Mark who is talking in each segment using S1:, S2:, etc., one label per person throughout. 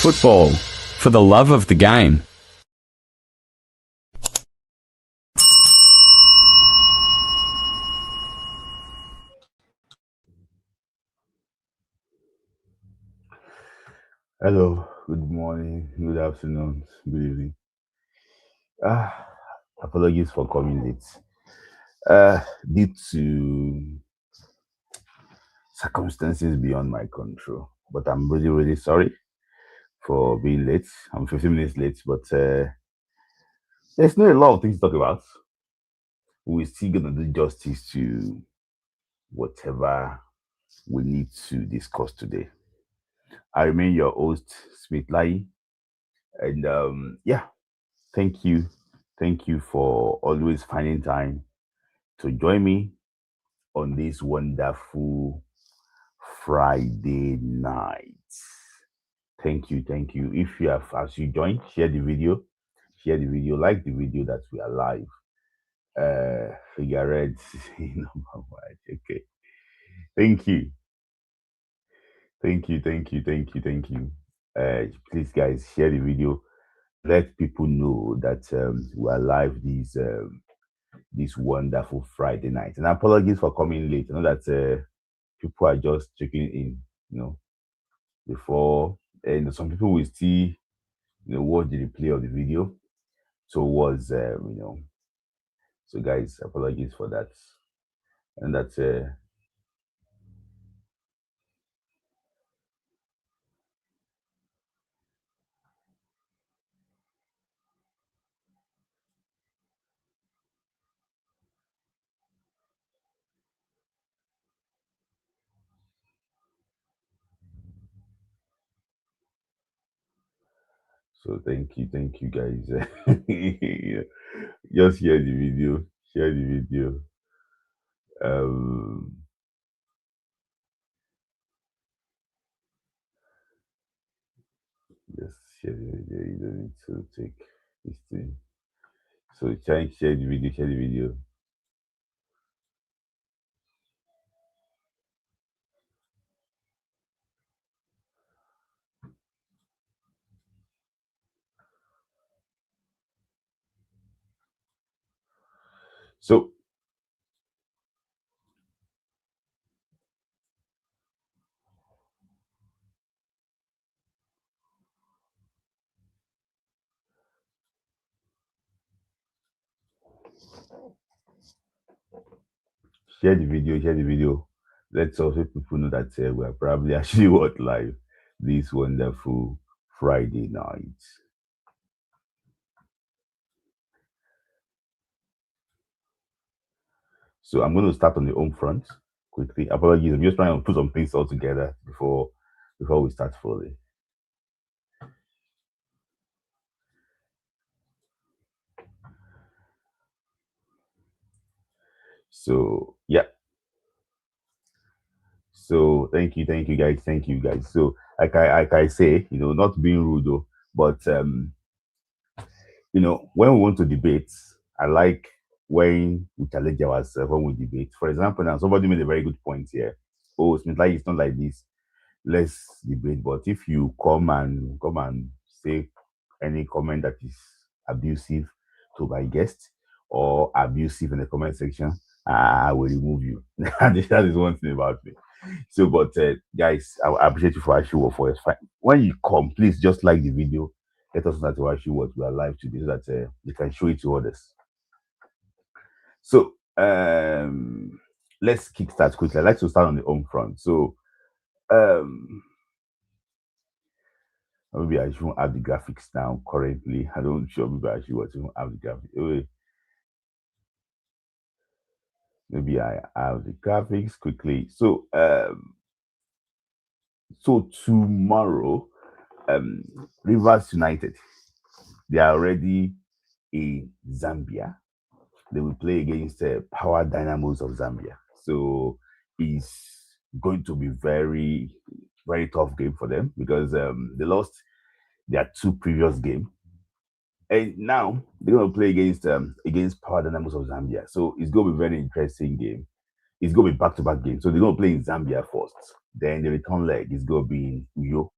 S1: Football, for the love of the game.
S2: Hello, good morning, good afternoon, good evening. Apologies for coming late. Due to circumstances beyond my control, but I'm really, really sorry for being late. I'm 15 minutes late, but there's not a lot of things to talk about. We're still gonna do justice to whatever we need to discuss today. I remain your host, Smith Lai, and thank you for always finding time to join me on this wonderful Friday night. Thank you, thank you. If you have, as you join, share the video, like the video that we are live. Figure red, number one. Okay. Thank you, thank you. Please, guys, share the video. Let people know that we are live this wonderful Friday night. And apologies for coming late. I know that people are just checking in, before, and some people will still, watch the replay of the video. So was, so guys, apologies for that. And that's so thank you guys. Just share the video, share the video. Um, just share the video. You don't need to take this thing. So try and share the video, share the video. So share the video, share the video. Let's also people know that we are probably actually what live this wonderful Friday night. So I'm going to start on the home front quickly. Apologies, I'm just trying to put some things all together before we start fully. So yeah. So thank you guys, thank you guys. So like I say, not being rude though, but when we want to debate, I like when we challenge ourselves when we debate. For example, now somebody made a very good point here. Oh, Smith, like it's not like this. Let's debate. But if you come and say any comment that is abusive to my guest or abusive in the comment section, I will remove you. That is one thing about me. So, but guys, I appreciate you for actually what for us. When you come, please just like the video. Let us know that you actually what we are live today, so that you can show it to others. So, let's kickstart quickly. I'd like to start on the home front. So, maybe I shouldn't have the graphics now currently. I don't sure maybe I should want to have the graphics. Maybe I have the graphics quickly. So tomorrow, Rivers United, they are already in Zambia. They will play against the Power Dynamos of Zambia. So it's going to be very, very tough game for them because they lost their two previous games. And now they're going to play against Power Dynamos of Zambia. So it's going to be a very interesting game. It's going to be back-to-back games. So they're going to play in Zambia first. Then the return leg is going to be in Uyo,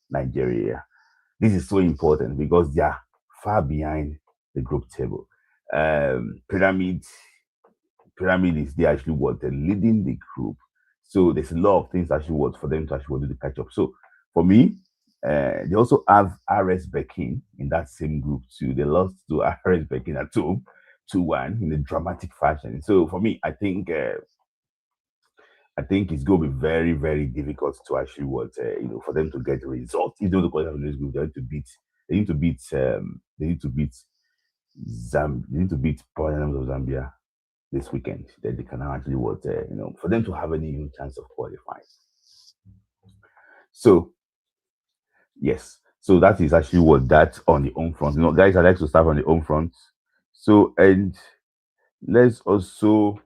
S2: Nigeria. This is so important because they are far behind the group table. Pyramid is they actually what they're leading the group. So there's a lot of things actually what for them to actually do the catch up. So for me, they also have RS Bekin in that same group too. They lost to RS Bekin at home 2-1 in a dramatic fashion. So for me, I think it's going to be very, very difficult to actually for them to get a result. If they want to qualify from this group, they need to beat, they need to beat Parliament of Zambia this weekend. Then they can actually for them to have any even chance of qualifying. So yes, so that is actually what that on the home front. Guys, I like to start on the home front. So and let's also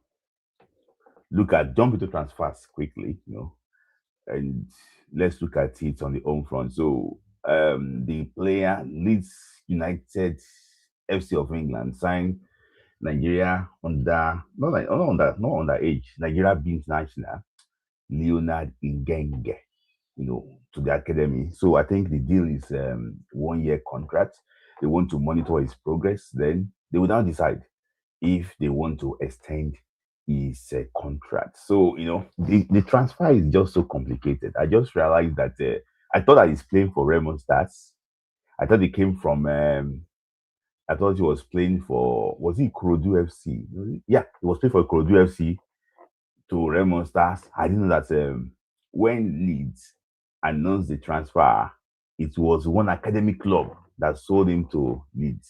S2: look at jump into transfers quickly. And let's look at it on the home front. So the player Leeds United FC of England signed Nigeria not under age Nigeria B international Leonard Ingenge, to the academy. So I think the deal is 1 year contract. They want to monitor his progress. Then they will now decide if they want to extend his contract. So the transfer is just so complicated. I just realized that I thought that he's playing for Raymond Stars. I thought he came from. I thought he was playing for. Was he Kurodu FC? Yeah, he was playing for Kurodu FC to Raymond Stars. I didn't know that when Leeds announced the transfer, it was one academic club that sold him to Leeds.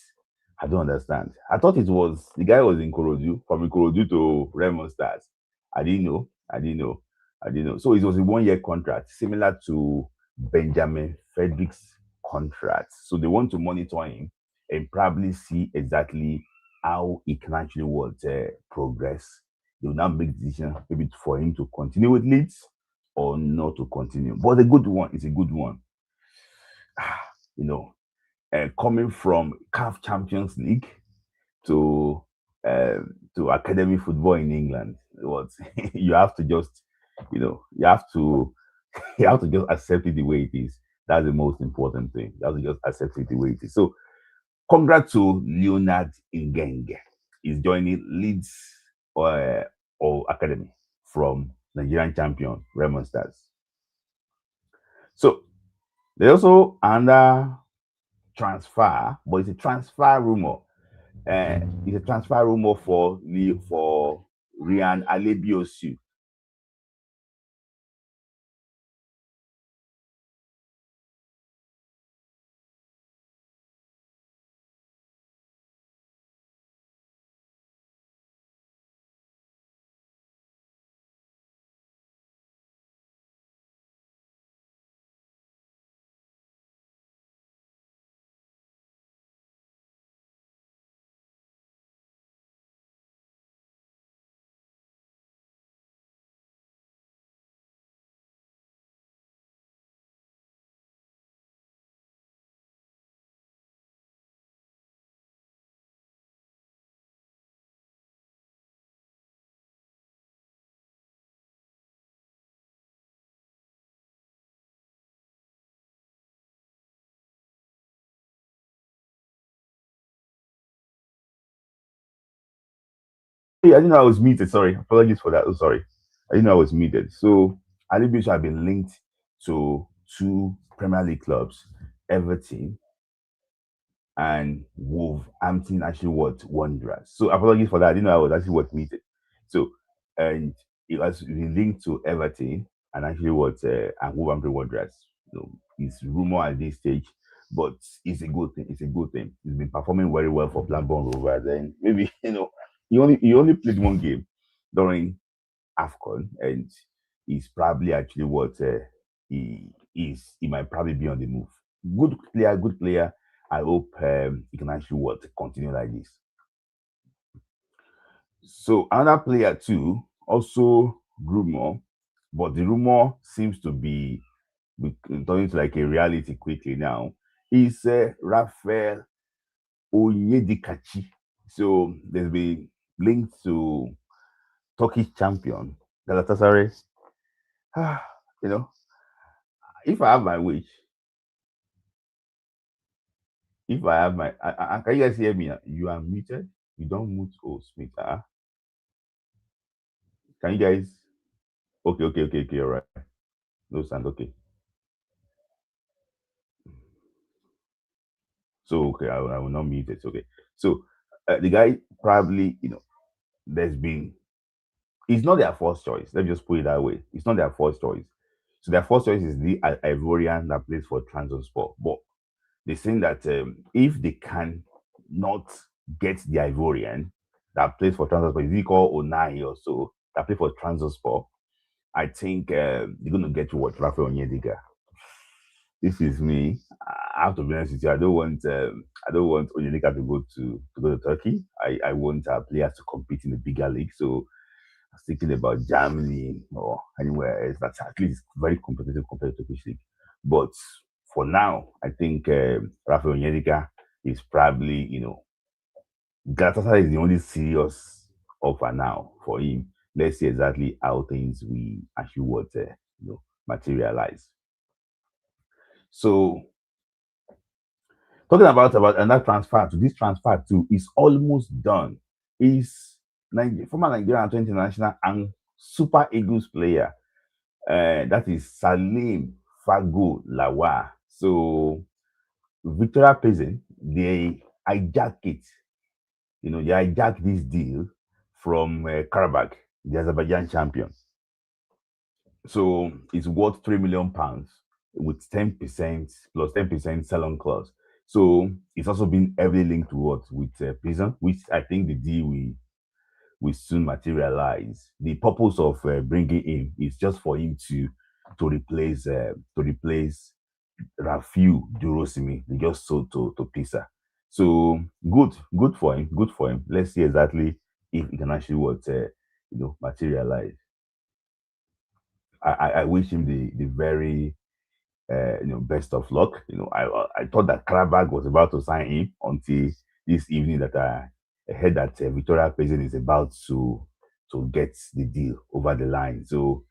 S2: I don't understand. I thought it was the guy was in Korodu, from Korodu to Raymond Stars. I didn't know. I didn't know. I didn't know. So it was a 1 year contract, similar to Benjamin Frederick's contract. So they want to monitor him and probably see exactly how he can actually progress. They will now make the decision maybe for him to continue with Leeds or not to continue. But the good one is a good one. you know, coming from CAF Champions League to academy football in England, what you have to just, you have to you have to just accept it the way it is. That's the most important thing. You have to just accept it the way it is. So, congrats to Leonard Ingenge. He's joining Leeds or Academy from Nigerian champion Raymond Stars. So there's also another transfer, but it's a transfer rumor. It's a transfer rumor for Ryan Alebiosu. Yeah, I didn't know I was muted. Sorry, apologies for that. Oh, sorry, I didn't know I was muted. So Alebiosu have been linked to two Premier League clubs, Everton and Wolverhampton actually what Wanderers. So apologies for that. I didn't know I was actually what muted. So and it was linked to Everton and actually what and Wolverhampton Wanderers. It's rumor at this stage, but it's a good thing. It's a good thing. He's been performing very well for Blackburn Rovers. And maybe he only played one game during AFCON, and he's probably actually what he is. He might probably be on the move. Good player, good player. I hope he can actually continue like this. So another player too, also rumor, but the rumor seems to be turning to like a reality quickly now. Is Rafael Onyedikachi. So there's been linked to Turkish champion Galatasaray. you know, if I have my wish, If I have my, can you guys hear me? You are muted. You don't mute. Oh, Smith. Can you guys? Okay, okay, okay, okay. All right. No sound. Okay. So okay, I will not mute it. Okay. So the guy probably, there's been. It's not their first choice. Let me just put it that way. It's not their first choice. So their first choice is the Ivorian that plays for Trabzonspor. But they're saying that if they can not get the Ivorian that plays for Trabzonspor, is he called Onai or so, that plays for Trabzonspor, I think they're going to get what Rafael Onyedika. This is me. I have to be honest with you. I don't want Onyedika to go to Turkey. I want players to compete in the bigger league. So I was thinking about Germany or anywhere else that's at least very competitive compared to Turkish league. But for now, I think Rafael Onyedika is probably, Galatasaray is the only serious offer now for him. Let's see exactly how things we actually would, materialize. So talking about another transfer to this transfer too is almost done. Is former Nigerian international and Super Eagles player. That is Salim Fago Lawa. So Victoria Prison, they hijack it. They hijack this deal from Karabakh, the Azerbaijan champion. So it's worth £3 million with 10% plus 10% sell-on clause. So it's also been heavily linked to what with prison, which I think the deal will soon materialize. The purpose of bringing him is just for him to replace Rafiu Durosimi. They just sold to Pisa. So good for him. Good for him. Let's see exactly if he can actually materialize. I wish him the very best of luck. I thought that Karabag was about to sign him until this evening that I heard that Victoria Prison is about to get the deal over the line. So,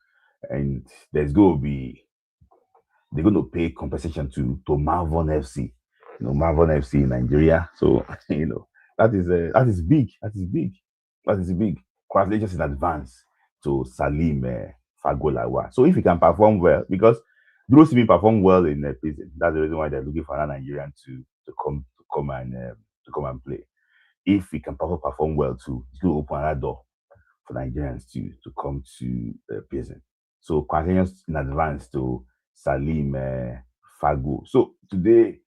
S2: and there's going to be they're going to pay compensation to Malvern FC. Malvern FC in Nigeria. So that is big. That is big. That is big. Congratulations in advance to Salim Fagolawa. So if he can perform well, because Durosimi performed well in the prison, that's the reason why they're looking for another Nigerian to come and play. If he can perform well too, it's going to open another door for Nigerians to come to prison. So congratulations in advance to Salim Fago. So today,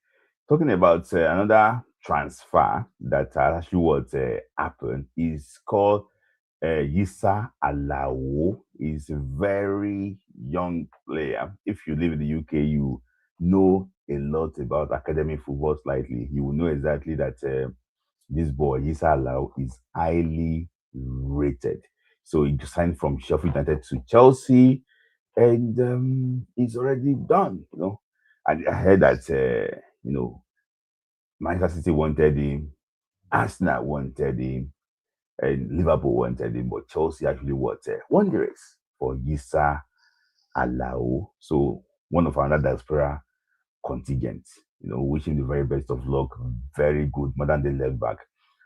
S2: talking about another transfer that actually what happened is called Yisa Alao. Is a very young player. If you live in the UK, you know a lot about academic football slightly. You will know exactly that this boy, Yisa Alao, is highly rated. So he just signed from Sheffield United to Chelsea, and he's already done. And I heard that Manchester City wanted him, Arsenal wanted him, and Liverpool wanted him, but Chelsea actually wanted Wanderers for Yisa Alao. So one of our diaspora contingent. Wish him the very best of luck. Very good modern day left back.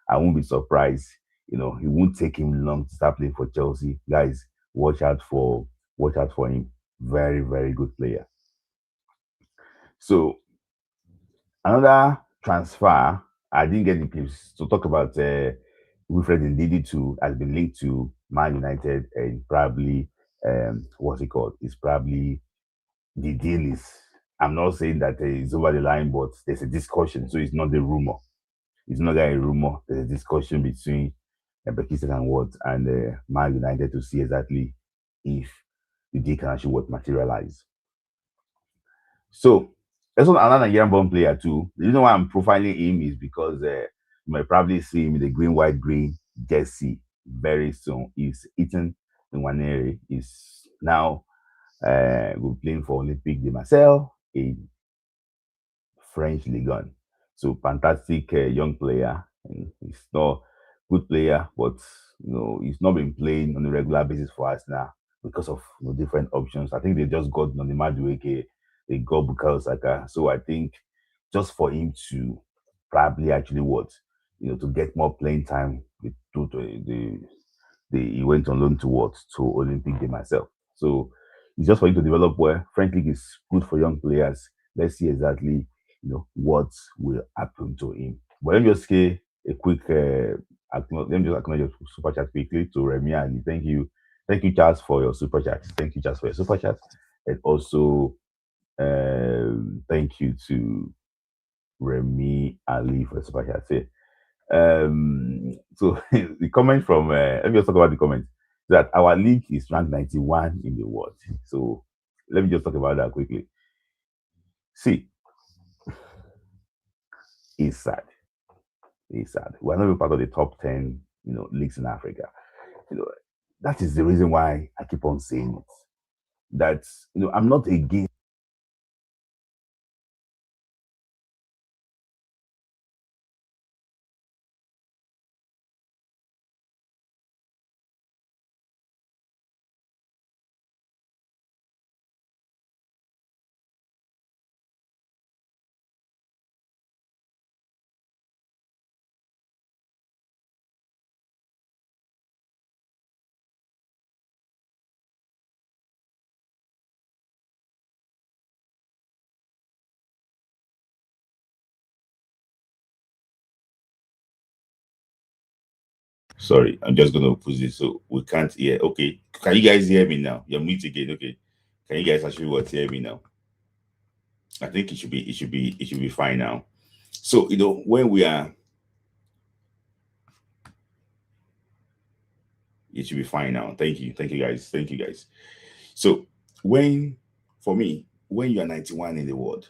S2: I won't be surprised. It won't take him long to start playing for Chelsea. Guys, watch out for him. Very, very good player. So another transfer, I didn't get the clips to talk about Wilfred Ndidi too has been linked to Man United and probably what's it called? It's probably the deal is. I'm not saying that it's over the line, but there's a discussion, so it's not the rumor. It's not a rumor. There's a discussion between Bekistan and what and Man United to see exactly if the deal can actually what materialize. So there's another Nigerian born player too. The reason why I'm profiling him is because you might probably see him in the green, white, green jersey very soon. He's Ethan Nwaneri. Is now we're playing for Olympique de Marseille in French Ligue 1. So fantastic young player. And he's not good player, but he's not been playing on a regular basis for us now because of different options. I think they just got on the Madueke, they got Bukayo Saka. So I think just for him to probably actually what, to get more playing time with he went on loan to what, to Olympic Game myself. So it's just for him to develop well. French league is good for young players. Let's see exactly what will happen to him. But let me just say a quick let me just acknowledge your super chat quickly to Remy Ali. Thank you, Charles, for your super chat. Thank you, Charles, for your super chat, and also thank you to Remy Ali for the super chat. Say, so the comment from let me just talk about the comment that our league is ranked 91 in the world. So let me just talk about that quickly. See, it's sad. It's sad. We're not even part of the top 10, leagues in Africa. You know, that is the reason why I keep on saying it. That I'm not against. Sorry, I'm just gonna put this so we can't hear. Okay, can you guys hear me now? You're mute again. Okay, can you guys actually hear me now? I think it should be fine now. So when we are, it should be fine now. Thank you thank you guys. So for me, when you are 91 in the world,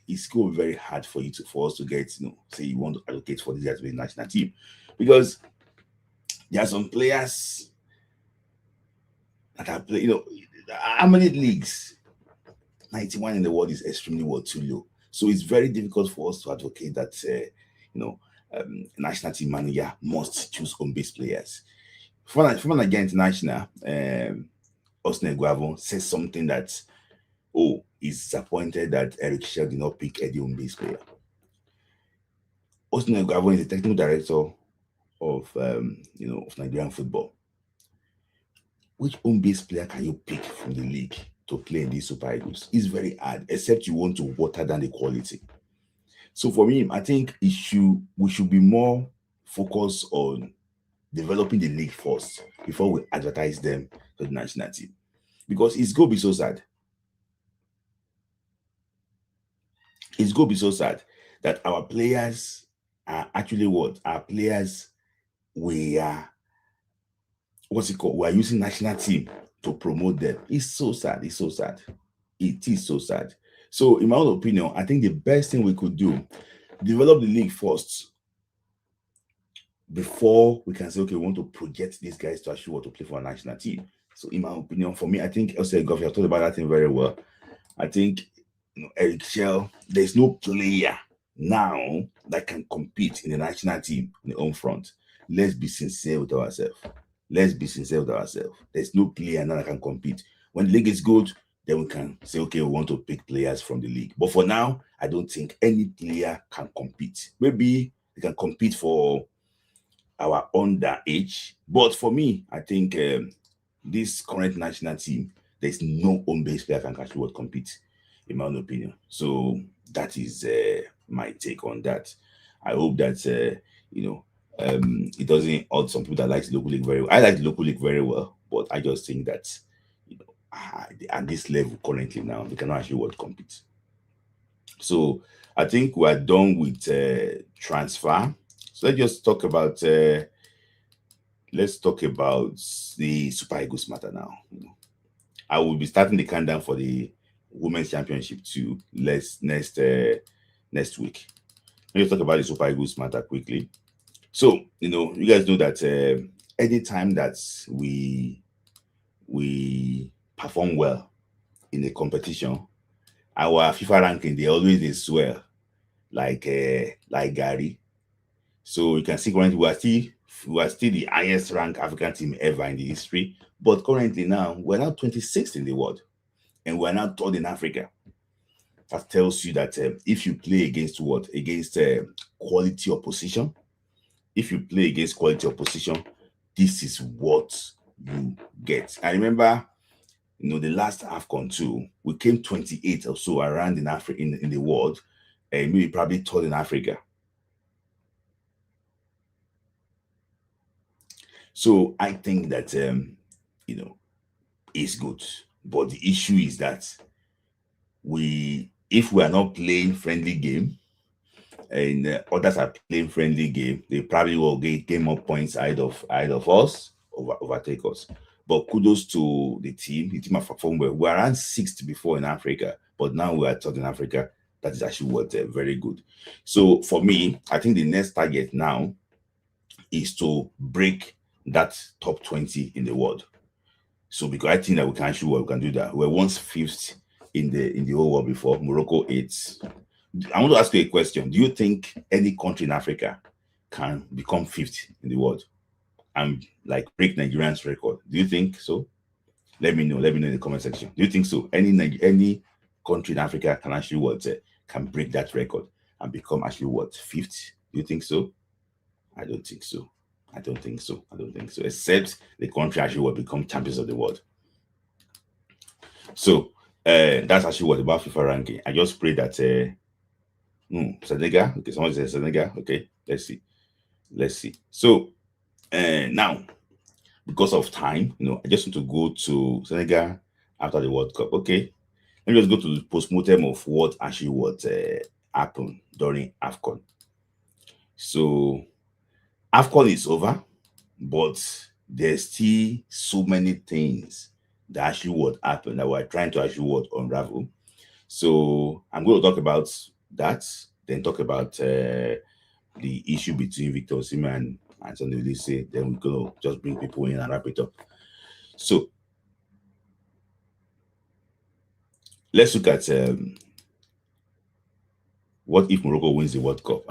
S2: it's going to be very hard for us to get, say you want to allocate for this guys to be national team, because there are some players that are playing. How many leagues? 91 in the world is extremely too low. So it's very difficult for us to advocate that national team manager must choose home-based players. From Nigerian international, Osimhen says something that, he's disappointed that Eric Shell did not pick any home-based player. Osimhen is the technical director of of Nigerian football. Which home-based player can you pick from the league to play in these Super Eagles? It's very hard, except you want to water down the quality. So for me, I think we should be more focused on developing the league first before we advertise them to the national team, because it's going to be so sad. It's going to be so sad that our players are actually what? Our players, we are, what's it called? We are using national team to promote them. It's so sad. It's so sad. It is so sad. So in my own opinion, I think the best thing we could do, develop the league first before we can say, okay, we want to project these guys to actually want to play for a national team. So in my opinion, for me, I think Elsa Goff, I've talked about that thing very well. I think Eric Shell, there's no player now that can compete in the national team in the home front. Let's be sincere with ourselves. There's no player now that can compete. When the league is good, then we can say, okay, we want to pick players from the league. But for now, I don't think any player can compete. Maybe they can compete for our underage. But for me, I think this current national team, there's no home-based player can actually compete, in my own opinion. So that is my take on that. I hope that it doesn't hurt some people that like the local league very well. I like the local league very well, but I just think that at this level currently now, they cannot actually compete. So I think we're done with transfer. So let's just talk about the Super Eagles matter now. I will be starting the countdown for the Women's Championship to next week. Let's talk about the Super Eagles matter quickly. So you guys know that anytime that we perform well in a competition, our FIFA ranking, they always swell like Gary. So you can see currently we are still the highest ranked African team ever in the history. But currently now we're now 26th in the world, and we're now third in Africa. That tells you that if you play against what? Against quality opposition. If you play against quality opposition, this is what you get. I remember, the last AFCON too, we came 28th or so around in Africa, in the world, and maybe probably third in Africa. So I think that it's good. But the issue is that if we are not playing friendly game, and others are playing friendly game, they probably will gain more points ahead of us, overtake us. But kudos to the team. The team have performed well. We were around sixth before in Africa, but now we are third in Africa. That is actually what very good. So for me, I think the next target now is to break that top 20 in the world. So because I think that we can actually we can do that. We were once fifth in the whole world before. Morocco eighth. I want to ask you a question. Do you think any country in Africa can become fifth in the world and like break Nigerian's record? Do you think so? Let me know. Let me know in the comment section. Do you think so? Any country in Africa can actually can break that record and become actually fifth? Do you think so? I don't think so. I don't think so. I don't think so. Except the country actually will become champions of the world. So that's actually what about FIFA ranking. I just pray that Senegal. Okay, someone says Senegal. Okay, let's see. Let's see. So now, because of time, I just want to go to Senegal after the World Cup. Okay, let me just go to the post-mortem of what actually happened during AFCON. So AFCON is over, but there's still so many things that actually happened that we're trying to actually unravel. So I'm going to talk about that, then talk about the issue between Victor Osimhen and Sunday Olise. Then we're going to just bring people in and wrap it up. So let's look at what if Morocco wins the World Cup?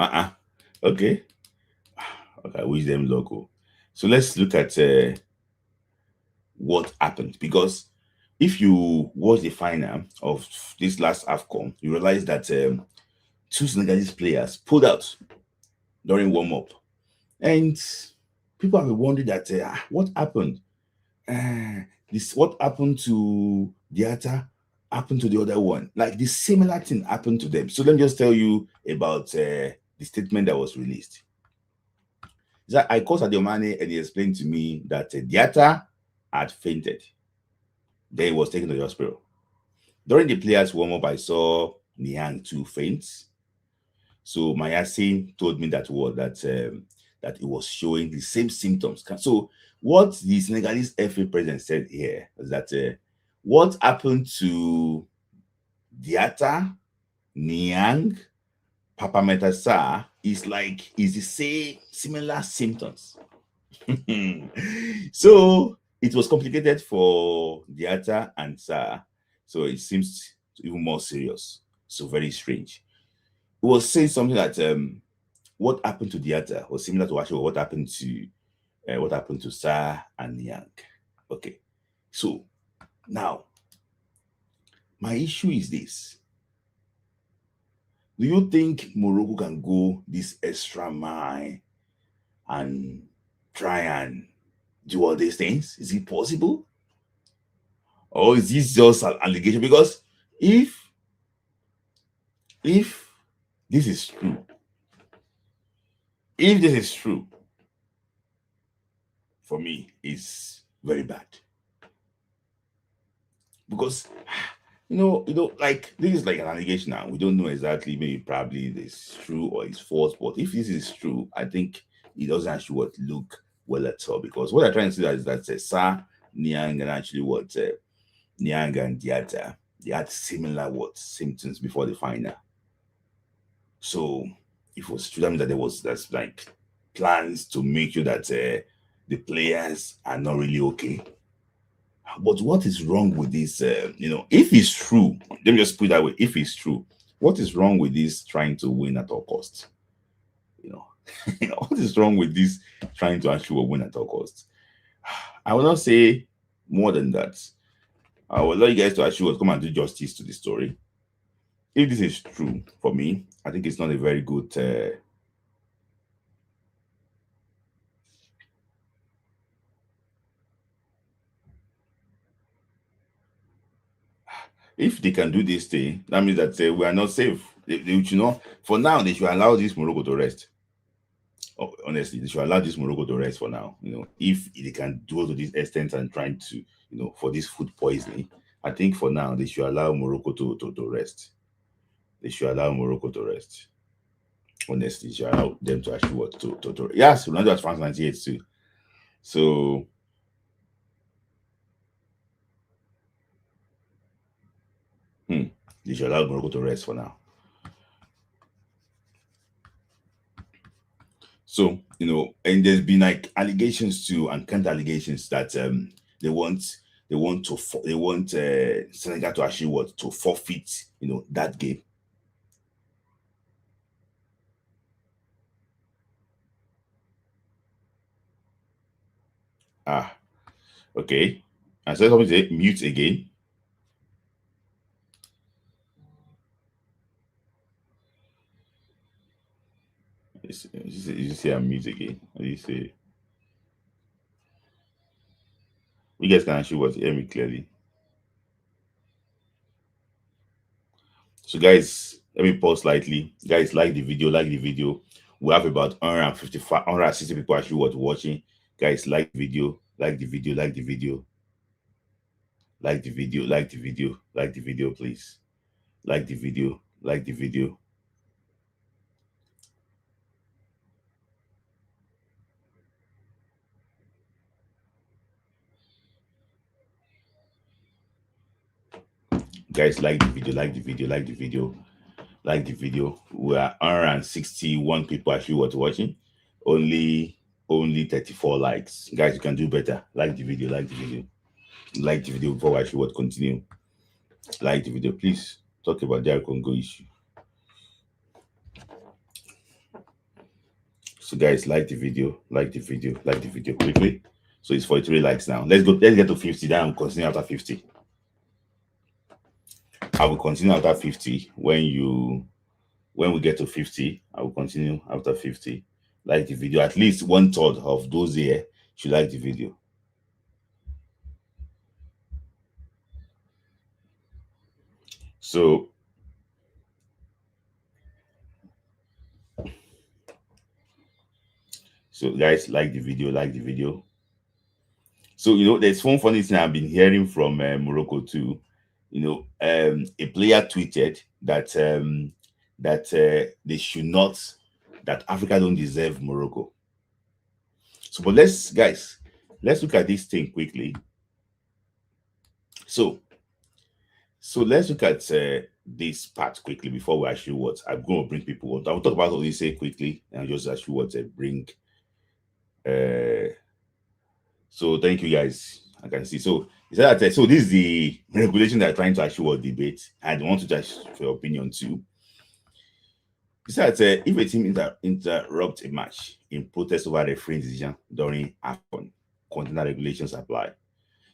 S2: Okay. Okay, I wish them luck. So let's look at what happened, because if you watch the final of this last AFCON, you realize that two Senegalese players pulled out during warm-up, and people have been wondering that what happened? What happened to Diatta happened to the other one. Like the similar thing happened to them. So let me just tell you about the statement that was released. I called Sadio Mane and he explained to me that Diatta had fainted. Then he was taken to the hospital. During the players' warm-up, I saw Niang too faint. So Mayasin told me that it was showing the same symptoms. So what the Senegalese FA president said here is that what happened to Diatta, Niang, Papa Metasa is the same similar symptoms. So it was complicated for Diatta and Sarr. So it seems even more serious. So very strange. It was saying something that what happened to Diatta was similar to actually what happened to Sarr and Niang. Okay. So now my issue is this. Do you think Morocco can go this extra mile and try and do all these things? Is it possible? Or is this just an allegation? Because if this is true, for me, it's very bad. Because like this is like an allegation now. We don't know exactly, maybe probably it's true or it's false. But if this is true, I think it doesn't actually look well at all. Because what I'm trying to say is that Sarr, Niang, and actually Niang and Diatta, they had similar symptoms before the final. So if it was true, that means that that's like plans to make sure that the players are not really okay. But what is wrong with this? If it's true, let me just put it that way. If it's true, what is wrong with this trying to win at all costs? What is wrong with this trying to actually win at all costs? I will not say more than that. I will allow you guys to actually come and do justice to the story. if this is true for me, I think it's not a very good. If they can do this thing, that means that we are not safe. For now, they should allow this Morocco to rest. Oh, honestly, they should allow this Morocco to rest for now. If they can do to this extent and trying to, for this food poisoning, I think for now they should allow Morocco to rest. They should allow Morocco to rest. Honestly, they should allow them to actually what to yes, Ronaldo has France 98 too. So they should allow Morocco to rest for now. So, and there's been like allegations too and counter allegations that they want Senegal to actually what to forfeit, that game. Ah, okay. And so something say mute again. You say I'm mute again. What do you say? You guys can actually what hear me clearly. So guys, let me pause slightly. Guys, like the video. We have about 155, 160 people actually watching. Guys, like the video, like the video, like the video. Like the video, like the video, like the video, please. Like the video, like the video. Guys, like the video, like the video, like the video, like the video. We are 161 people actually watching. Only 34 likes. Guys, you can do better. Like the video, like the video. Like the video before I actually would continue. Like the video, please. Talk about the Congo issue. So guys, like the video, like the video, like the video quickly. So it's 43 likes now. Let's get to 50. Then I'll continue after 50. I will continue after 50. When we get to 50, I will continue after 50. Like the video. At least 1/3 of those here should like the video. So guys, like the video, like the video. So there's one funny thing I've been hearing from Morocco too. A player tweeted that they should not, that Africa don't deserve Morocco. So, but let's look at this thing quickly. So let's look at this part quickly before we actually I'm going to bring people. I will talk about what you say quickly and just actually bring. So thank you guys. I can see. So is that so? This is the regulation they're trying to actually debate. I want to just for your opinion too. Is that if a team interrupts a match in protest over referee decision during AFCON, container regulations apply.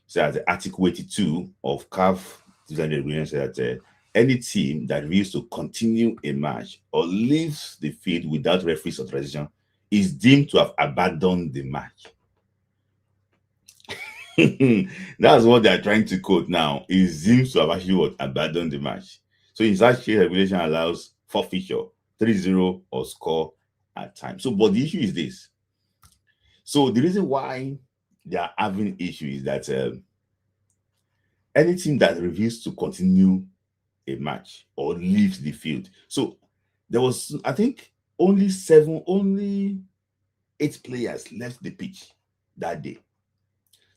S2: So as Article 82 of CAF regulations says that any team that refuses to continue a match or leaves the field without referee's authorization is deemed to have abandoned the match. That's what they're trying to quote now. It seems to have actually abandoned the match. So in such case, regulation allows forfeiture, 3-0 or score at time. So, but the issue is this. So the reason why they are having issue is that any team that refuses to continue a match or leaves the field. So there was, I think, only 8 players left the pitch that day.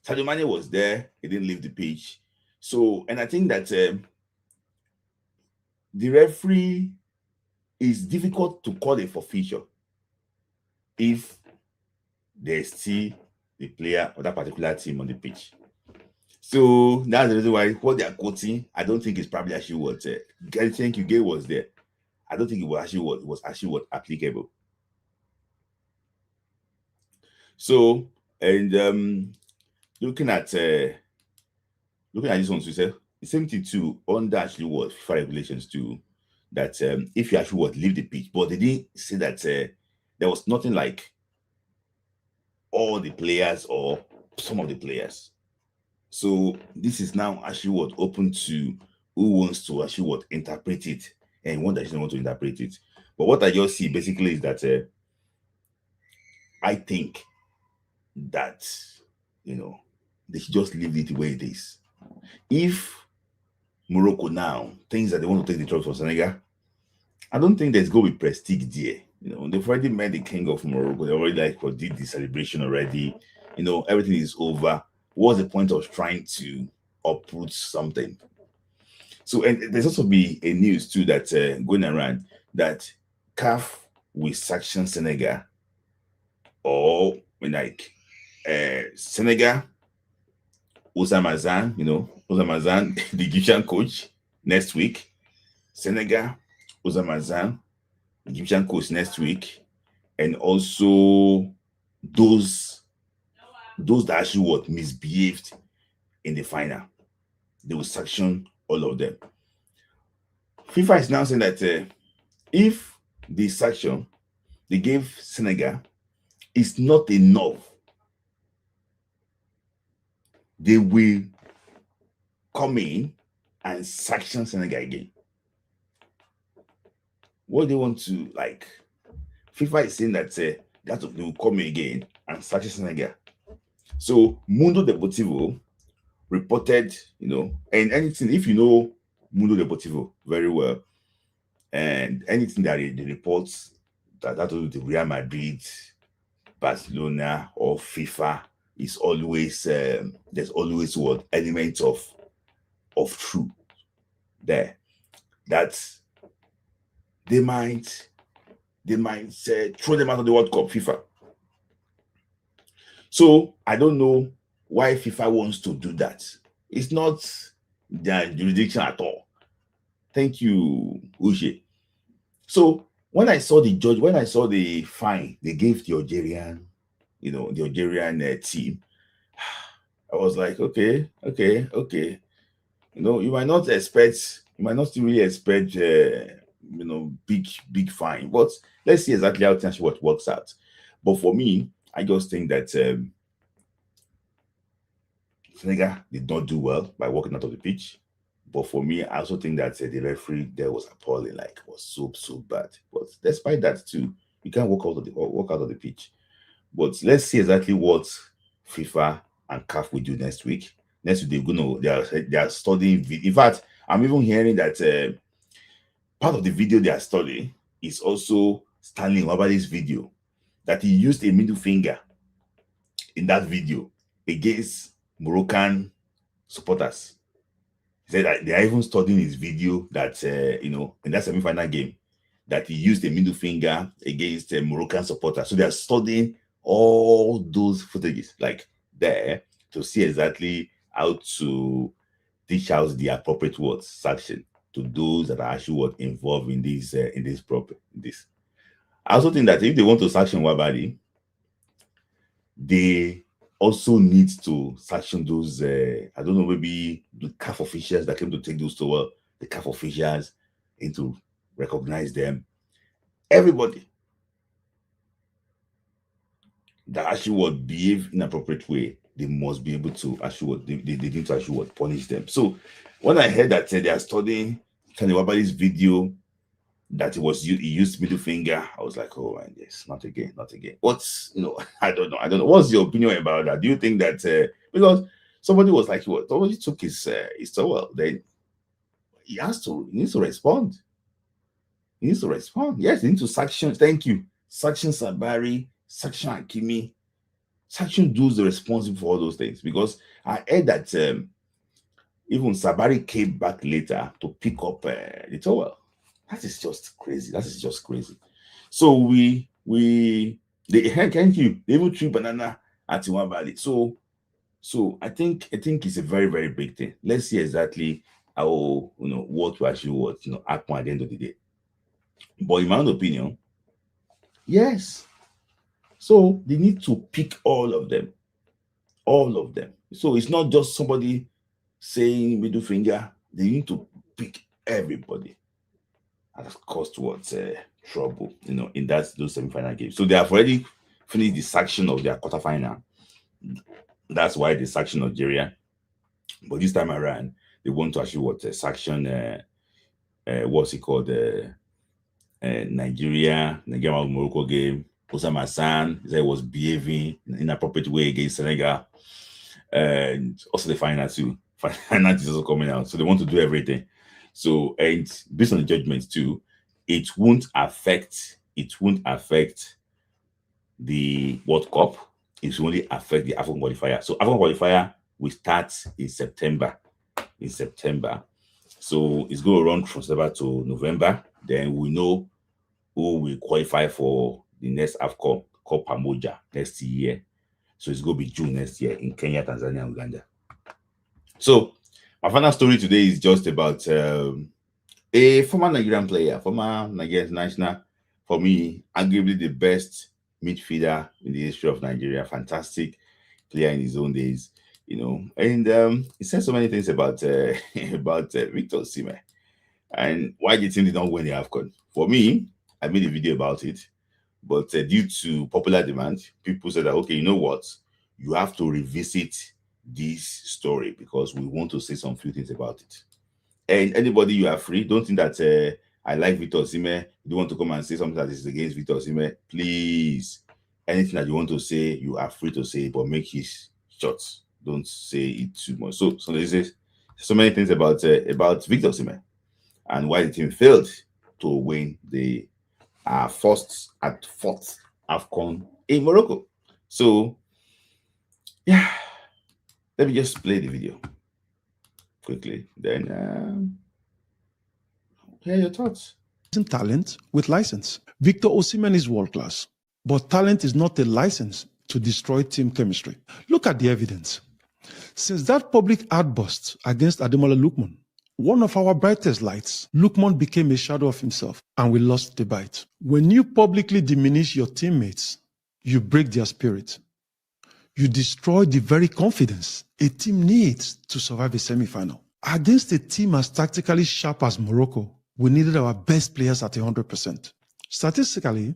S2: Sadio Mane was there, he didn't leave the pitch. So, and I think that the referee is difficult to call a forfeiture if there's still the player of that particular team on the pitch. So that's the reason why what they are quoting, I don't think it's probably actually what thank you, Gay was there. I don't think it was actually what applicable. So, and looking at this one, so the same thing too under actually what FIFA regulations too. that if you actually would leave the pitch, but they didn't say that there was nothing like all the players or some of the players. So this is now actually what open to who wants to actually what interpret it and one that doesn't want to interpret it. But what I just see basically is that I think that they should just leave it the way it is. If Morocco now thinks that they want to take the trophy for Senegal, I don't think there's going to be prestige there. They've already met the king of Morocco. They already did the celebration already. Everything is over. What's the point of trying to uproot something? So, and there's also be a news too that going around that CAF will sanction Senegal, or Senegal, Osimhen, Osimhen, the Egyptian coach, next week. Senegal, Osimhen, Egyptian coach next week, and also those that actually misbehaved in the final, they will sanction all of them. FIFA is now saying that if the sanction they gave Senegal is not enough, they will come in and sanction Senegal again. What they want to FIFA is saying that they will come again and sanction Senegal. So Mundo Deportivo reported, and anything, if you know Mundo Deportivo very well, and anything that they report that will do with Real Madrid, Barcelona, or FIFA is always there's always what element of truth there. That they might throw them out of the World Cup, FIFA. So I don't know why FIFA wants to do that. It's not their jurisdiction at all. Thank you, Uche. So when I saw the fine they gave the Algerian, the Algerian team, I was like, okay. You might not really expect big fine, but let's see exactly how things works out. But for me, I just think that Senegal did not do well by walking out of the pitch. But for me, I also think that the referee there was appalling, was so bad. But despite that too, you can't walk out of the pitch. But let's see exactly what FIFA and CAF will do next week. Next week they are studying. In fact, I'm even hearing that part of the video they are studying is also Stanley Wabali's video, that he used a middle finger in that video against Moroccan supporters. He said that they are even studying his video that in that semi-final game that he used a middle finger against Moroccan supporters. So they are studying all those footages there to see exactly how to dish out the appropriate sanction to those that are actually involved in this. I also think that if they want to sanction Wabali, they also need to sanction those, I don't know, maybe the CAF officials that came to take those to the CAF officials, and to recognize them. Everybody that actually behave in an appropriate way, they must be able to actually they need to actually punish them. So when I heard that they are studying Tani Wabali's video, that he used middle finger, I was like, oh, and yes, not again. What's I don't know. What's your opinion about that? Do you think that because somebody was like, somebody took his towel, then he needs to respond. Yes, he needs to sanction. Thank you. Sanction Sabari, sanction Hakimi, sanction those responsible for all those things. Because I heard that even Sabari came back later to pick up the towel. That is just crazy. So they thank you. They even threw banana at Wabali. So I think it's a very, very big thing. Let's see exactly how what to actually happen at the end of the day. But in my own opinion, yes. So they need to pick all of them. So it's not just somebody saying middle finger. They need to pick everybody. has caused what trouble, in those semi-final games. So they have already finished the section of their quarterfinal. That's why they sanctioned Nigeria. But this time around, they want to actually sanction what's it called? Nigeria Morocco game. Osama San said was behaving in an inappropriate way against Senegal. And also the final too. Final is also coming out. So they want to do everything. So, and based on the judgment too, it won't affect the World Cup. It will only affect the AFCON qualifier. So AFCON qualifier will start in September. So it's going to run from September to November. Then we know who will qualify for the next AFCON called Pamoja next year. So it's going to be June next year in Kenya, Tanzania, and Uganda. So my final story today is just about a former Nigerian player, former Nigerian international, for me, arguably the best midfielder in the history of Nigeria. Fantastic player in his own days, And he said so many things about Victor Osimhen and why the team did not win the AFCON. For me, I made a video about it, but due to popular demand, people said that, okay, you know what? You have to revisit this story because we want to say some few things about it. And anybody, you are free. Don't think that I like Victor Osimhen. You want to come and say something that is against Victor Osimhen. Please, anything that you want to say, you are free to say, but make it short. Don't say it too much. So there's so many things about Victor Osimhen and why the team failed to win the fourth AFCON in Morocco. So, yeah, let me just play the video quickly. Then, hear your thoughts.
S3: Talent with license. Victor Osimhen is world class, but talent is not a license to destroy team chemistry. Look at the evidence. Since that public outburst against Ademola Lookman, one of our brightest lights, Lookman became a shadow of himself, and we lost the bite. When you publicly diminish your teammates, you break their spirit. You destroy the very confidence a team needs to survive a semi-final. Against a team as tactically sharp as Morocco, we needed our best players at 100%. Statistically,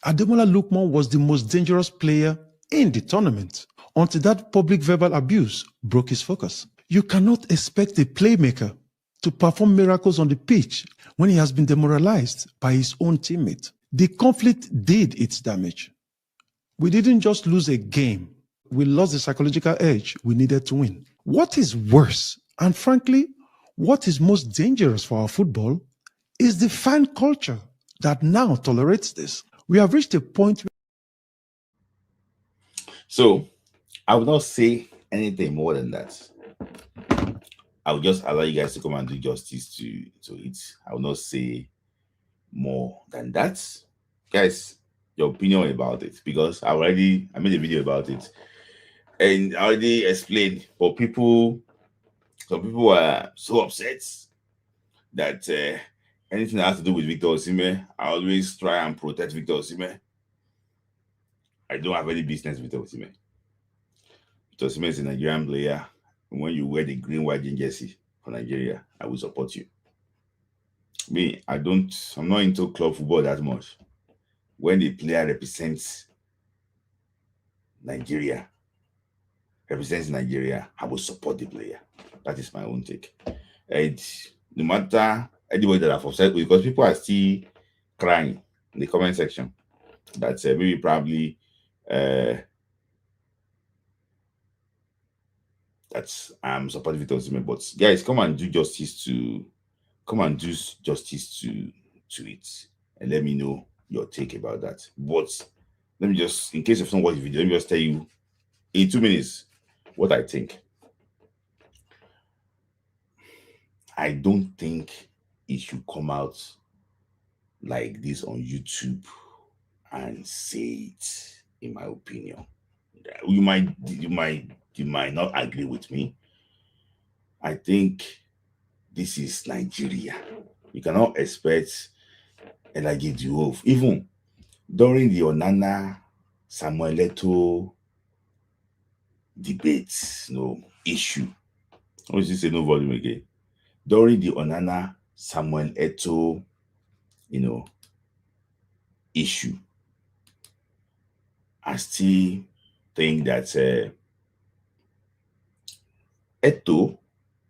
S3: Ademola Lookman was the most dangerous player in the tournament until that public verbal abuse broke his focus. You cannot expect a playmaker to perform miracles on the pitch when he has been demoralized by his own teammate. The conflict did its damage. We didn't just lose a game, we lost the psychological edge we needed to win. What is worse, and frankly, what is most dangerous for our football, is the fan culture that now tolerates this. We have reached a point where...
S2: So, I will not say anything more than that. I will just allow you guys to come and do justice to it. I will not say more than that. Guys, your opinion about it, because I made a video about it and I already explained, but some people are so upset that anything that has to do with Victor Osimhen, I always try and protect Victor Osimhen. I don't have any business with Victor Osimhen. Victor Osimhen is a Nigerian player. And when you wear the green, white jersey for Nigeria, I will support you. I'm not into club football that much. When the player represents Nigeria, I will support the player. That is my own take. And no matter anybody that I've upset with, because people are still crying in the comment section that maybe probably that I'm supporting Victor Osimhen. But guys, come and do justice to it and let me know your take about that. But let me just, in case you've not watched the video, let me just tell you in 2 minutes what I think. I don't think it should come out like this on YouTube and say it, in my opinion. You might not agree with me. I think this is Nigeria. You cannot expect Elagi Diop, even during the Onana Samuel Eto'o debate, issue. What did you say? No volume again. During the Onana Samuel Eto'o issue. I still think that Eto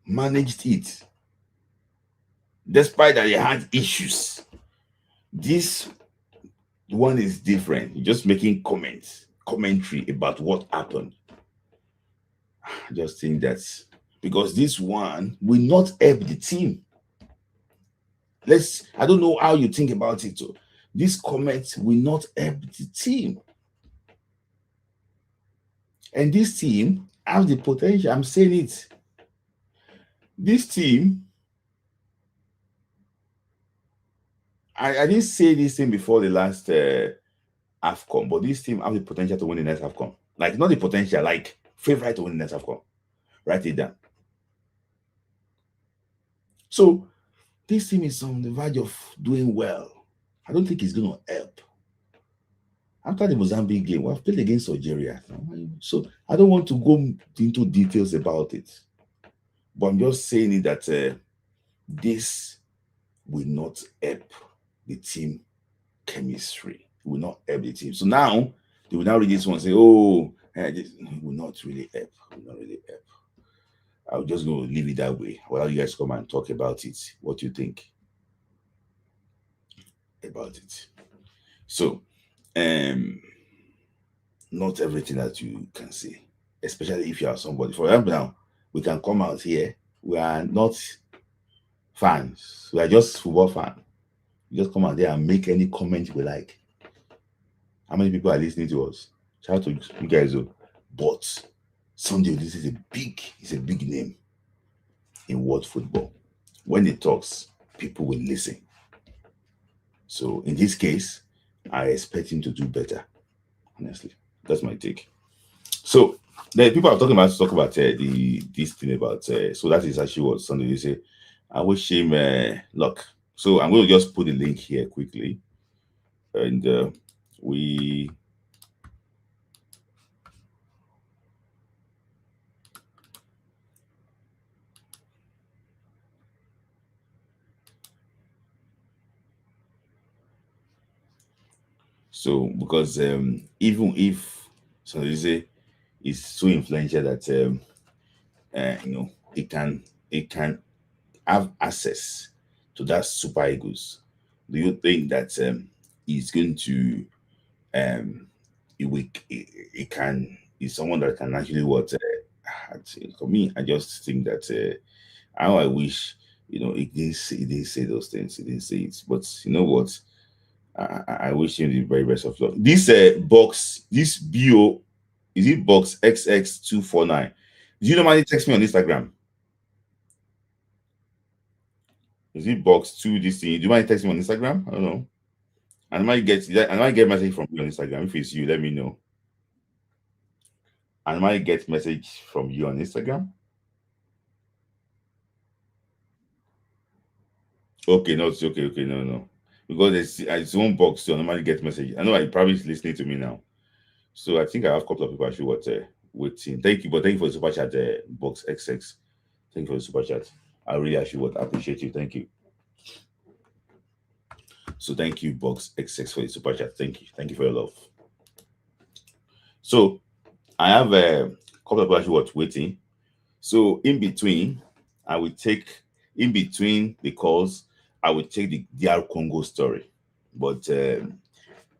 S2: managed it, despite that he had issues. This one is different. You're just making commentary about what happened. I just think that's because this one will not help the team. I don't know how you think about it. So this comment will not help the team. And this team has the potential. I'm saying it. This team, I didn't say this thing before the last AFCON, but this team has the potential to win the next AFCON. Like, not the potential, like favorite to win the next AFCON. Write it down. So this team is on the verge of doing well. I don't think it's going to help. After the Mozambique game, we've played against Algeria. So I don't want to go into details about it. But I'm just saying it that this will not help the team chemistry. It will not help the team. So now, they will now read this one and say, oh, this will not really help. It will not really help. I'm just going to leave it that way. While you guys come and talk about it. What do you think about it? So, not everything that you can see, especially if you are somebody. For example, now, we can come out here. We are not fans. We are just football fans. We just come out there and make any comment we like. How many people are listening to us? Shout out to you guys. But Sunday, this is a big name in world football. When it talks, people will listen. So in this case, I expect him to do better. Honestly, that's my take. So the people are talking about this thing about so that is actually what Sunday they say. I wish him luck. So I'm going to just put the link here quickly, and we. So because even if Sonrise is so influential that it can have access to that Super Eagles, do you think that he's going to it can is someone that can actually for me? I just think that how I wish he didn't say those things, he didn't say it, but you know what? I wish him the very best of luck. This box, this BO, is it box XX249? Do you normally text me on Instagram? Is it box 2 this thing? Do you mind text me on Instagram? I don't know. I might get a message from you on Instagram. If it's you, let me know. I might get message from you on Instagram. Okay, no, it's okay, no. Because it's one box, so I normally get message. I know I probably is listening to me now. So I think I have a couple of people actually waiting. Thank you for the super chat, box XX. Thank you for the super chat. I really actually appreciate you. Thank you. So thank you, box XX, for the super chat. Thank you for your love. So I have a couple of people actually waiting. So in between the calls, I will take the DR Congo story. But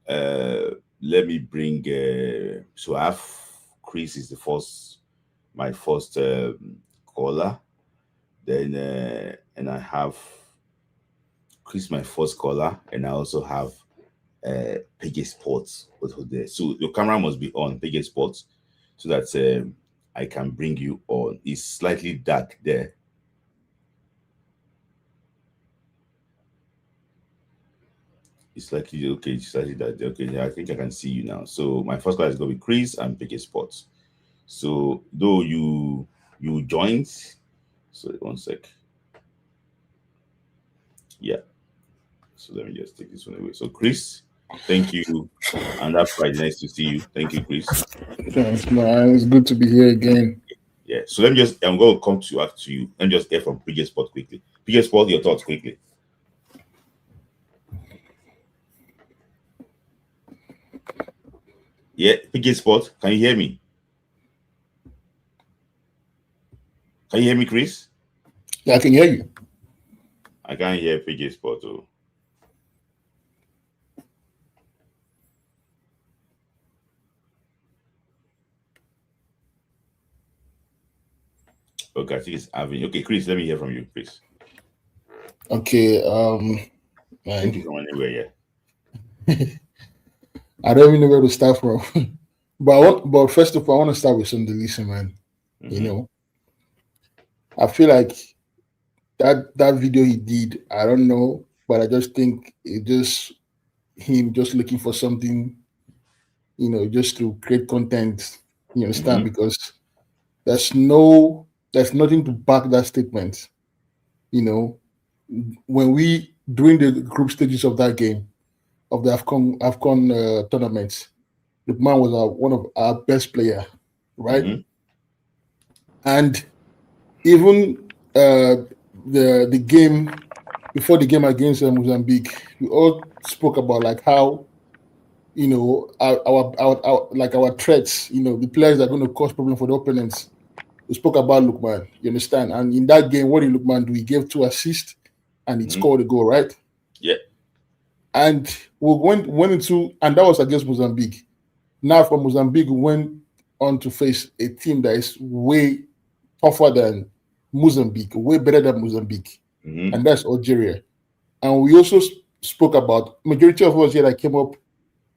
S2: let me bring so I have Chris is my first caller. Then and I have Chris, my first caller, and I also have Page Sports also there. So your camera must be on Page Sports so that I can bring you on. It's slightly dark there. It's slightly okay. It's slightly dark there. Okay, I think I can see you now. So my first caller is going to be Chris and Page Sports. So though you joined, so 1 sec. Yeah. So let me just take this one away. So Chris, thank you. And that's Friday. Nice to see you. Thank you, Chris.
S4: Thanks, man. It's good to be here again.
S2: Yeah. So I'm going to come to you. Let me just get from PJ Sport quickly. PJ Sport, your thoughts quickly. Yeah, PJ Sport. Can you hear me? Can you hear me, Chris?
S4: Yeah, I can hear you.
S2: I can't hear PJ Sport. Oh. Okay, I think it's having. Okay, Chris, let me hear from you, Chris.
S4: Okay.
S2: Take it
S4: Man,
S2: from anywhere, yeah.
S4: I don't even know where to start from. But first of all, I want to start with some deletion, man. You know, I feel like that video he did, I don't know, but I just think it just him just looking for something, just to create content. You understand? Because there's nothing to back that statement. You know, when we during the group stages of that game of the AFCON tournament, Lukman was one of our best player, right? And even the game before the game against Mozambique, we all spoke about like how our like our threats, the players that are going to cause problem for the opponents. We spoke about Lukman, you understand? And in that game, what did Lukman do? He gave 2 assists and he scored a goal, right?
S2: Yeah.
S4: And we went into, and that was against Mozambique. Now from Mozambique, we went on to face a team that is way tougher than Mozambique, way better than Mozambique, and that's Algeria. And we also spoke about, majority of us here that came up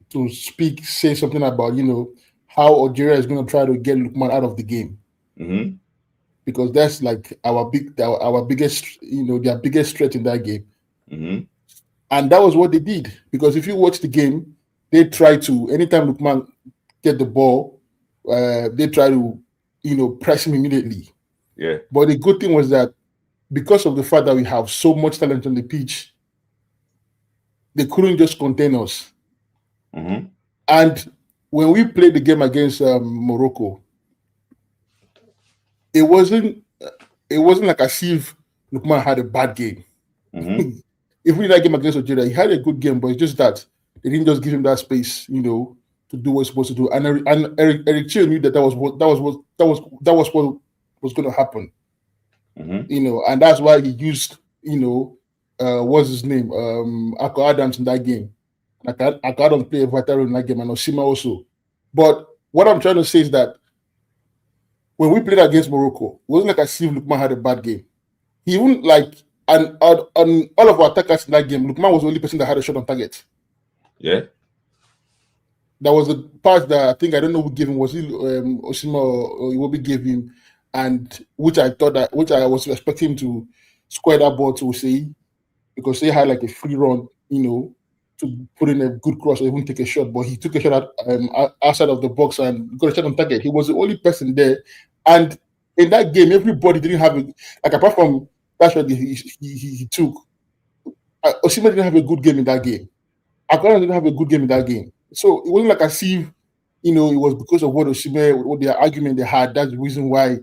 S4: to say something about, how Algeria is going to try to get Lukman out of the game. Because that's like our biggest, their biggest threat in that game. And that was what they did. Because if you watch the game, they try to, anytime Lukman get the ball, they try to, press him immediately.
S2: Yeah.
S4: But the good thing was that because of the fact that we have so much talent on the pitch, they couldn't just contain us. And when we played the game against Morocco, it wasn't like as if Lukman had a bad game. If we did that game against Algeria, he had a good game, but it's just that they didn't just give him that space, to do what he's supposed to do. And Eric Chil knew that was what was going to happen. And that's why he used, what's his name, Akko Adams in that game. Akko Adams played a vital role in that game, and Osimhen also. But what I'm trying to say is that when we played against Morocco, it wasn't like as if Lukman had a bad game. He wouldn't like, and on all of our attackers in that game, Lukman was the only person that had a shot on target.
S2: Yeah.
S4: That was the pass that I think, I don't know who gave him, was it Osimhen or Iwobi gave him, and which I was expecting him to square that ball to Osei, because they had like a free run, to put in a good cross or even take a shot, but he took a shot outside of the box and got a shot on target. He was the only person there. And in that game, everybody didn't have it. Like, apart from that shot he took, Osimhen didn't have a good game in that game. Akon didn't have a good game in that game. So it wasn't like as if, it was because of what Osimhen, what their argument they had. That's the reason why,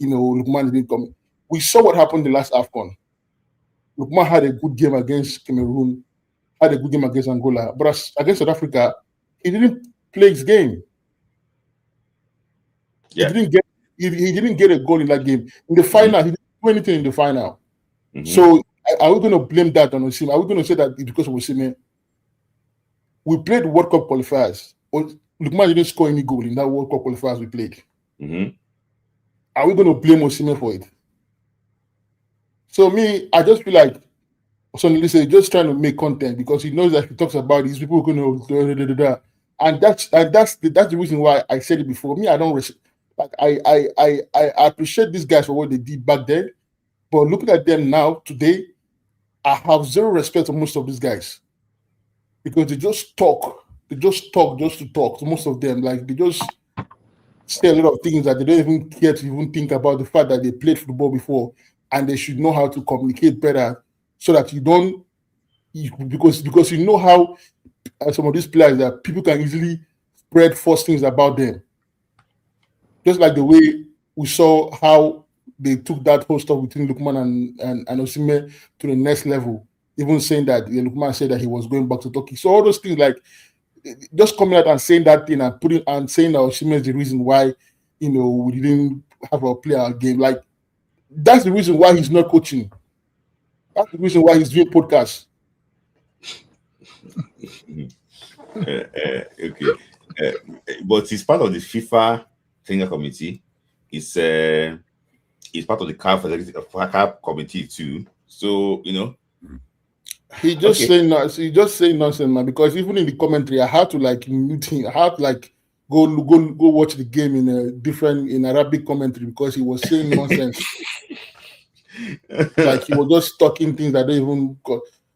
S4: Lukman didn't come. We saw what happened the last AFCON. Lukman had a good game against Cameroon, had a good game against Angola, but against South Africa, he didn't play his game. Yeah. He didn't get a goal in that game. In the final, he didn't do anything in the final. So are we going to blame that on Osimhen? Are we going to say that it's because of Osimhen? We played World Cup qualifiers. Lukman didn't score any goal in that World Cup qualifiers we played. Are we going to blame Osimhen for it? So me, I just feel like Sonny Lisey just trying to make content because he knows that if he talks about these people are going to and that's the reason why I said it before. Me, I don't like I appreciate these guys for what they did back then, but looking at them now today, I have zero respect for most of these guys because they just talk just to talk. To most of them, like they just say a lot of things that they don't even care to even think about the fact that they played football before and they should know how to communicate better so that because you know how some of these players that people can easily spread false things about them. Just like the way we saw how they took that whole stuff between Lukman and Osimhen to the next level, even saying that Lukman said that he was going back to Turkey. So all those things, like just coming out and saying that thing and saying that Osimhen is the reason why we didn't have a player game. Like, that's the reason why he's not coaching. That's the reason why he's doing podcasts.
S2: Okay, but he's part of the FIFA technical committee. He's part of the CAF committee too. So
S4: he just saying nonsense, man. Because even in the commentary, I had to mute him. I had to go watch the game in Arabic commentary because he was saying nonsense. Like, he was just talking things that don't even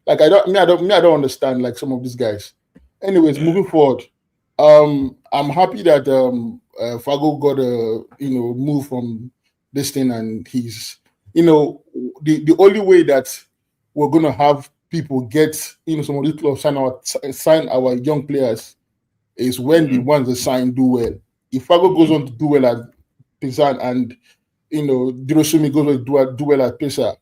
S4: like. I don't understand like some of these guys. Anyways, moving forward, I'm happy that Fago got a move from this thing, and he's the only way that we're gonna have people get some of these clubs sign our young players is when the ones that sign do well. If Fago goes on to do well at Pisa and Dirosumi goes on to do well at Pisa,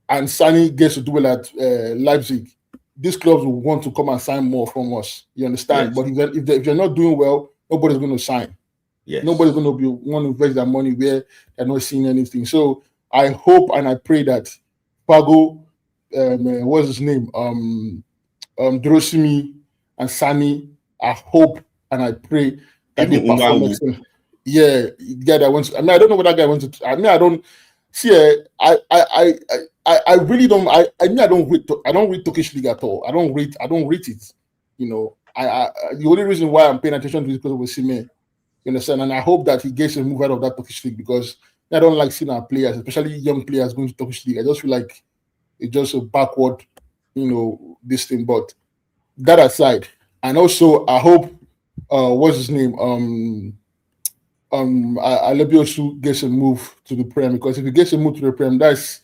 S4: and Sani gets to do well at Leipzig, these clubs will want to come and sign more from us. You understand? Yes. But if they're not doing well, nobody's going to sign. Yes. Nobody's going to want to invest their money where they're not seeing anything. So I hope and I pray that Fago, what's his name? Drosimi and Sani, I hope and I pray that they perform excellent. Yeah, guy that wants. I don't know what that guy wants to. I don't see. I really don't. I don't read Turkish league at all. I don't read it. The only reason why I'm paying attention to this because of Osimhen. You understand? And I hope that he gets a move out of that Turkish league because I don't like seeing our players, especially young players, going to Turkish league. I just feel like it's just a backward, this thing. But that aside, and also I hope, what's his name? Alebiosu gets a move to the Prem, because if he gets a move to the Prem, that's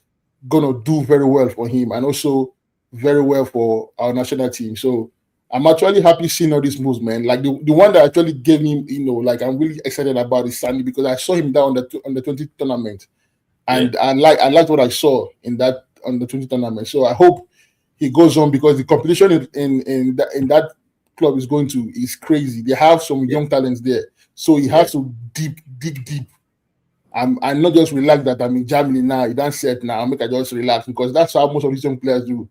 S4: gonna do very well for him and also very well for our national team. So I'm actually happy seeing all these moves, man. Like the one that actually gave me, I'm really excited about is Sandy, because I saw him down on the 20 tournament, and I liked what I saw on the 20 tournament. So I hope he goes on, because the competition in that club is crazy. They have some young talents there. So he has to dig deep. I'm not just relaxed that I'm in Germany now. You don't set now. I just relax, because that's how most of these young players do.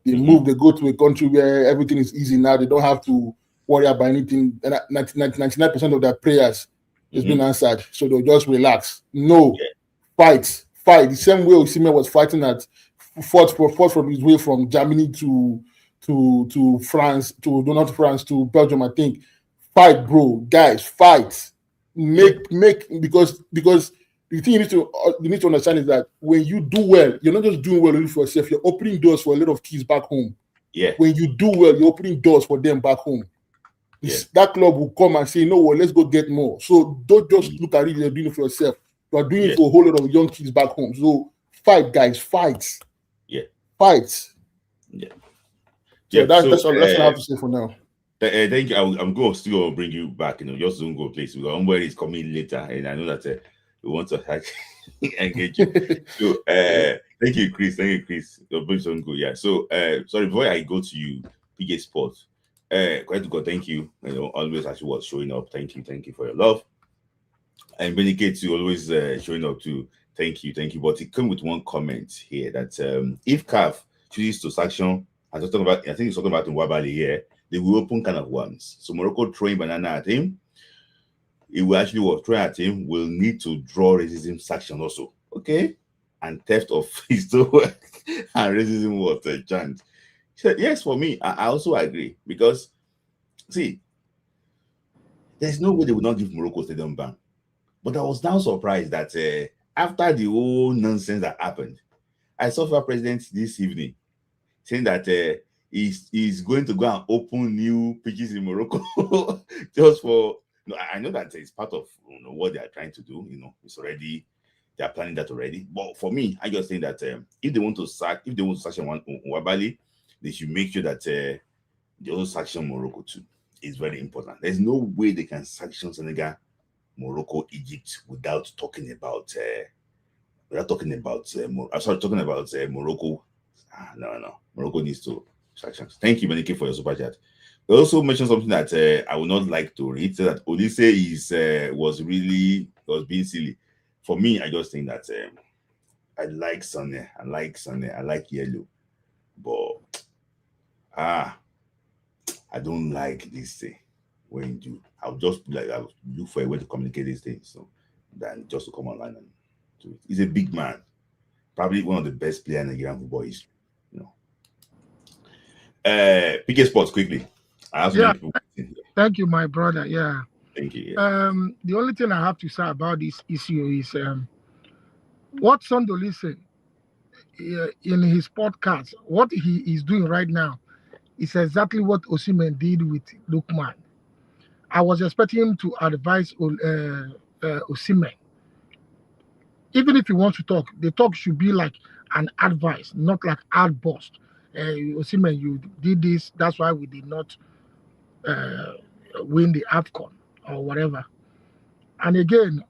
S4: They move, they go to a country where everything is easy now. They don't have to worry about anything. 99% of their prayers has been answered. So they'll just relax. Fight. The same way Osimhen was fighting fought from his way from Germany to France, not France, to Belgium, I think. Fight, bro, guys, fight. Because the thing you need to understand is that when you do well, you're not just doing well only for yourself. You're opening doors for a lot of kids back home. Yeah. When you do well, you're opening doors for them back home. That club will come and say, "No, let's go get more." So don't just look at it. You're doing it for yourself. You are doing it for a whole lot of young kids back home. So fight, guys, fight. Yeah. Fight. Yeah. So that's all I have to say for now.
S2: Thank you. I'm going to still bring you back. Just don't go place. Somebody is coming later, and I know that we want to engage you. So thank you, Chris. Your voice on good. Yeah. So sorry, before I go to you, PJ Sports. Quite to God, thank you. Always as you was showing up. Thank you for your love. And Benedict, you always showing up too. Thank you. But it came with one comment here that if CAF chooses to sanction, I think he's talking about Nwabali here, they will open kind of ones. So Morocco throwing banana at him. It will actually throwing at him will need to draw racism sanction also. Okay. And theft of his and racism was a chant. He said, yes, for me, I also agree. Because see, there's no way they would not give Morocco stadium ban. But I was now surprised that after the whole nonsense that happened, I saw FIFA president this evening saying that he's going to go and open new pitches in Morocco just for. I know that it's part of what they are trying to do. It's already they are planning that already. But for me, I just think that if they want to sanction Nwabali, they should make sure that they also sanction Morocco too. It's very important. There's no way they can sanction Senegal, Morocco, Egypt without talking about Morocco. No. Morocco needs to sanctions. Thank you, Benike, for your super chat. Also mentioned something that I would not like to read. So that Olise was being silly. For me, I just think that I like Sunny, I like Yellow, but I don't like this thing. When you, I'll look for a way to communicate these things, so than just to come online and do it. He's a big man, probably one of the best players in Nigerian football history. You know. PK Sports quickly. I have so many people waiting here.
S5: Thank you, my brother. Yeah.
S2: Thank you. Yeah.
S5: The only thing I have to say about this issue is what Sondoli said in his podcast. What he is doing right now is exactly what Osimhen did with Lukman. I was expecting him to advise Osimhen. Even if he wants to talk, the talk should be like an advice, not like outburst. Osimhen, you did this. That's why we did not win the AFCON or whatever. And again,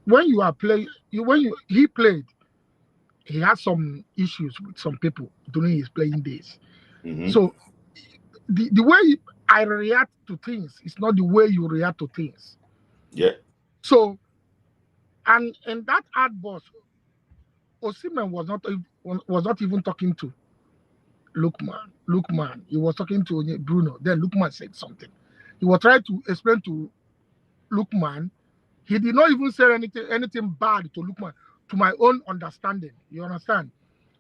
S5: when you are playing, he played, he had some issues with some people during his playing days.
S2: Mm-hmm.
S5: So the way I react to things is not the way you react to things.
S2: Yeah.
S5: So, and that outburst, Osimhen was not even talking to Lukman. He was talking to Bruno. Then Lukman said something. He was trying to explain to Lukman. He did not even say anything bad to Lukman, to my own understanding. You understand?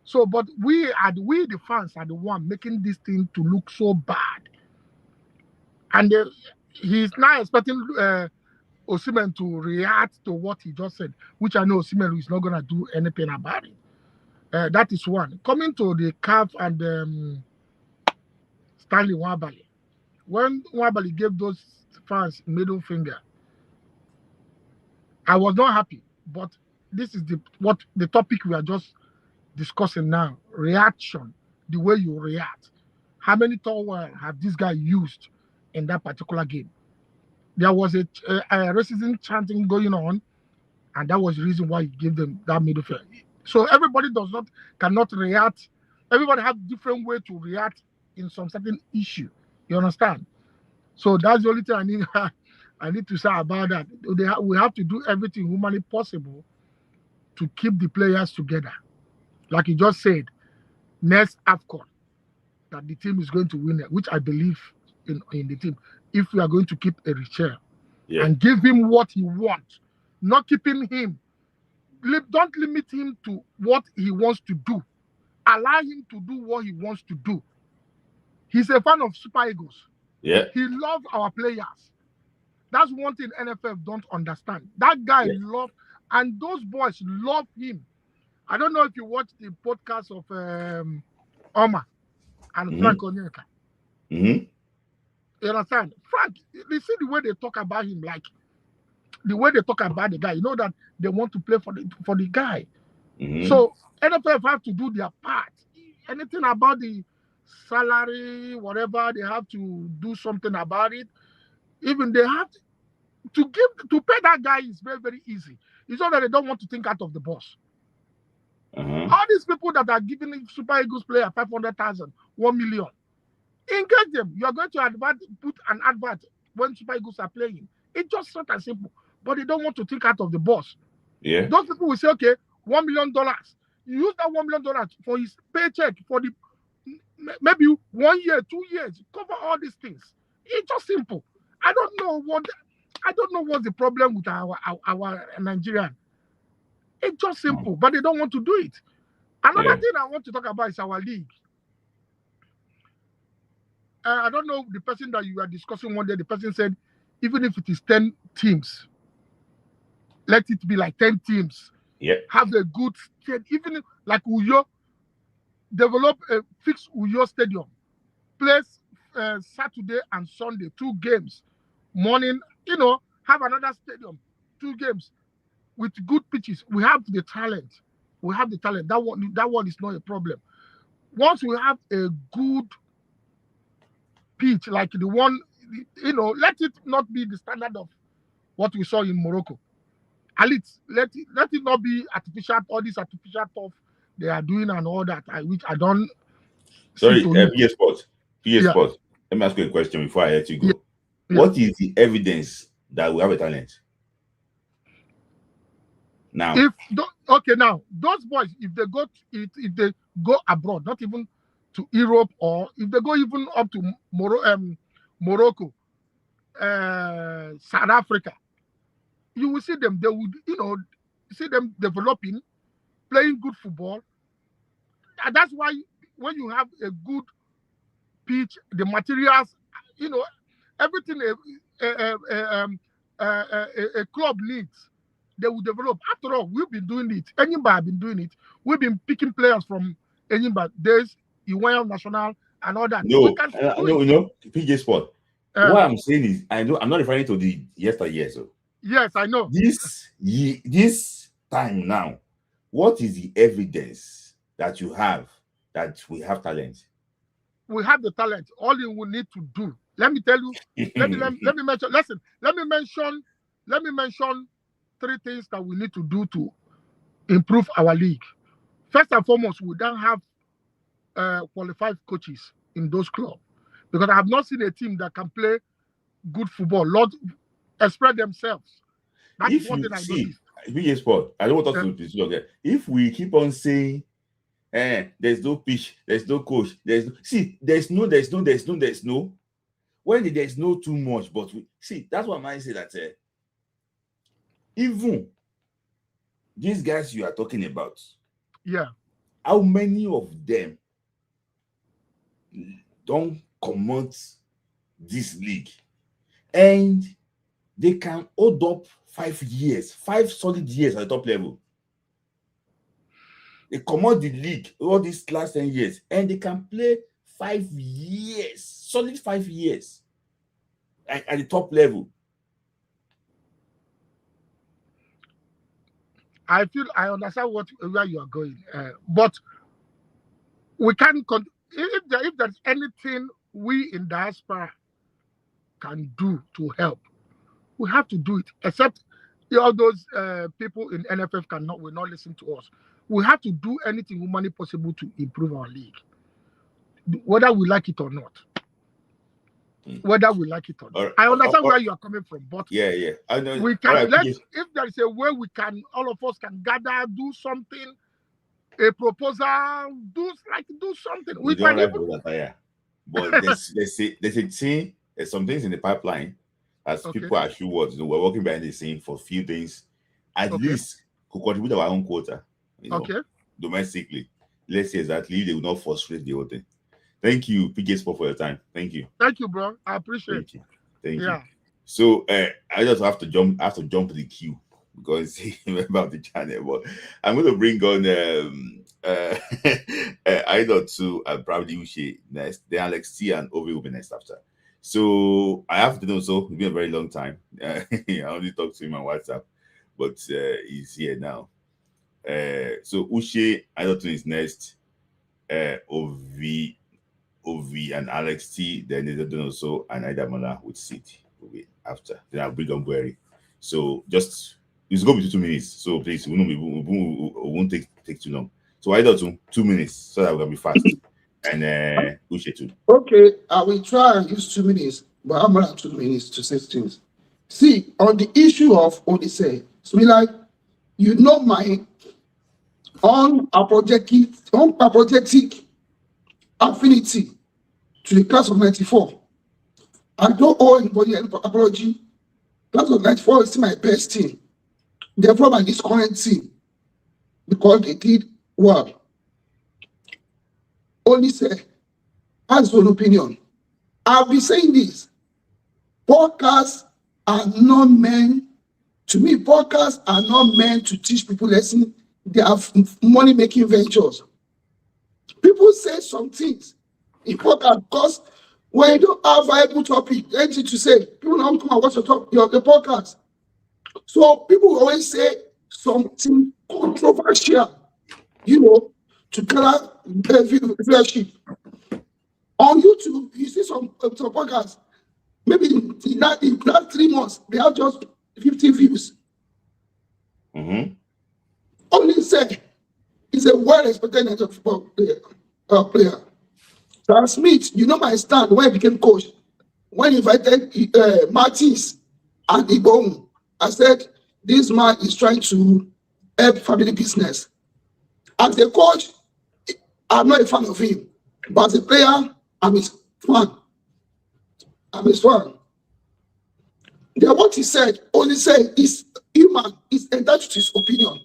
S5: So, but we the fans are the one making this thing to look so bad. And he's now expecting Osimhen to react to what he just said, which I know Osimhen is not going to do anything about it. That is one. Coming to the CAF and Stanley Nwabali. When Nwabali gave those fans middle finger, I was not happy. But this is the topic we are just discussing now. Reaction, the way you react. How many towels have this guy used in that particular game? There was a racism chanting going on, and that was the reason why he gave them that middle finger. So everybody cannot react. Everybody has different way to react in some certain issue. You understand? So that's the only thing I need to say about that. We have to do everything humanly possible to keep the players together. Like you just said, next AFCON, that the team is going to win it, which I believe in the team. If we are going to keep Erichel and give him what he wants, not keeping him. Don't limit him to what he wants to do. Allow him to do what he wants to do. He's a fan of Super Eagles.
S2: Yeah.
S5: He loves our players. That's one thing NFF don't understand. That guy loves, and those boys love him. I don't know if you watched the podcast of Omar and Frank Onyeka.
S2: Mm-hmm.
S5: You understand? Frank, you see the way they talk about him, like the way they talk about the guy, you know that they want to play for the guy.
S2: Mm-hmm.
S5: So NFF have to do their part. Anything about the salary, whatever, they have to do something about it. Even they have to pay that guy is very, very easy. It's not that they don't want to think out of the box. All these people that are giving Super Eagles player 500,000, 1 million, engage them. You are going to put an advert when Super Eagles are playing. It's just not as simple. But they don't want to think out of the box.
S2: Yeah.
S5: Those people will say, okay, $1 million. You use that $1 million for his paycheck for the maybe 1 year, 2 years, cover all these things. It's just simple. I don't know what's the problem with our Nigerian. It's just simple, but they don't want to do it. Another thing I want to talk about is our league. I don't know the person that you were discussing one day. The person said, even if it is 10 teams, let it be like 10 teams.
S2: Yeah.
S5: Have a good state. Even like Uyo, develop a fixed Uyo stadium. Place Saturday and Sunday, 2 games. Morning, have another stadium, 2 games with good pitches. We have the talent. That one is not a problem. Once we have a good pitch like the one, let it not be the standard of what we saw in Morocco. At least let it not be artificial, all this artificial stuff they are doing and all that, which I don't.
S2: Sorry, yes, Sports. PA Sports, let me ask you a question before I let you go.
S5: Yeah.
S2: What is the evidence that we have a talent? Now,
S5: now those boys, if they go abroad, not even to Europe, or if they go even up to Morocco, South Africa, you will see them. They would, see them developing, playing good football. And that's why when you have a good pitch, the materials, everything a club needs, they will develop. After all, we've been doing it. Enyimba have been doing it. We've been picking players from Enyimba days, Iwaya National, and all that.
S2: No, PJ Sport. What I'm saying is, I know I'm not referring to the yesteryear. So
S5: yes, I know.
S2: This time now, what is the evidence that you have that we have talent?
S5: We have the talent. All you will need to do. Let me tell you. let me mention. Listen. Let me mention 3 things that we need to do to improve our league. First and foremost, we don't have qualified coaches in those clubs, because I have not seen a team that can play good football, express themselves. That's
S2: If
S5: one
S2: you
S5: thing I
S2: see,
S5: noticed.
S2: Sport, I don't want us to be okay. If we keep on saying, there's no pitch, there's no coach, there's no. When there's no too much, but that's what I say that even these guys you are talking about, how many of them don't command this league, and they can hold up 5 solid years at the top level. They command the league all these last 10 years, and they can play 5 years, solid 5 years at the top level.
S5: I understand where you are going, but we can't. If there's anything we in diaspora can do to help, we have to do it. Except all those people in NFF will not listen to us. We have to do anything humanly possible to improve our league, whether we like it or not. Whether we like it or not. I understand where you are coming from, but
S2: I know.
S5: We can if there is a way we can, all of us can gather, do something, a proposal, do something. We can even.
S2: But there's some things in the pipeline as people are sure we're working behind the scene for a few things, at least to contribute our own quota, domestically. Let's say exactly they will not frustrate the whole thing. Thank you, PJ Sport, for your time. Thank you.
S5: Thank you, bro. I appreciate it.
S2: Thank you. So I just have to jump the queue because remember the channel. But I'm going to bring on Idol to probably Uche next. Then Alex T and Ovi will be next after. So I have to know. So it's been a very long time. I only talked to him on WhatsApp, but he's here now. So Uche, Idol is next. Ovi and Alex T, then they don't know so, and Idamola with City will be after. Then I'll bring on Guerri. So just it's going to be 2 minutes. So please, we won't take too long. So I do 2 minutes so that we're gonna be fast. And Uche too.
S6: Okay, I will try and use 2 minutes, but I'm gonna have 2 minutes to say things. See, on the issue of Odyssey, so my unapologetic affinity to the class of 94. I don't owe anybody any apology. Class of 94 is still my best team. Therefore, my this current team, because they did well. Only say, has one opinion. I've been saying this. Podcasts are not meant, to me, podcasts are not meant to teach people lessons. They are money-making ventures. People say some things in podcast because when you don't have viable topic, anything to say, people don't come and watch the podcast. So people always say something controversial, to gather viewership. On YouTube, you see some podcasts. Maybe in the last 3 months, they have just 50 views. Only say he's a well-respected network football player. Smith, you know my stand when I became coach. When he invited Martins and Ibon, I said, this man is trying to help family business. As a coach, I'm not a fan of him. But as a player, I'm his fan. Then what he said, only said is human, is entitled to his opinion.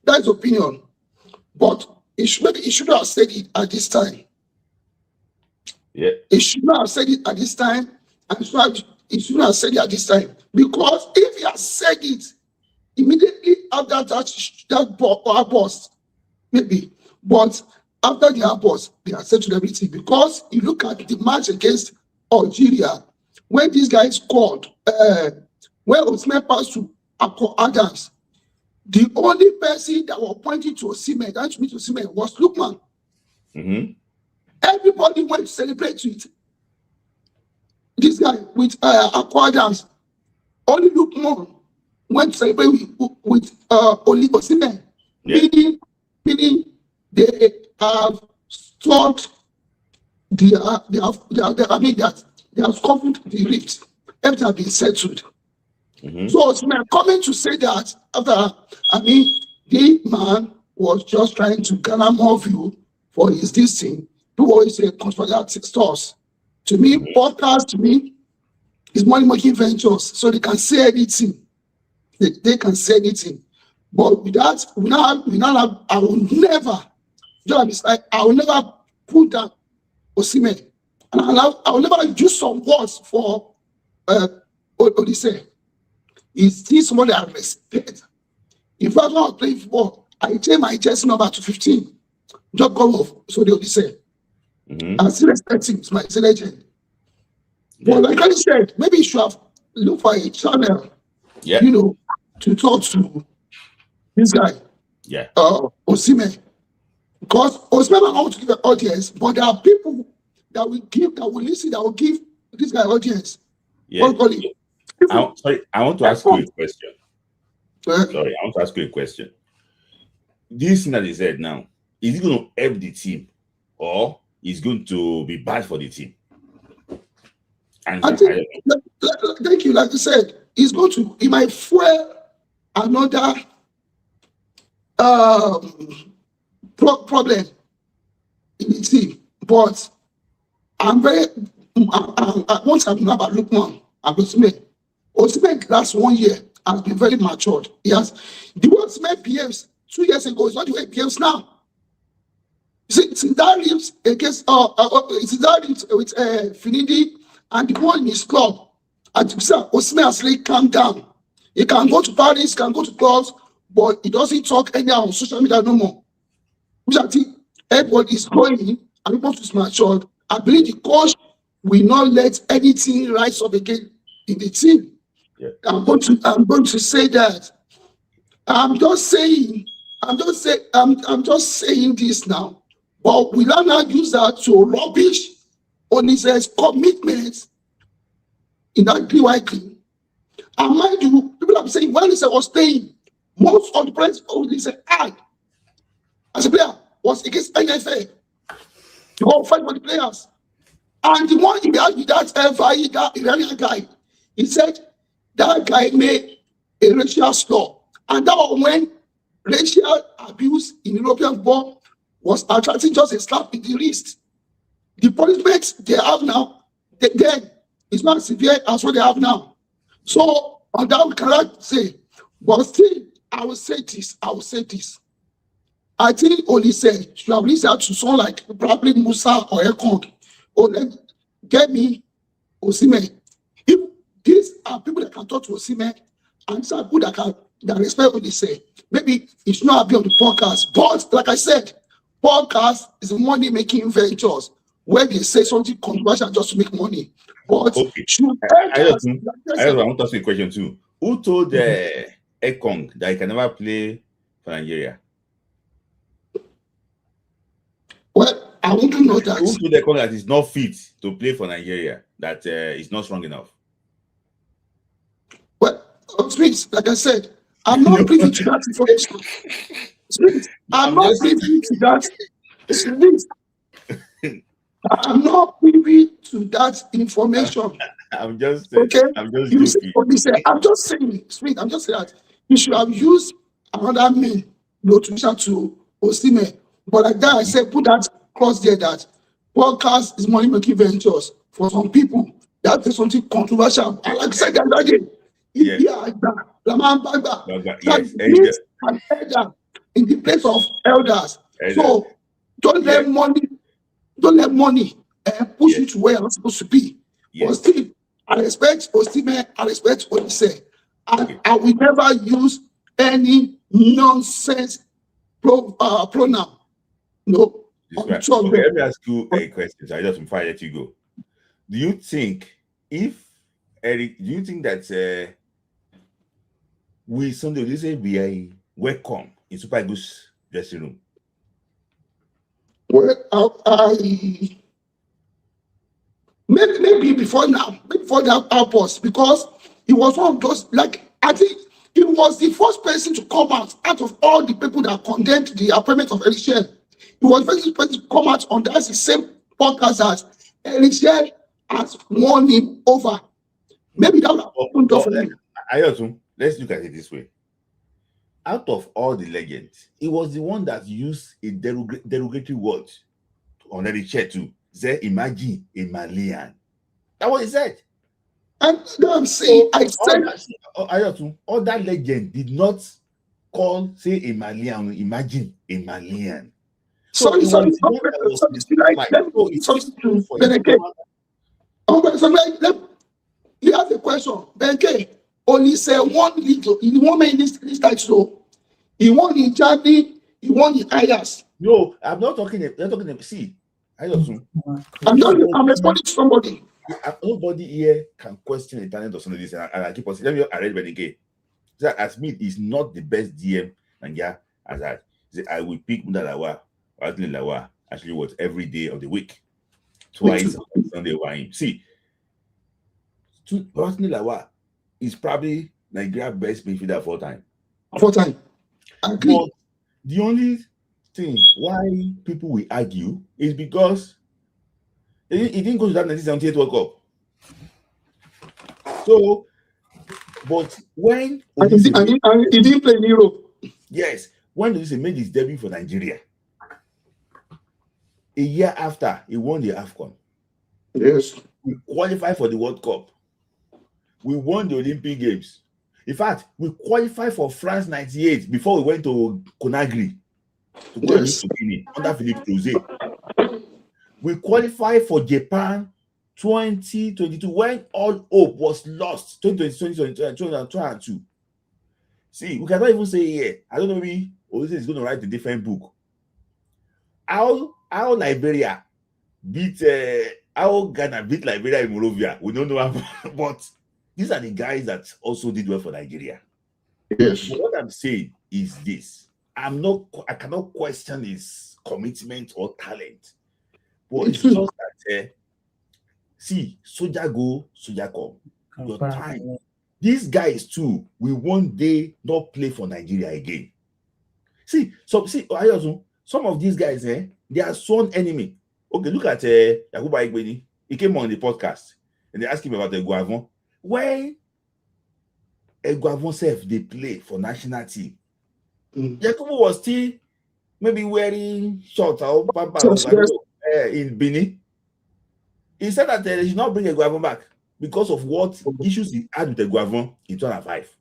S6: That's opinion. But maybe he should have said it at this time.
S2: Yeah.
S6: He should not have said it at this time, and he should not have said it at this time. Because if he had said it immediately after that boss, maybe. But after the outburst, they have settled everything. Because you look at the match against Algeria, when these guys scored, when Osimhen passed to Adams, the only person that was pointing to Osimhen, that to meet Osimhen, was Lookman.
S2: Mm-hmm.
S6: Everybody went to celebrate with this guy, with Adams. Only Lookman went to celebrate with Osimhen.
S2: Yeah.
S6: Meaning they have stopped they have covered the rift. Everything has been settled.
S2: Mm-hmm.
S6: So Osimhen coming to say that after, the man was just trying to garner more view for his this thing. Who always say conspiracy stores. To me, podcast to me is money making ventures, so they can say anything. They can say anything. But with that, I will never, I will never put down Osimhen. And I will never use some words for Odyssey. Is this somebody I respect? If I was playing football, I change my jersey number to 15. Just go off. So the Odyssey.
S2: Mm-hmm.
S6: I still respect him. He's my legend.
S2: Yeah.
S6: But like I said, maybe you should have looked for a channel,
S2: Yeah.
S6: to talk to this guy,
S2: Yeah.
S6: Osimhen. Because Osimhen might want to give an audience, but there are people that will listen, that will give this guy audience.
S2: Yeah.
S6: Sorry,
S2: I want to ask you a question. Sorry, I want to ask you a question. This thing that he said now, is it going to help the team or is going to be bad for the team?
S6: I think, thank you. Like you said, he might fuel another problem in the team. But once I'm about Lookman and Osimhen last 1 year has been very matured. The way Osimhen behaves 2 years ago is not the way he behaves now. Since that lives against with Finidi and the one in his club, and Osimhen has really calmed down. He can go to Paris, can go to clubs, but he doesn't talk anyhow on social media no more. Which I think everybody is going in and people is matured. I believe the coach will not let anything rise up again in the team.
S2: Yeah.
S6: I'm going to say that. I'm just saying this now. But we will not use that to rubbish on his commitments in that PYP. And mind you, people have been saying when he was staying, most of the players only said I, as a player, was against NFL. To go fight for the players. And the one he had with that Iranian guy, he said that guy made a racial slur. And that was when racial abuse in European football was attracting just a slap in the wrist. The punishment they have now, then it's not severe as what they have now. So on that we cannot say, but still, I will say this. I think only said should have reached out to someone like probably Musa or Ekong. Or get me Osimhen. If these are people that can talk to Osimhen, and these are people that respect what they say, maybe it should not be on the podcast. But like I said, podcast is money making ventures where they say something controversial just to make money. But
S2: okay. I want to ask you a question too. Who told Ekong that he can never play for Nigeria?
S6: Well, I want to know that.
S2: Who told Ekong that he's not fit to play for Nigeria? That he's not strong enough?
S6: Well, Smith, like I said, I'm not privy to that information. Smith, I'm not privy to that. Smith, I'm not privy to that information.
S2: I'm just
S6: Okay, you see,
S2: joking.
S6: I'm just saying, sweet. I'm just saying that you should have used another name, to reach out to Osimhen. But like that, I said, put that clause there that podcast is money making ventures for some people. That is something controversial. And like I said the other day,
S2: Yeah.
S6: that means an elder in the place of elders. So don't let money push you to where you're not supposed to be. But still, I respect Osimhen, I respect what he said. And I will never use any nonsense pronoun. No.
S2: Okay, let me ask you a question. So I just before I let you go. Do you think that we Sunday will say we are welcome in Super Eagles dressing room?
S6: Well, maybe before now, before that outburst, because he was one of those, like, I think he was the first person to come out of all the people that condemned the appointment of Elisha. He was the first person to come out on that same podcast as Elisha has won him over. Maybe that would open door for him.
S2: Let's look at it this way. Out of all the legends, he was the one that used a derogatory word on Elisha too. Say, imagine a Malian. That's what he said.
S6: And I'm saying,
S2: other legend did not say a Malian, imagine a Malian.
S6: Sorry, let you have a question. Benke only said one league, in 1 minute this time, so he won in Germany, he won in Ayas.
S2: No, I'm not talking. See, I'm
S6: responding to somebody.
S2: Nobody here can question the talent of some of this. And I keep on saying, let me arrange Benke. That Smith is not the best DM, and as I will pick Mudalawa. Actually what every day of the week, twice on Sunday. Why? See, Lawa is probably Nigeria's best midfielder of all time.
S6: But
S2: the only thing why people will argue is because he didn't go to that 1978 World Cup. So, but when
S6: he didn't play in Europe.
S2: Yes, when Osimhen made his debut for Nigeria. A year after, he won the AFCON.
S6: Yes.
S2: We qualified for the World Cup. We won the Olympic Games. In fact, we qualified for France 98 before we went to Conakry to go under Philippe Crozet. We qualified for Japan 2022 when all hope was lost. 2022. See, we cannot even say here. I don't know, maybe Osimhen is going to write a different book. How Liberia beat how Ghana beat Liberia in Monrovia, we don't know how, but these are the guys that also did well for Nigeria.
S6: Yes.
S2: But what I'm saying is this: I cannot question his commitment or talent, but it's just that see, soldier go, soldier come. Your time. These guys too will one day not play for Nigeria again. Some of these guys, they are sworn enemy. Okay, look at Yakuba Igbeni. He came on the podcast and they asked him about the Guavon. When Guavon self they play for national team, Yakubu was still maybe wearing shorts or pampers in Benin. He said that they should not bring a Guavon back because of what issues he had with the Guavon in 2005.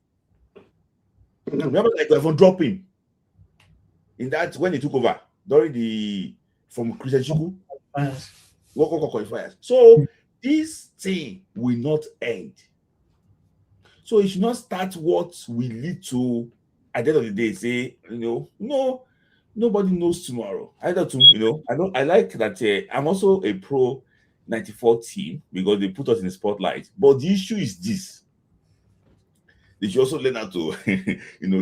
S2: Remember that Guavon dropped him in that when he took over during from Christian Chuku qualifiers. So this thing will not end. So it should not start what will lead to at the end of the day say, no, nobody knows tomorrow. I like that I'm also a pro 94 team because they put us in the spotlight. But the issue is this. They should also learn how to,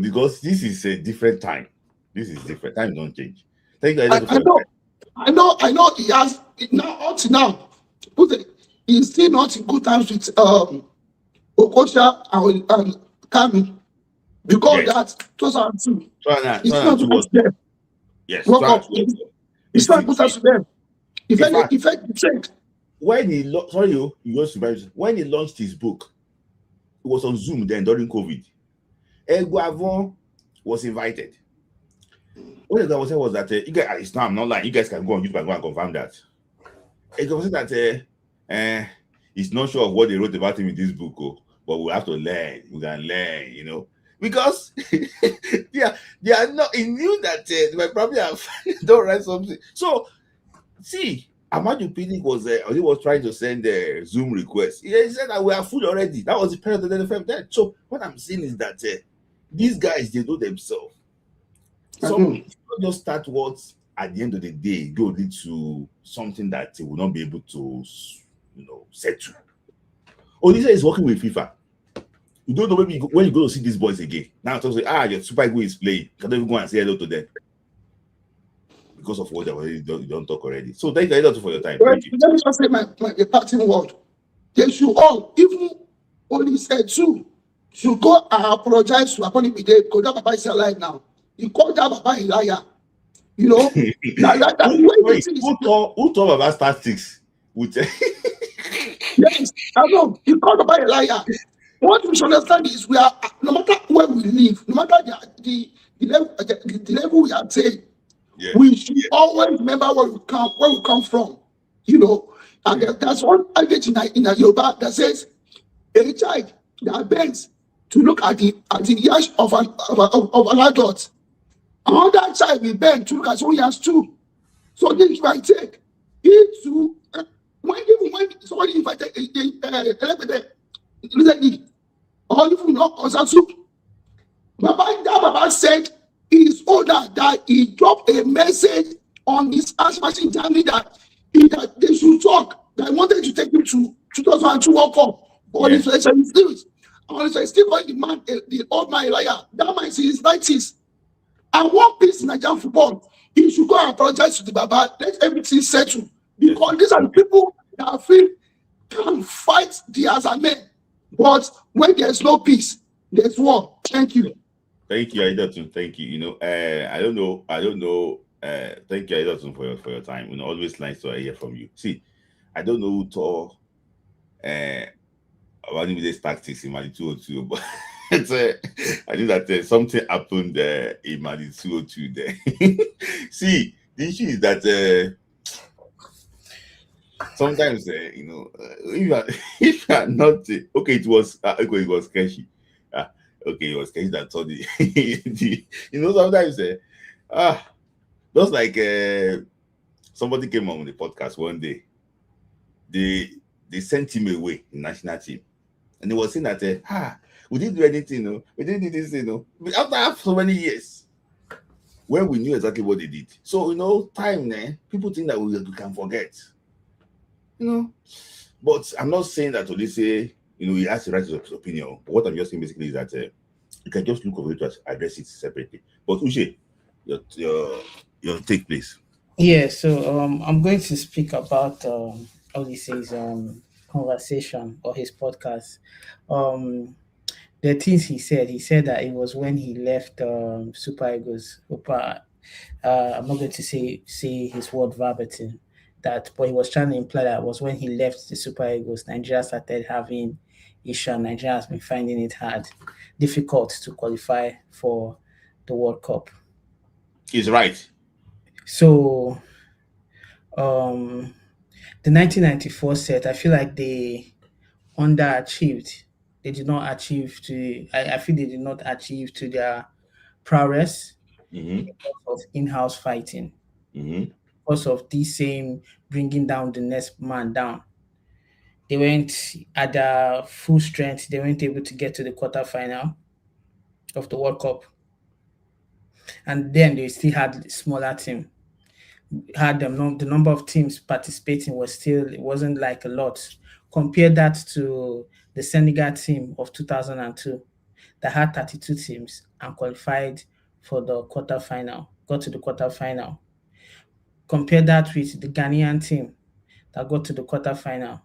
S2: because this is a different time. This is different. Time don't change. Thank you.
S6: I know he has now up to now. He's still not in good times with Okocha and Kami. Because that 2002. It's not good to them.
S2: Yes.
S6: It's not good to them.
S2: When he when he launched his book, it was on Zoom then during COVID. Eguavon was invited. What I was saying was that you guys, it's not, I'm not lying. You guys can go on YouTube and go and confirm that. Eguavon said that he's not sure of what they wrote about him in this book, but we have to learn. We can learn, because they are not. He knew that they might probably have don't write something. So see, Amaju Pinnick was trying to send a Zoom request. He said that we are full already. That was the period of the NFL then. So what I'm saying is that these guys, they know themselves. So don't just start what at the end of the day go lead to something that they will not be able to, settle. Olise is working with FIFA. You don't know maybe when you go to see these boys again. Now talk say, your Super Eagles is playing. You can't even go and say hello to them because of what they already don't talk already. So thank you for your time.
S6: Let me just say my parting word. They should all, even Olise too, should go and apologize to Akoni Bide because that Baba is alive now. He called that Baba a liar. Who
S2: told about statistics?
S6: Yes, I know. He called Baba a liar. What we should understand is we are, no matter where we live, no matter the level we are saying, we should always remember where we come from. And that's one adage in Yoruba that says a child that bends to look at the yash of an adult. Another child will bend to look at someone else too. So this is what I take. When somebody invited elected or even not Osasu, Baba said in his order that he dropped a message on his ass machine telling me that they should talk. That I wanted to take him to 2002 World Cup. But it's still calling the man, the old man liar. That man is in his 90s. And one piece in Nigerian football, he should go and apologize to the Baba. Let everything settle. Because these are the people that I feel can fight the other men. But when there's no peace, there's war. Thank you.
S2: Thank you, Aidotun. Thank you. I don't know. Thank you, Aidotun, for your time. Always nice to hear from you. See, I don't know who taught about this tactics in Mali 202, but I think that something happened in Mali 202 there. See, the issue is that sometimes if you are not okay, it was sketchy. Okay, it was sketchy that told the sometimes just like somebody came on the podcast one day, they sent him away in national team, and he was saying that we didn't do anything, we didn't do this, after so many years when we knew exactly what they did. So time people think that we can forget. But I'm not saying that Olise, he has the right to his opinion. But what I'm just saying basically is that you can just look over it to address it separately. But Uche, your take, please.
S7: Yeah, so I'm going to speak about Olise's conversation or his podcast. The things he said that it was when he left Super Eagles. I'm not going to say his word verbatim. But he was trying to imply that was when he left the Super Eagles, Nigeria started having issues. Nigeria has been finding it difficult to qualify for the World Cup.
S2: He's right.
S7: So, the 1994 set, I feel like they underachieved. They did not achieve I feel they did not achieve to their prowess because of in-house fighting. Because of this same bringing down the next man down. They went at their full strength. They weren't able to get to the quarterfinal of the World Cup. And then they still had a smaller team. The number of teams participating it wasn't like a lot. Compare that to the Senegal team of 2002 that had 32 teams and qualified for the quarterfinal, got to the quarterfinal. Compare that with the Ghanaian team that got to the quarterfinal.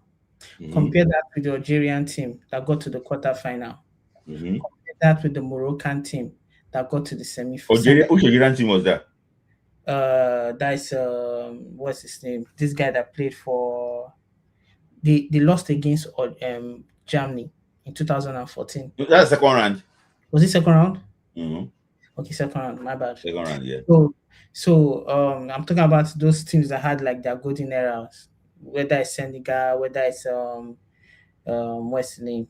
S7: Compare that with the Algerian team that got to the quarterfinal. Compare that with the Moroccan team that got to the semi-final.
S2: Which Algerian team was that?
S7: That's what's his name? This guy that played for they lost against Germany in 2014.
S2: That's the second round.
S7: Was it second round?
S2: Mm-hmm.
S7: Okay, second round. My bad.
S2: Second round, yeah.
S7: So I'm talking about those teams that had like their golden eras, whether it's Senegal, whether it's what's the name?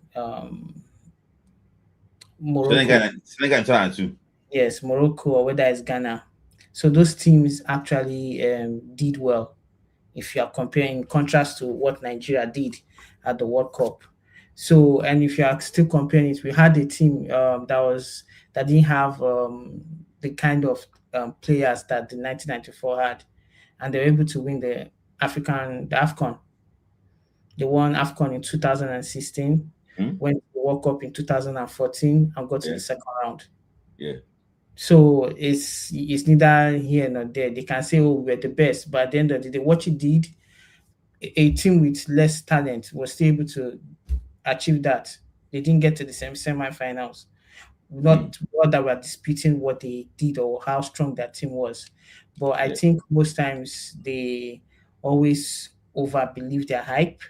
S7: Morocco.
S2: Senegal in 2002.
S7: Yes, Morocco, or whether it's Ghana. So those teams actually did well. If you are comparing, in contrast to what Nigeria did at the World Cup. So, and if you are still comparing it, we had a team that didn't have the kind of players that the 1994 had, and they were able to win the AFCON. They won AFCON in 2016, went to the World Cup in 2014, and got to the second round.
S2: Yeah.
S7: So it's neither here nor there. They can say, "Oh, we're the best," but at the end of the day, what you did, a team with less talent was still able to achieve that. They didn't get to the semi-finals. Not that we're disputing what they did or how strong that team was, but I think most times they always over-believe their hype.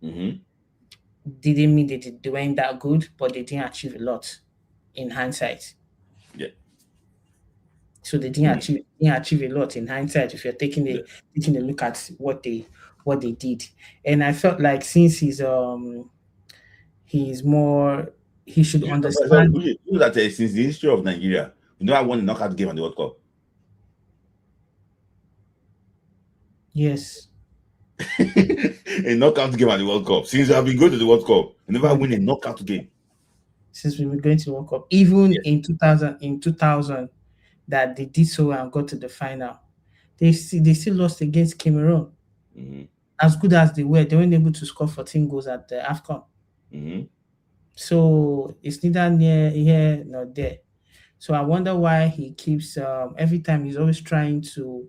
S7: Didn't mean they weren't that good, but they didn't achieve a lot in hindsight.
S2: Yeah.
S7: So they didn't achieve a lot in hindsight if you're taking a look at what they did. And I felt like since he should understand.
S2: You know that since the history of Nigeria, we never won a knockout game at the World Cup.
S7: Yes.
S2: A knockout game at the World Cup. Since I've been going to the World Cup, we never win a knockout game.
S7: Since we've been going to the World Cup, even in 2000, that they did so and got to the final, they still lost against Cameroon. As good as they weren't able to score 14 goals at the AFCON. So it's neither near here nor there. So I wonder why he keeps every time he's always trying to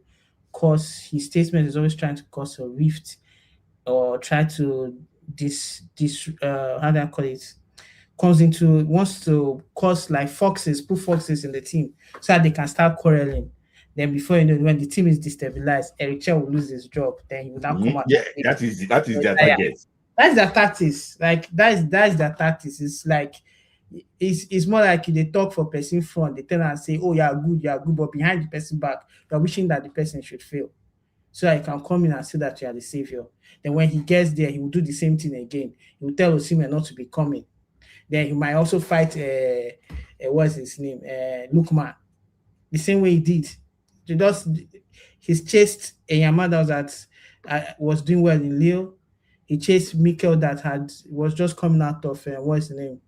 S7: his statement is always trying to cause a rift or try to how do I call it? Wants to cause like put foxes in the team so that they can start quarreling. Then before you know, when the team is destabilized, Eric Chell will lose his job. Then he will not come out.
S2: Yeah, that is their target.
S7: That's their tactics. Like that's their tactics. It's like it's more like they talk for person front. They tell and say, "Oh, you are good," but behind the person back, you're wishing that the person should fail, so I can come in and say that you are the savior. Then when he gets there, he will do the same thing again. He will tell Osimhen not to be coming. Then he might also fight what's his name, Lukman, the same way he did. He's chased a Yamada that was doing well in Lille. He chased Mikel that was just coming out of what's the name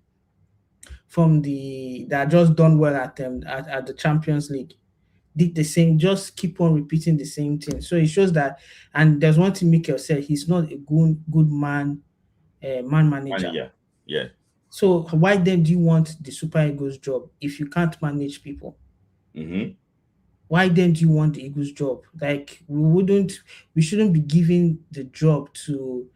S7: that just done well at the Champions League. Did the same, just keep on repeating the same thing. So it shows that, and there's one thing Mikel said: he's not a good man manager.
S2: Yeah.
S7: So why then do you want the Super Eagles job if you can't manage people? Why then do you want the Eagles job? Like we shouldn't be giving the job to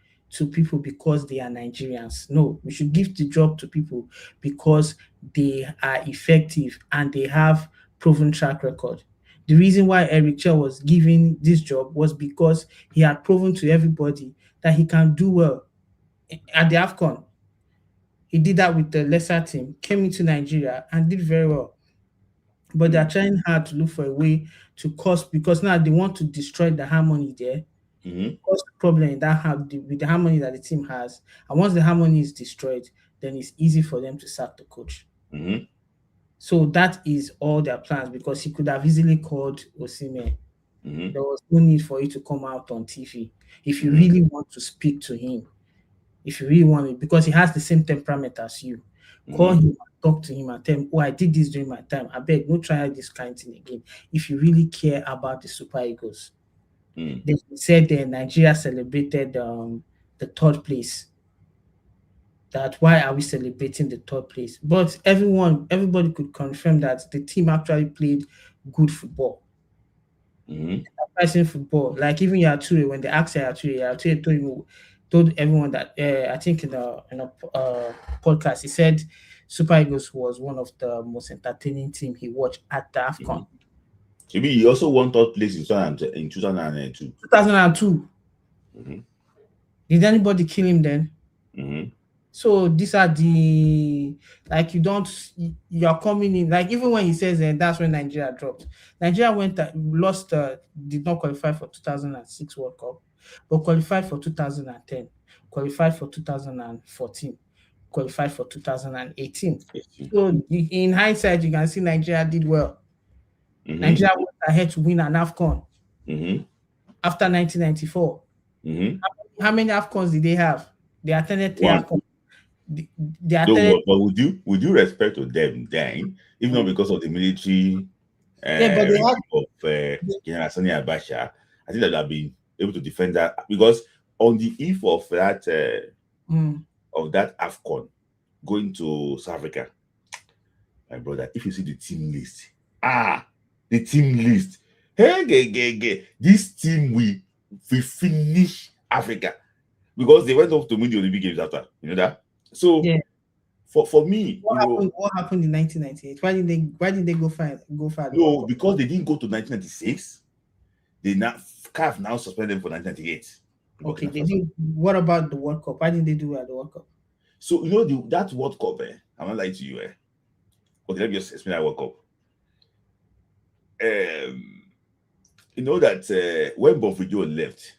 S7: people because they are Nigerians. No, we should give the job to people because they are effective and they have proven track record. The reason why Eric Chell was given this job was because he had proven to everybody that he can do well at the AFCON. He did that with the lesser team, came into Nigeria and did very well. But they're trying hard to look for a way to because now they want to destroy the harmony there. Cause the problem in with the harmony that the team has. And once the harmony is destroyed, then it's easy for them to sack the coach. So that is all their plans, because he could have easily called Osimhen. There was no need for you to come out on TV. If you really want to speak to him, if you really want it, because he has the same temperament as you, call him and talk to him and tell him, "Oh, I did this during my time. I beg, no try this kind of thing again." If you really care about the Super Eagles. They said that Nigeria celebrated the third place. That why are we celebrating the third place? But everybody could confirm that the team actually played good football. Pricing football. Like even Yature, when they asked Yature told everyone that I think in a podcast, he said Super Eagles was one of the most entertaining team he watched at the AFCON.
S2: Maybe he also won third place in 2002.
S7: 2002. Did anybody kill him then? So these are the, like, you're coming in, like, even when he says that's when Nigeria dropped. Nigeria lost, did not qualify for 2006 World Cup, but qualified for 2010, qualified for 2014, qualified for 2018. So in hindsight, you can see Nigeria did well. Nigeria went ahead to win an AFCON after 1994. How many AFCONs did they have? They attended 3 AFCONs.
S2: But would you respect to them then, if not because of the military
S7: but they had
S2: of General Sani Abacha? I think that they've been able to defend that, because on the eve of that AFCON going to South Africa, my brother, if you see the team list, hey, this team we finish Africa, because they went off to win the Olympic Games after, you know that. So for me,
S7: what happened in 1998? Why did they go far?
S2: No, because they didn't go to 1996. CAF now suspended them for 1998.
S7: Okay, they did. What about the World Cup? Why didn't they do it at the World Cup?
S2: So that World Cup, I'm not lying to you. Okay, let me just explain that World Cup. You know that when Bonfidio left,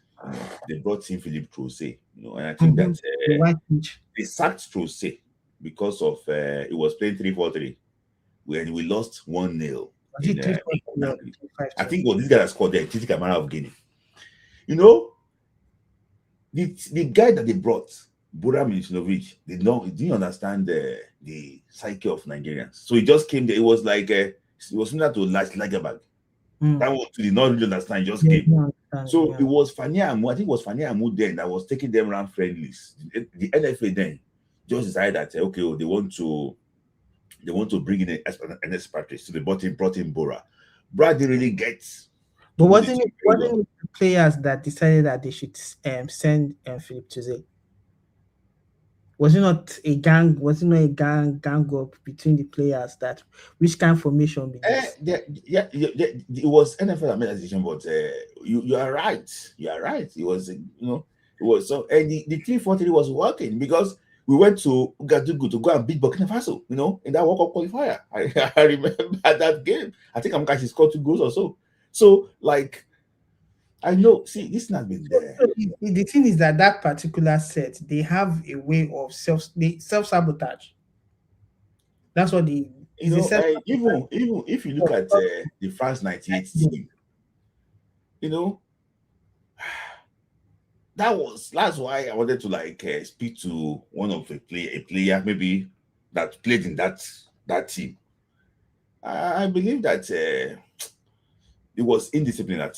S2: they brought in Philippe Troussé, and I think that they sacked Troussé because of it was playing 3-4-3 when we lost 1-0. I think this guy that scored there, Titi Camara of Guinea. The guy that they brought, Buram Milicinovic, didn't understand the psyche of Nigerians. So he just came there. It was like it was similar to Lagerbag. That one did not really understand. He just came. So it was Fania Amu. I think it was Fania Amu then that was taking them around friendlies. The NFA then just decided that they want to bring in an expatriate. So they brought in Bora. Brad didn't really get.
S7: But wasn't it the players that decided that they should send Philippe Touze? Was it not a gang? Was it not a gang up between the players? That which kind of formation?
S2: It was NFL that made that decision, but you are right. You are right. It was it was so, and the 3-4-3 was working because we went to Gadugu to go and beat Burkina Faso. In that World Cup qualifier. I remember that game. I think Amkashi scored 2 goals or so. So I know. See, this has been there.
S7: The thing is that particular set, they have a way of self-sabotage. That's what even
S2: if you look at the France 98 team, that's why I wanted to speak to one of a player maybe that played in that team. I believe that it was indiscipline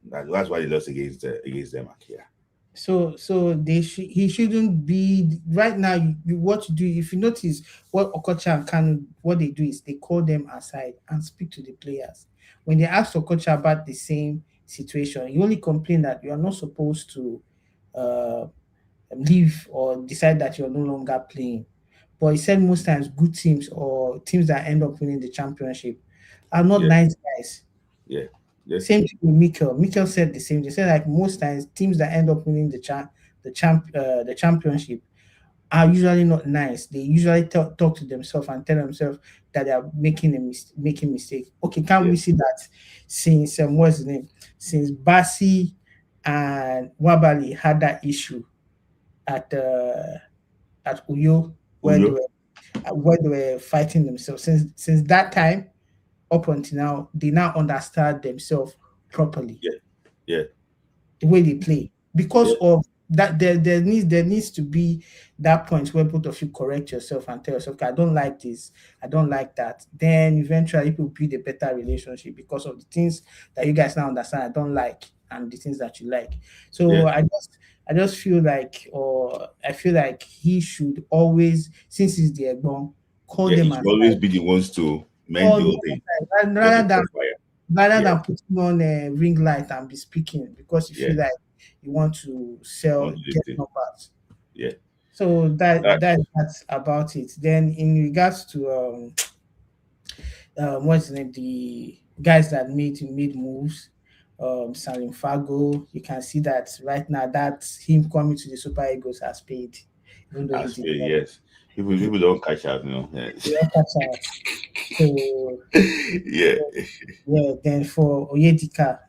S2: that's why they lost against them here.
S7: So he shouldn't be right now. What you do, if you notice what Okocha and Kanu, what they do is they call them aside and speak to the players. When they ask Okocha about the same situation, he only complained that you are not supposed to leave or decide that you're no longer playing. But he said most times good teams or teams that end up winning the championship are not nice guys.
S2: Yeah.
S7: Same thing with Mikel. Mikel said the same. They said most times teams that end up winning the championship are usually not nice. They usually talk to themselves and tell themselves that they are making mistakes. Okay, can't we see that since what's his name? Since Bassi and Wabali had that issue at Uyo where they were fighting themselves. Since that time up until now, they now understand themselves properly.
S2: Yeah.
S7: The way they play. Because of that, there needs to be that point where both of you correct yourself and tell yourself, okay, I don't like this, I don't like that. Then eventually people build a better relationship because of the things that you guys now understand I don't like and the things that you like. So I just feel like, I feel like he should always, since he's the Egbon, call them and
S2: always be the ones to mend the whole thing.
S7: Rather than putting on a ring light and be speaking because you feel like you want to get numbers.
S2: Yeah.
S7: So that's about it. Then in regards to what's the name, guys that made moves. Salim Fago, you can see that right now that him coming to the Super Eagles has paid, even though he
S2: As
S7: did
S2: well,
S7: not.
S2: yes. People don't catch up, you know. Yeah.
S7: He don't catch out. So
S2: Yeah.
S7: yeah, then for Oyedika,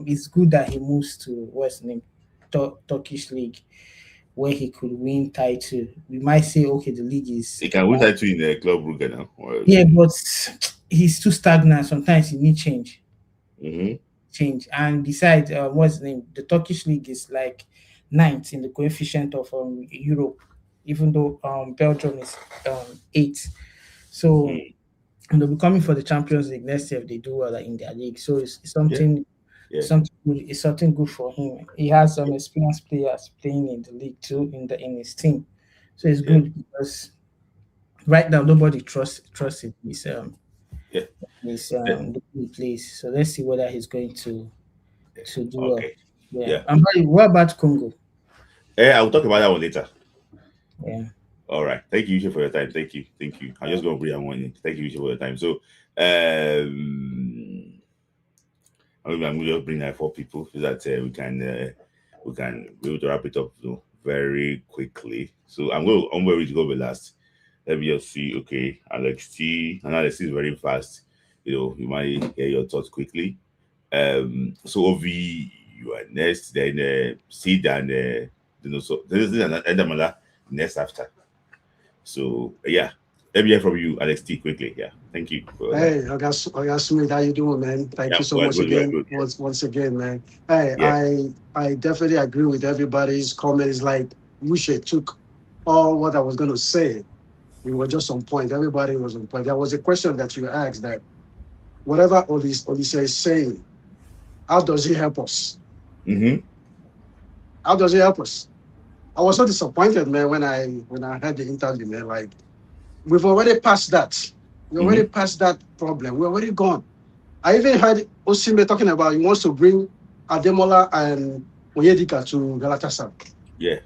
S7: it's good that he moves to what's the name, Turkish league, where he could win title. We might say, okay, the league is
S2: He can win that in the club Brugge now.
S7: yeah, but he's too stagnant. Sometimes he need change.
S2: Mm-hmm.
S7: And besides, what's the name? The Turkish league is like ninth in the coefficient of Europe, even though Belgium is eighth. So and they'll be coming for the Champions League next year if they do well in their league. So it's something
S2: Yeah.
S7: something good. It's something good for him. He has some experienced players playing in the league too in his team. So it's good because right now nobody trusts him. He's the way he plays. So let's see whether he's going to do well.
S2: Okay.
S7: Yeah. And what about Congo?
S2: I'll talk about that one later.
S7: Yeah.
S2: All right. Thank you, Yusha, for your time. Thank you. I'm just gonna bring that one in. Thank you, Yusha, for your time. So I'm gonna just bring that for people so that we can be able to wrap it up very quickly. So I'm ready to go with last. Let me just see. Okay, Alex T. And Alex T is very fast. You might hear your thoughts quickly. So Ovi, you are next. Then Sid and so this is Edamala next after. So yeah, let me hear from you, Alex T. Quickly. Yeah, thank you.
S8: Hey, Oga Smith, how you doing, man? Thank you so much again. Once again, man. Hey, I definitely agree with everybody's comments. Like Mushe took all what I was gonna say. We were just on point. Everybody was on point. There was a question that you asked that whatever Olise is saying, how does he help us?
S2: Mm-hmm.
S8: How does he help us? I was so disappointed, man, when I heard the interview, man. Like, we've already passed that. We already passed that problem. We're already gone. I even heard Osimhen talking about he wants to bring Ademola and Onyedika to Galatasaray.
S2: Yeah.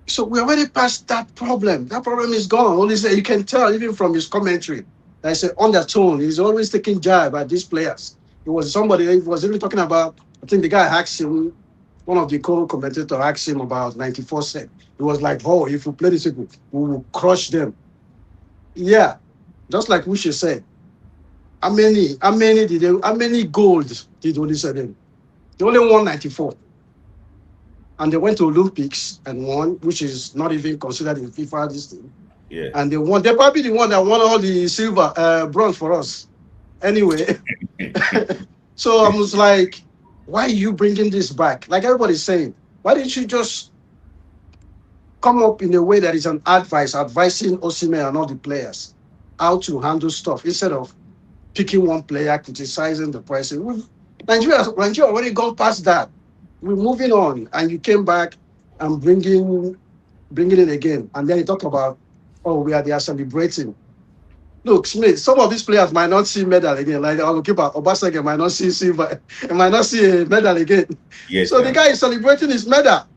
S8: So we already passed that problem. That problem is gone. Only say you can tell even from his commentary. There's an undertone. He's always taking jab at these players. It was somebody he was even talking about. I think the guy asked him. One of the co-commentators asked him about 94 cents. He was like, "Oh, if we play this people, we will crush them." Yeah, just like Ushe said. How many gold did Olise them? They only won 94. And they went to Olympics and won, which is not even considered in FIFA this thing.
S2: Yeah.
S8: And they won. They're probably the one that won all the bronze for us. Anyway. So I was like, why are you bringing this back? Like everybody's saying, why didn't you just come up in a way that is an advising Osimhen and all the players how to handle stuff instead of picking one player, criticizing the person? Nigeria already gone past that. We're moving on, and you came back and bringing it again, and then you talk about, oh, they are celebrating. Look, Smith, some of these players might not see medal again. Like our goalkeeper Obasage might not see silver, might not see a medal again.
S2: Yes,
S8: so the guy is celebrating his medal.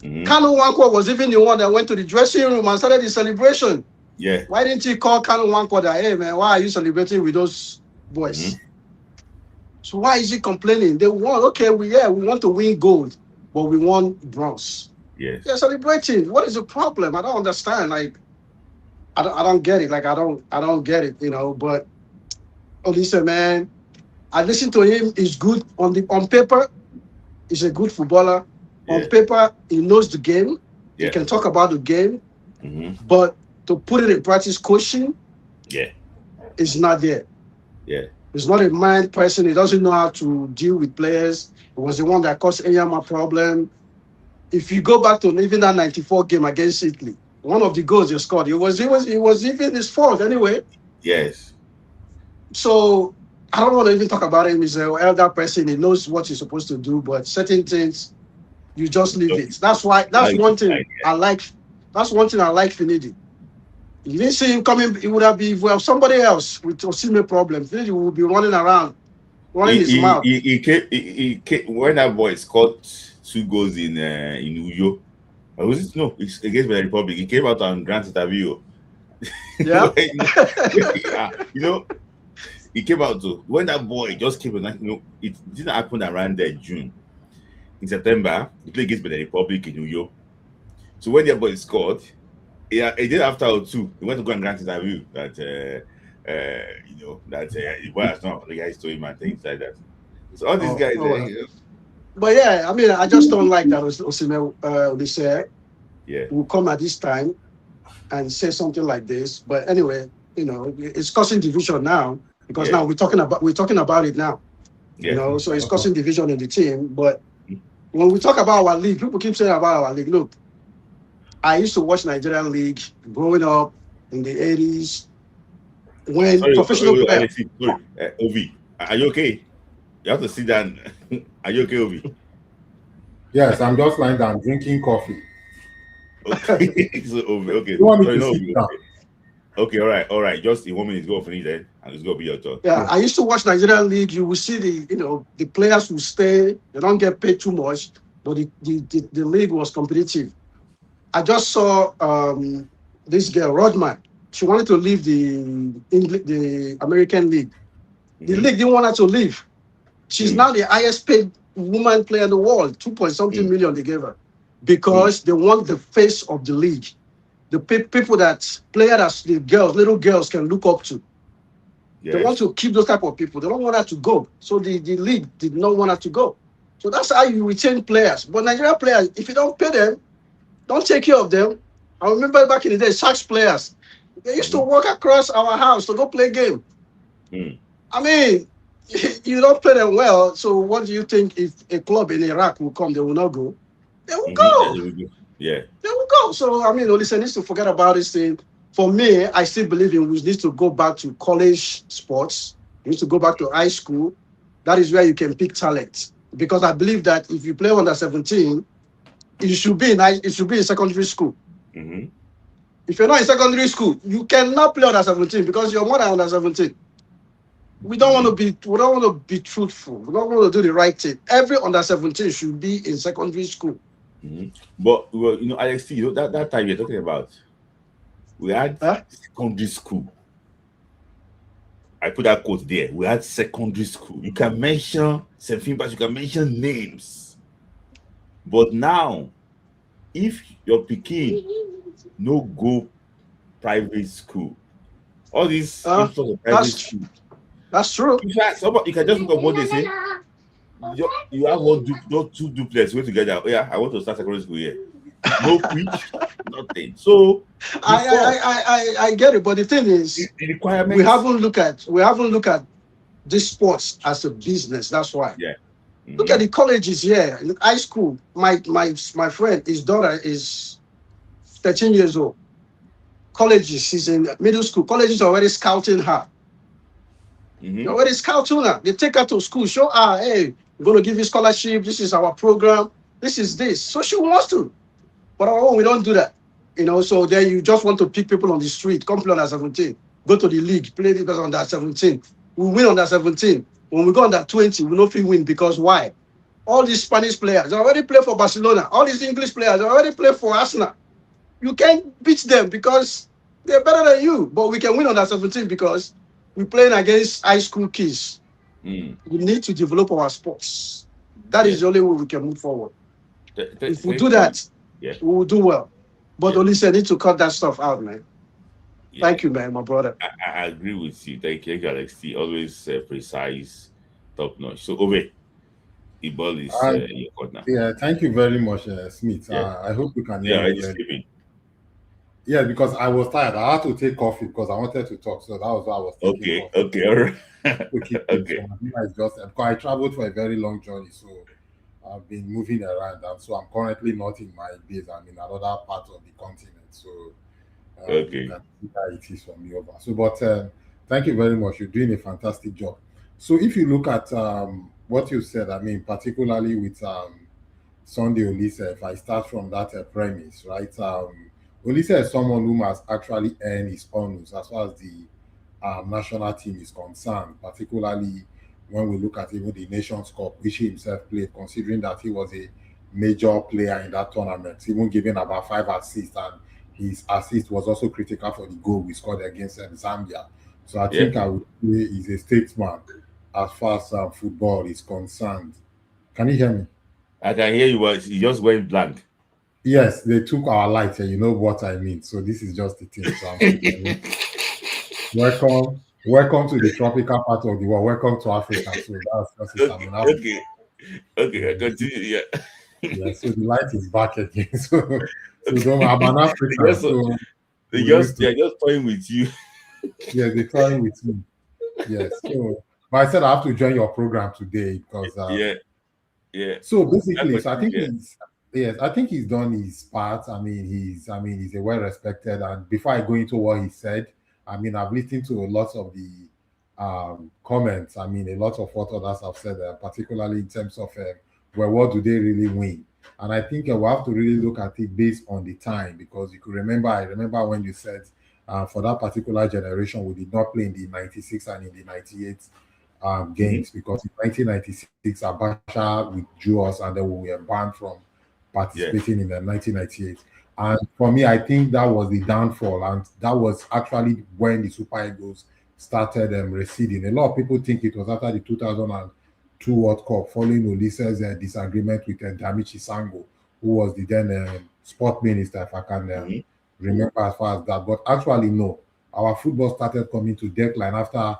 S8: Kanu Nwankwo was even the one that went to the dressing room and started the celebration.
S2: Yeah.
S8: Why didn't he call Kanu Nwankwo that, hey man, why are you celebrating with those boys? So why is he complaining? They won. Okay, we want to win gold, but we want bronze.
S2: Yes.
S8: They're celebrating. What is the problem? I don't understand. Like, I don't get it. Like, I don't get it, but Olise, man, I listen to him. He's good on paper. He's a good footballer. Yeah. On paper, he knows the game. Yeah. He can talk about the game. But to put it in practice, coaching, is not there.
S2: Yeah.
S8: He's not a mind person. He doesn't know how to deal with players. He was the one that caused Enyama problem. If you go back to even that 94 game against Italy, one of the goals he scored, it was even his fault anyway.
S2: Yes.
S8: So I don't want to even talk about him. He's an elder person. He knows what he's supposed to do, but certain things you just leave it. That's one thing I like. That's one thing I like Finidi. You didn't see him coming. It would have been somebody else with Osimhen problem. Finidi would be running around, his mouth.
S2: He came when that boy scored 2 goals in Uyo. No, it's against the Republic. He came out on Grand interview.
S8: Yeah.
S2: he came out to when that boy just came in. It didn't happen around June. In September, he played against the Republic in New York. So when the boy scored, a day after or two, he went to go and grant interview that the boy has not the guy to him and things like that. So all these guys,
S8: but yeah, I mean, I just don't like that Osimhen they say will come at this time and say something like this. But anyway, it's causing division now because now we're talking about it now. Yeah. So it's causing division in the team. But when we talk about our league, people keep saying about our league. Look, I used to watch Nigerian league growing up in the 80s when professional players.
S2: Ovi, are you okay? You have to sit down. Are you okay, Ovi?
S9: Yes, I'm just lying down drinking coffee.
S2: Okay. So, okay.
S9: You want me to sit down?
S2: Okay, all right. Just in 1 minute, go finish then, and it's gonna be your turn.
S8: Yeah, I used to watch Nigerian league. You will see the players who stay. They don't get paid too much, but the league was competitive. I just saw this girl Rodman. She wanted to leave the American league. The league didn't want her to leave. She's now the highest paid woman player in the world. 2.something million they gave her because they want the face of the league. The people that the little girls can look up to. Yes. They want to keep those type of people. They don't want her to go. So the league did not want her to go. So that's how you retain players. But Nigerian players, if you don't pay them, don't take care of them. I remember back in the day, Sharks players, they used to walk across our house to go play game. I mean, you don't play them well. So what do you think if a club in Iraq will come, they will not go? They will go.
S2: Yeah.
S8: They will go. So, I mean, Oliseh needs to forget about this thing. For me, I still believe we need to go back to college sports. We need to go back to high school. That is where you can pick talent. Because I believe that if you play under 17, it should be in secondary school. If you're not in secondary school, you cannot play under 17 because you're more than under 17. We don't want to be truthful. We don't want to do the right thing. Every under 17 should be in secondary school.
S2: But Alex, that time you're talking about, we had secondary school. I put that quote there. We had secondary school. You can mention Sefimbas, you can mention names. But now, if your pikin no go private school, all these private school.
S8: That's true.
S2: You can just look at what they say. You have two duplets way together. Oh, yeah, I want to start secondary school here. No pitch, nothing. So
S8: I get it, but the thing is,
S2: the requirements,
S8: we haven't looked at this sports as a business. That's why.
S2: Yeah.
S8: Look at the colleges here. In high school, my friend, his daughter is 13 years old. Colleges, she's in middle school. Colleges are already scouting her. They're already scouting her. They take her to school, show her, hey, we're going to give you scholarship. This is our program. This is this. So she wants to. But we don't do that. So then you just want to pick people on the street, come play under 17, go to the league, play this person under 17. We win under 17. When we go under 20, we don't win because why? All these Spanish players already play for Barcelona. All these English players already play for Arsenal. You can't beat them because they're better than you. But we can win under 17 because we're playing against high school kids. We need to develop our sports. That is the only way we can move forward. If we do that, we will do well. But Oliseh need to cut that stuff out, man. Thank you, man, my brother.
S2: I agree with you. Thank you, Alex. Always precise, top notch. So, Ove, the ball is your court now.
S9: Yeah, thank you very much, Smith. I hope you can hear me. Yeah, because I was tired. I had to take coffee because I wanted to talk. So that was why I was taking coffee.
S2: Okay, all right.
S9: Okay. Because I traveled for a very long journey, so I've been moving around, and so I'm currently not in my base. I'm in another part of the continent. So it is for me over. So, but thank you very much. You're doing a fantastic job. So, if you look at what you said, I mean, particularly with Sunday Oliseh, if I start from that premise, right? Oliseh is someone who has actually earned his honors as far as the national team is concerned, particularly when we look at even the Nations Cup, which he himself played, considering that he was a major player in that tournament, even giving about 5 assists, and his assist was also critical for the goal we scored against Zambia So I think I would say he's a statesman as far as football is concerned. Can you hear me?
S2: I can hear you, but you just went blank.
S9: Yes, they took our lights, and you know what I mean. So this is just the thing. So welcome to the tropical part of the world. Welcome to Africa. So that's it. I'm in Africa.
S2: Okay, continue.
S9: Yeah. So the light is back again. So don't. I'm an African. So
S2: they're just toying with you.
S9: Yeah, they're toying with me. Yes. So, but I said I have to join your program today because
S2: yeah.
S9: So basically, so I think he's done his part. I mean, he's a well-respected. And before I go into what he said, I mean, I've listened to a lot of the comments. I mean, a lot of what others have said, particularly in terms of well, what do they really win? And I think we have to really look at it based on the time, because you could remember. I remember when you said for that particular generation, we did not play in the 96 and in the 98 games, because in 1996 Abacha withdrew us and then we were banned from participating in the 1998. And for me, I think that was the downfall, and that was actually when the Super Eagles started receding. A lot of people think it was after the 2002 World Cup, following Olise's disagreement with Damichi Sango, who was the then sport minister, if I can remember as far as that. But actually, no. Our football started coming to decline after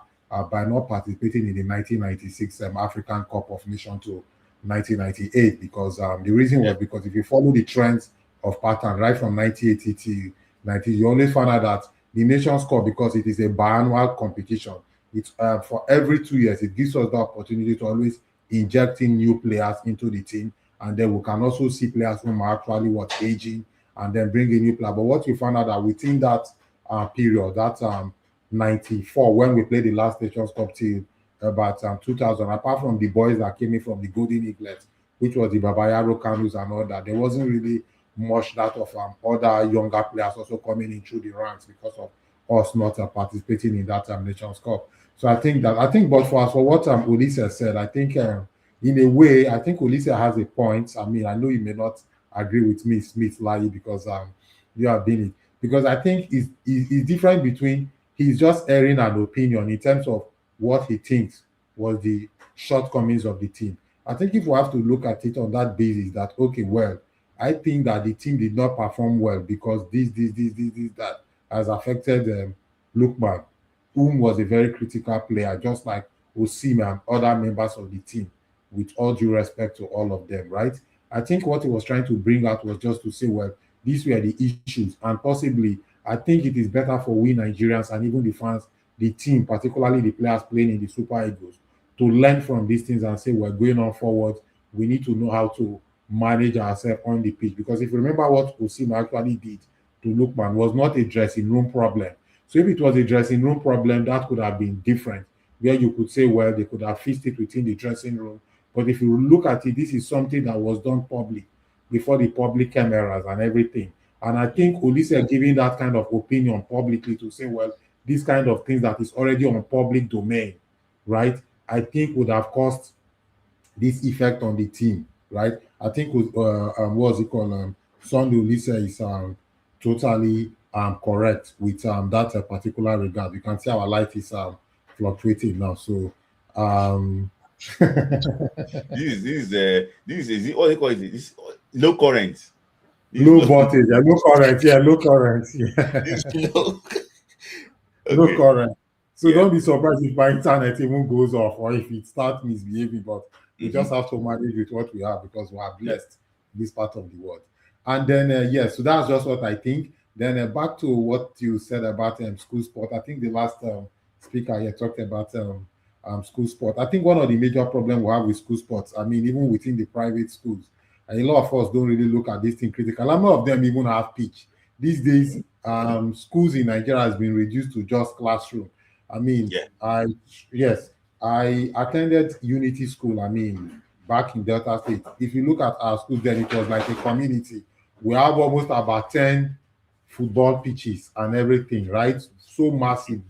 S9: by not participating in the 1996 African Cup of Nations to 1998, because the reason was because if you follow the trends of pattern right from 1980 to 90, you always find out that the Nations Cup, because it is a biannual competition, it's for every 2 years, it gives us the opportunity to always injecting new players into the team, and then we can also see players who are actually aging, and then bring a new player. But what we found out that within that period, that 94, when we played the last Nations Cup till about 2000, apart from the boys that came in from the Golden Eaglets, which was the Babayaro Kanus and all that, there wasn't really much that of other younger players also coming in through the ranks because of us not participating in that Nations Cup. So but for what Ulysses said, I think in a way, I think Ulysses has a point. I mean, I know you may not agree with me, Smith Lai, because you have been it. Because I think it's different between he's just airing an opinion in terms of what he thinks was the shortcomings of the team. I think if we have to look at it on that basis, that okay, well, I think that the team did not perform well because this, that has affected Lookman, whom was a very critical player, just like Osimhen and other members of the team, with all due respect to all of them, right? I think what he was trying to bring out was just to say, well, these were the issues, and possibly I think it is better for we Nigerians and even the fans, the team, particularly the players playing in the Super Eagles, to learn from these things and say we're going on forward. We need to know how to manage ourselves on the pitch, because if you remember what Osimhen actually did to Lookman was not a dressing room problem. So if it was a dressing room problem, that could have been different, where you could say, well, they could have fixed it within the dressing room. But if you look at it, this is something that was done public, before the public cameras and everything. And I think Olise giving that kind of opinion publicly to say, well, this kind of things that is already on public domain, right, I think would have caused this effect on the team, right? I think what's it called? Sunday Olise is totally correct with that particular regard. You can see our light is fluctuating now. So
S2: this is what they call it. This low current.
S9: Low voltage, low current, low current. Low current. So don't be surprised if my internet even goes off or if it starts misbehaving, but we just have to manage with what we have because we are blessed in this part of the world. And then, so that's just what I think. Then back to what you said about school sport. I think the last speaker here talked about school sport. I think one of the major problems we have with school sports, I mean, even within the private schools, a lot of us don't really look at this thing critical. A lot of them even have pitch. These days, schools in Nigeria has been reduced to just classroom. I mean, I attended Unity School, I mean, back in Delta State. If you look at our school, then it was like a community. We have almost about 10 football pitches and everything, right? So massive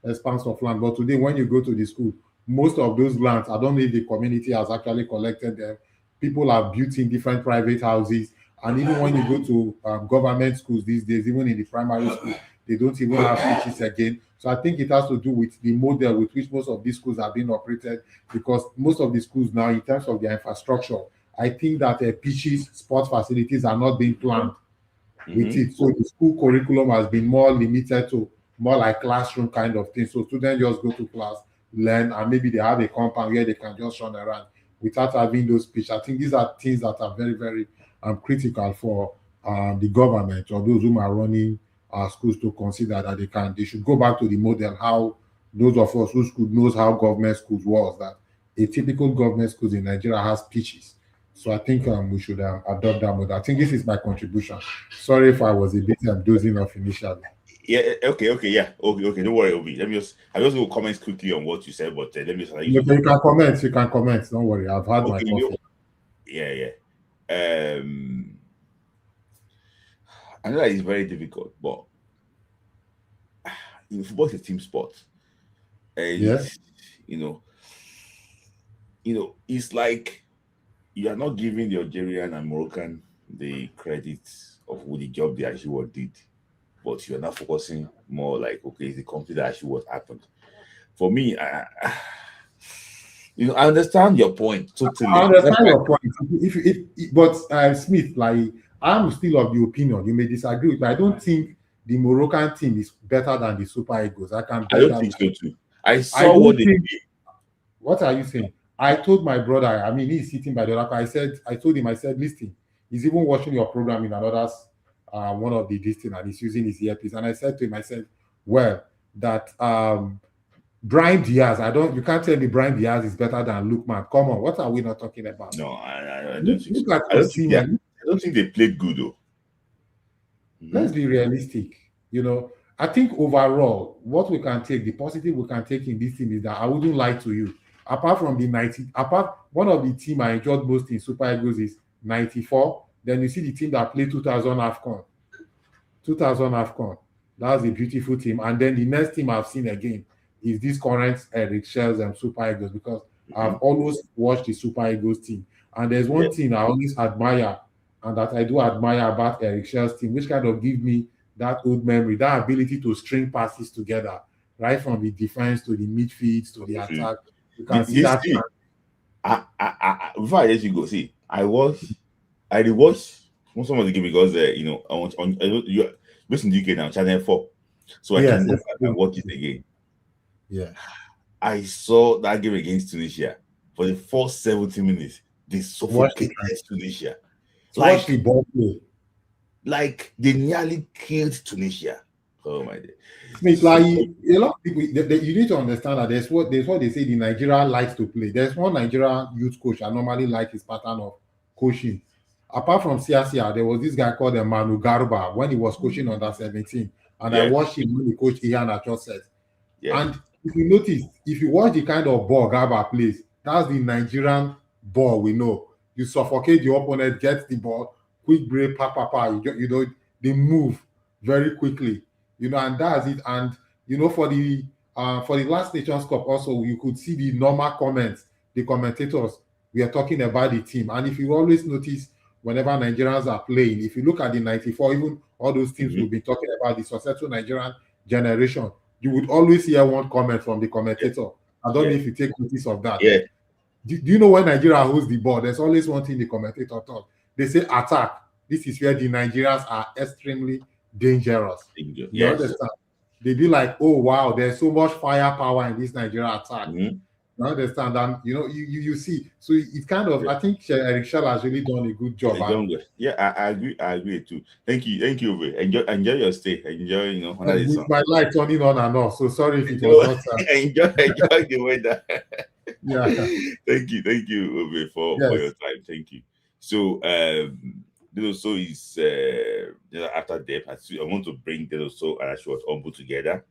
S9: expanse of land. But today, when you go to the school, most of those lands, I don't know if the community has actually collected them. People have built in different private houses. And even when you go to government schools these days, even in the primary school, They don't even have pitches again. So I think it has to do with the model with which most of these schools are being operated, because most of the schools now, in terms of their infrastructure, I think that pitches, sports facilities are not being planned with it. So the school curriculum has been more limited to more like classroom kind of thing. So students just go to class, learn, and maybe they have a compound where they can just run around without having those pitch. I think these are things that are very, very critical for the government or those who are running schools to consider that they should go back to the model how those of us who school knows how government schools was, that a typical government schools in Nigeria has pitches. So I think we should adopt that model. I think this is my contribution. Sorry if I was a bit dozing off initially.
S2: Yeah. Okay. Yeah. Okay. Don't worry, Obi. I just will comment quickly on what you said, but let me.
S9: You can comment. You can comment. Don't worry. I've had my coffee.
S2: Yeah. I know that it's very difficult, but football is a team sport, and
S9: yes,
S2: it's like you are not giving the Algerian and Moroccan the credit of the job they actually did, but you are not focusing more like, okay, it's the country that actually what happened. For me, I understand your point totally.
S9: I understand your point. But Smith, like, I'm still of the opinion, you may disagree with me, I don't think the Moroccan team is better than the Super Eagles. I
S2: don't think so too. I saw what they did.
S9: What are you saying? I told my brother, I mean, he's sitting by the other. I told him, listen, he's even watching your program in another one of the distance, and he's using his earpiece. And I said to him, well, that Brian Diaz, you can't tell me Brian Diaz is better than Lookman. Come on, what are we not talking about?
S2: No, I don't think so. I don't think they played good though.
S9: Let's be realistic. I think overall, what we can take, the positive we can take in this team is that I wouldn't lie to you. Apart from one of the team I enjoyed most in Super Eagles is 94. Then you see the team that played 2000 AFCON. 2000 AFCON. That was a beautiful team. And then the next team I've seen again is this current Eric Shells and Super Eagles, because I've always watched the Super Eagles team. And there's one thing I always admire, and that I do admire about Eric Shells' team, which kind of give me that old memory, that ability to string passes together, right from the defense to the midfield to the attack. You can see that.
S2: Before I let you go, I rewatched some of the game because you're based in the UK now, Channel 4, so I can go back and watch it again.
S9: Yeah,
S2: I saw that game against Tunisia. For the first 70 minutes, they suffocated Tunisia.
S9: Watch the ball play.
S2: Like they nearly killed Tunisia. Oh my God!
S9: It's like a lot of people. You need to understand that there's what they say the Nigeria likes to play. There's one Nigeria youth coach I normally like his pattern of coaching. Apart from CRCR, there was this guy called Manu Garba when he was coaching under 17, and I watched him when he coached Ian Achoset. And if you notice, if you watch the kind of ball Garba plays, that's the Nigerian ball we know. You suffocate the opponent, get the ball, quick break, they move very quickly, and that's it. And for the last Nations Cup also, you could see the normal comments, the commentators were talking about the team. And if you always notice, whenever Nigerians are playing, if you look at the 94, even all those teams we've been talking about, the successful Nigerian generation, you would always hear one comment from the commentator. I don't know if you take notice of that. Do you know when Nigeria holds the ball, there's always one thing the commentator thought. They say attack. This is where the Nigerians are extremely dangerous. You understand? They be like, oh wow, there's so much firepower in this Nigeria attack. You understand? And you see, so it's kind of I think Eric Shell has really done a good job.
S2: I agree too. Thank you, enjoy your stay. Enjoy,
S9: with my light turning on and off. So sorry if it was not.
S2: enjoy the weather.
S9: Yeah.
S2: Thank you, Obi, for your time. Thank you. So so is after depth. I want to bring so and Ashworth Ombu together.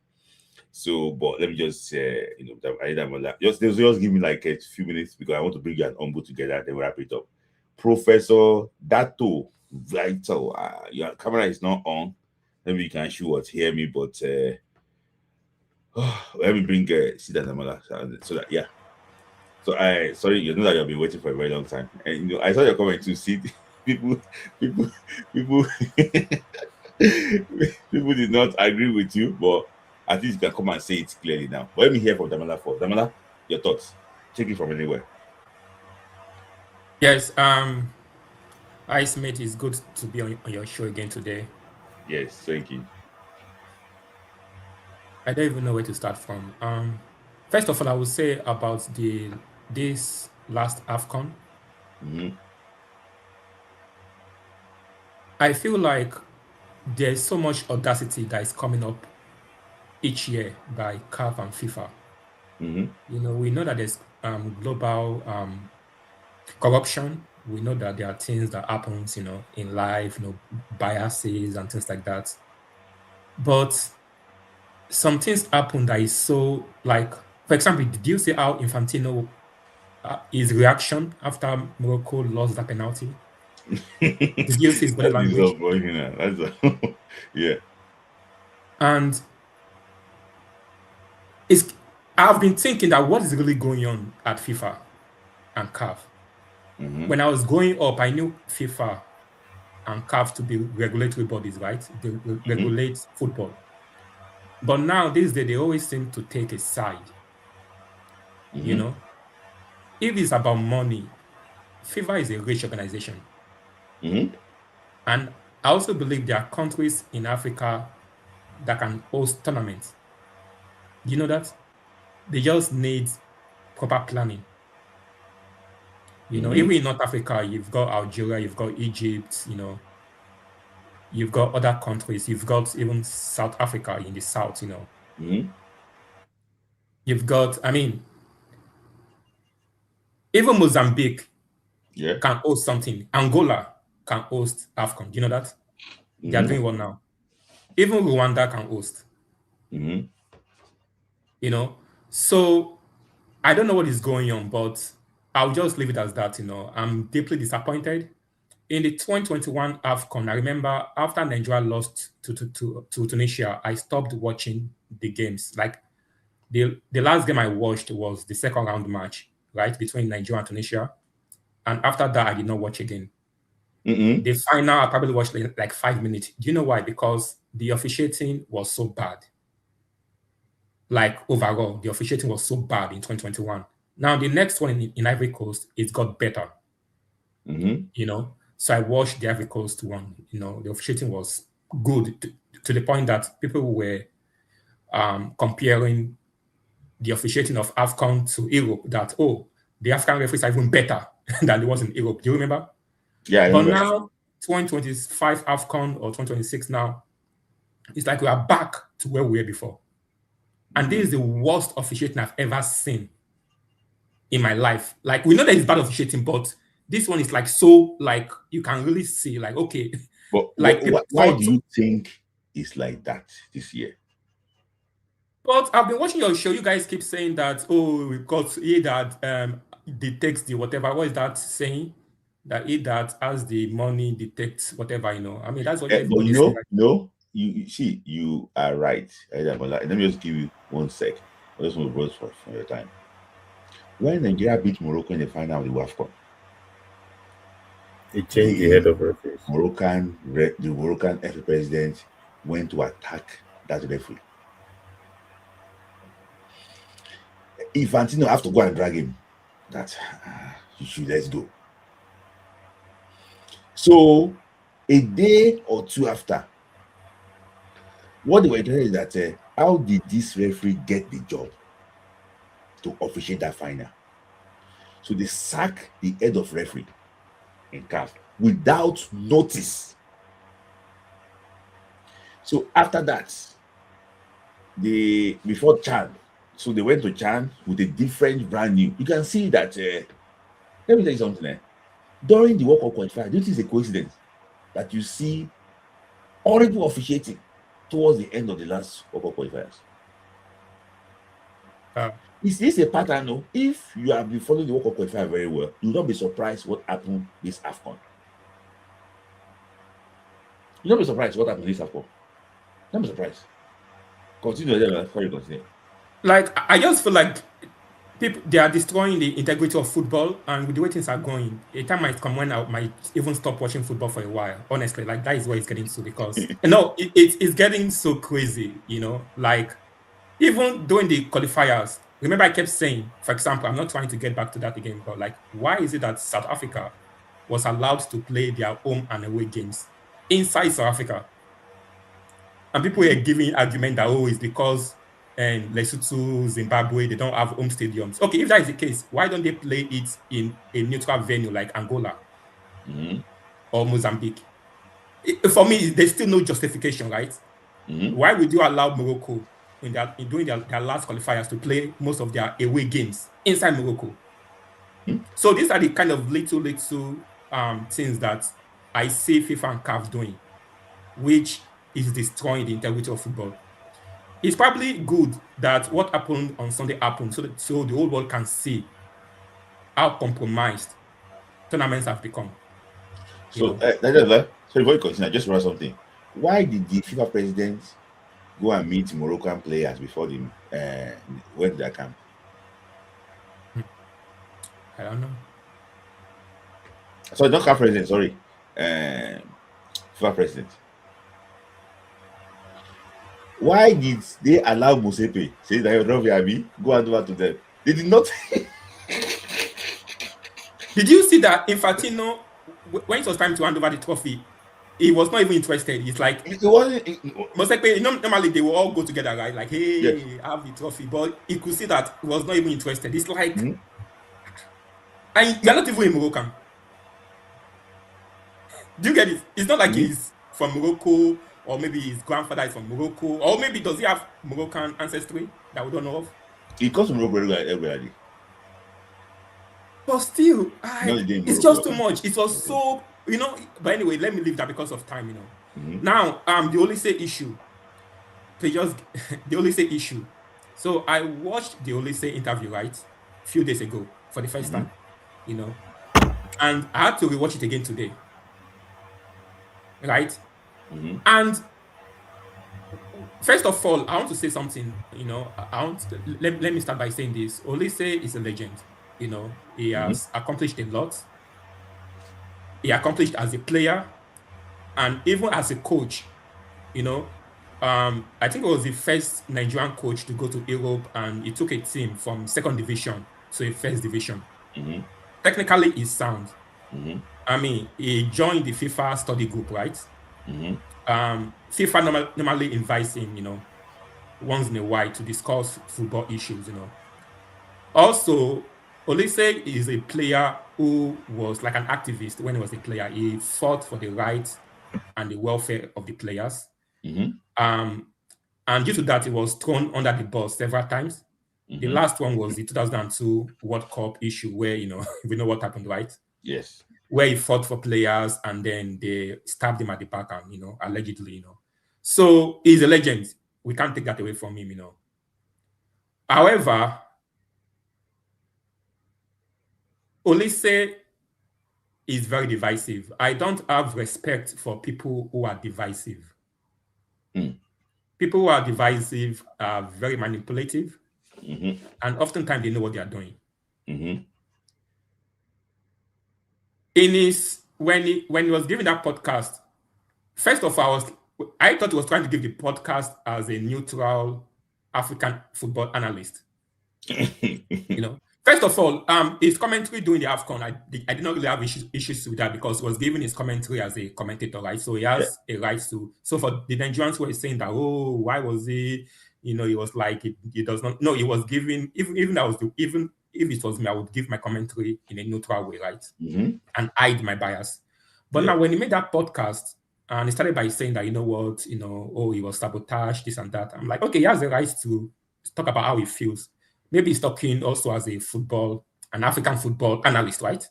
S2: So, but let me just just give me like a few minutes because I want to bring you an Ombu together. Then we'll wrap it up. Professor Dato Vital, your camera is not on. Maybe you can hear me, but let me bring Sida Namala so that So sorry, you know that you've been waiting for a very long time, and I saw your comment to see people People did not agree with you, but at least you can come and say it clearly now. But let me hear from Damola first. Damola, your thoughts. Take it from anywhere.
S10: Yes, Ice Mate, it's good to be on your show again today.
S2: Yes, thank you.
S10: I don't even know where to start from. First of all, I would say about this last AFCON. I feel like there's so much audacity that is coming up each year by CAF and FIFA. You know, we know that there's global corruption. We know that there are things that happens, you know, in life, you know, biases and things like that. But some things happen that is so, like, for example, did you see how Infantino his reaction after Morocco lost that penalty? Did you see his body language?
S2: Yeah.
S10: And I've been thinking that what is really going on at FIFA and CAF. When I was growing up, I knew FIFA and CAF to be regulatory bodies, right? They regulate football. But now, these days, they always seem to take a side. You know? If it's about money, FIFA is a rich organization. And I also believe there are countries in Africa that can host tournaments. You know that? They just need proper planning. You know, even in North Africa, you've got Algeria, you've got Egypt, you know, you've got other countries, you've got even South Africa in the south, you know. You've got, I mean, even Mozambique can host something. Angola can host AFCON. Do you know that? They are doing one now. Even Rwanda can host. You know, so I don't know what is going on, but I'll just leave it as that. You know, I'm deeply disappointed. In the 2021 AFCON, I remember after Nigeria lost to Tunisia, I stopped watching the games. Like the last game I watched was the second round match, right, between Nigeria and Tunisia. And after that, I did not watch again. The final, I probably watched like 5 minutes. Do you know why? Because the officiating was so bad. Like overall, the officiating was so bad in 2021. Now, the next one in Ivory Coast, it got better. You know, so I watched the Ivory Coast one. You know, the officiating was good to the point that people were comparing the officiating of AFCON to Europe, that, oh, the African referees are even better than the ones in Europe. Do you remember?
S2: Yeah, I
S10: but
S2: remember.
S10: Now, 2025 AFCON or 2026 now, it's like we are back to where we were before. And this is the worst officiating I've ever seen in my life. Like, we know that it's bad officiating, but this one is like so, like, you can really see, like, okay.
S2: But
S10: like,
S2: why do you think it's like that this year?
S10: But I've been watching your show. You guys keep saying that, oh, because he that detects the whatever. What is that saying? That he that has the money detects whatever, you know. I mean, that's what everybody
S2: you know,
S10: says.
S2: No, you see, you are right. Let me just give you 1 sec. I just want to browse for your time. When Nigeria beat Morocco in the final of the AFCON,
S9: it changed the head of referees.
S2: The Moroccan FA president went to attack that referee. Infantino have to go and drag him. That you should let's go. So a day or two after, what they were doing is that how did this referee get the job to officiate that final? So they sack the head of referee in CAF without notice. So after that, before Chan, so they went to Chan with a different brand new. You can see that. Let me tell you something. During the World Cup qualifier, this is a coincidence that you see horrible officiating towards the end of the last World Cup qualifiers. Is this a pattern? No. If you have been following the World Cup qualifier very well, you will not be surprised what happened this AFCON. You will not be surprised what happened this AFCON. Not be surprised. Continue. Continue.
S10: Like, I just feel like they are destroying the integrity of football, and with the way things are going, a time might come when I might even stop watching football for a while. Honestly, like that is where it's getting to, because it's getting so crazy, like even during the qualifiers. Remember, I kept saying, for example, I'm not trying to get back to that again, but like, why is it that South Africa was allowed to play their home and away games inside South Africa? And people were giving argument that, it's because Lesotho, Zimbabwe, they don't have home stadiums. Okay, if that is the case, why don't they play it in a neutral venue like Angola or Mozambique? For me, there's still no justification, right? Why would you allow Morocco during their last qualifiers to play most of their away games inside Morocco? So these are the kind of little things that I see FIFA and CAF doing, which is destroying the integrity of football. It's probably good that what happened on Sunday happened, so the whole world can see how compromised tournaments have become.
S2: So, sorry, before you continue, I just read something. Why did the FIFA president go and meet Moroccan players before they went to their camp?
S10: I don't know.
S2: Sorry, not CAF president, sorry. FIFA president. Why did they allow Mosepe, say that you're not VIB, go and over to them? They did not.
S10: Did you see that Infantino, when it was time to hand over the trophy, he was not even interested? It's like
S2: it wasn't.
S10: Mosepe, normally they will all go together, right? Like, hey, yes, have the trophy, but he could see that he was not even interested. It's like, and you're not even a Moroccan. Do you get it? It's not like he's from Morocco, or maybe his grandfather is from Morocco, or maybe does he have Moroccan ancestry that we don't know of?
S2: He comes from Morocco regularly.
S10: But still, it's just too much. It was so, but anyway, let me leave that because of time, Now, the Olise issue. The Olise issue. So I watched the Olise interview, right, a few days ago for the first time, and I had to rewatch it again today. Right? And first of all, I want to say something, let me start by saying this. Olise is a legend. He has accomplished a lot. He accomplished as a player and even as a coach. I think it was the first Nigerian coach to go to Europe, and he took a team from second division to a first division. Technically, he's sound. I mean, he joined the FIFA study group, right? FIFA normally invites him, once in a while to discuss football issues, Also, Olise is a player who was like an activist when he was a player. He fought for the rights and the welfare of the players. And due to that, he was thrown under the bus several times. The last one was the 2002 World Cup issue where, we know what happened, right?
S2: Yes.
S10: Where he fought for players and then they stabbed him at the back and, allegedly, So he's a legend. We can't take that away from him, However, Olise is very divisive. I don't have respect for people who are divisive. People who are divisive are very manipulative, and oftentimes they know what they are doing. When he was giving that podcast, first of all, I thought he was trying to give the podcast as a neutral African football analyst. First of all, his commentary during the AFCON, I did not really have issues with that because he was giving his commentary as a commentator, right? So he has a right to. So for the Nigerians who were saying that, why was he? He was like he does not. No, he was giving even if it was me, I would give my commentary in a neutral way, right? And hide my bias. But now when he made that podcast and he started by saying that, he was sabotaged, this and that. I'm like, okay, he has the right to talk about how he feels. Maybe he's talking also as an African football analyst, right?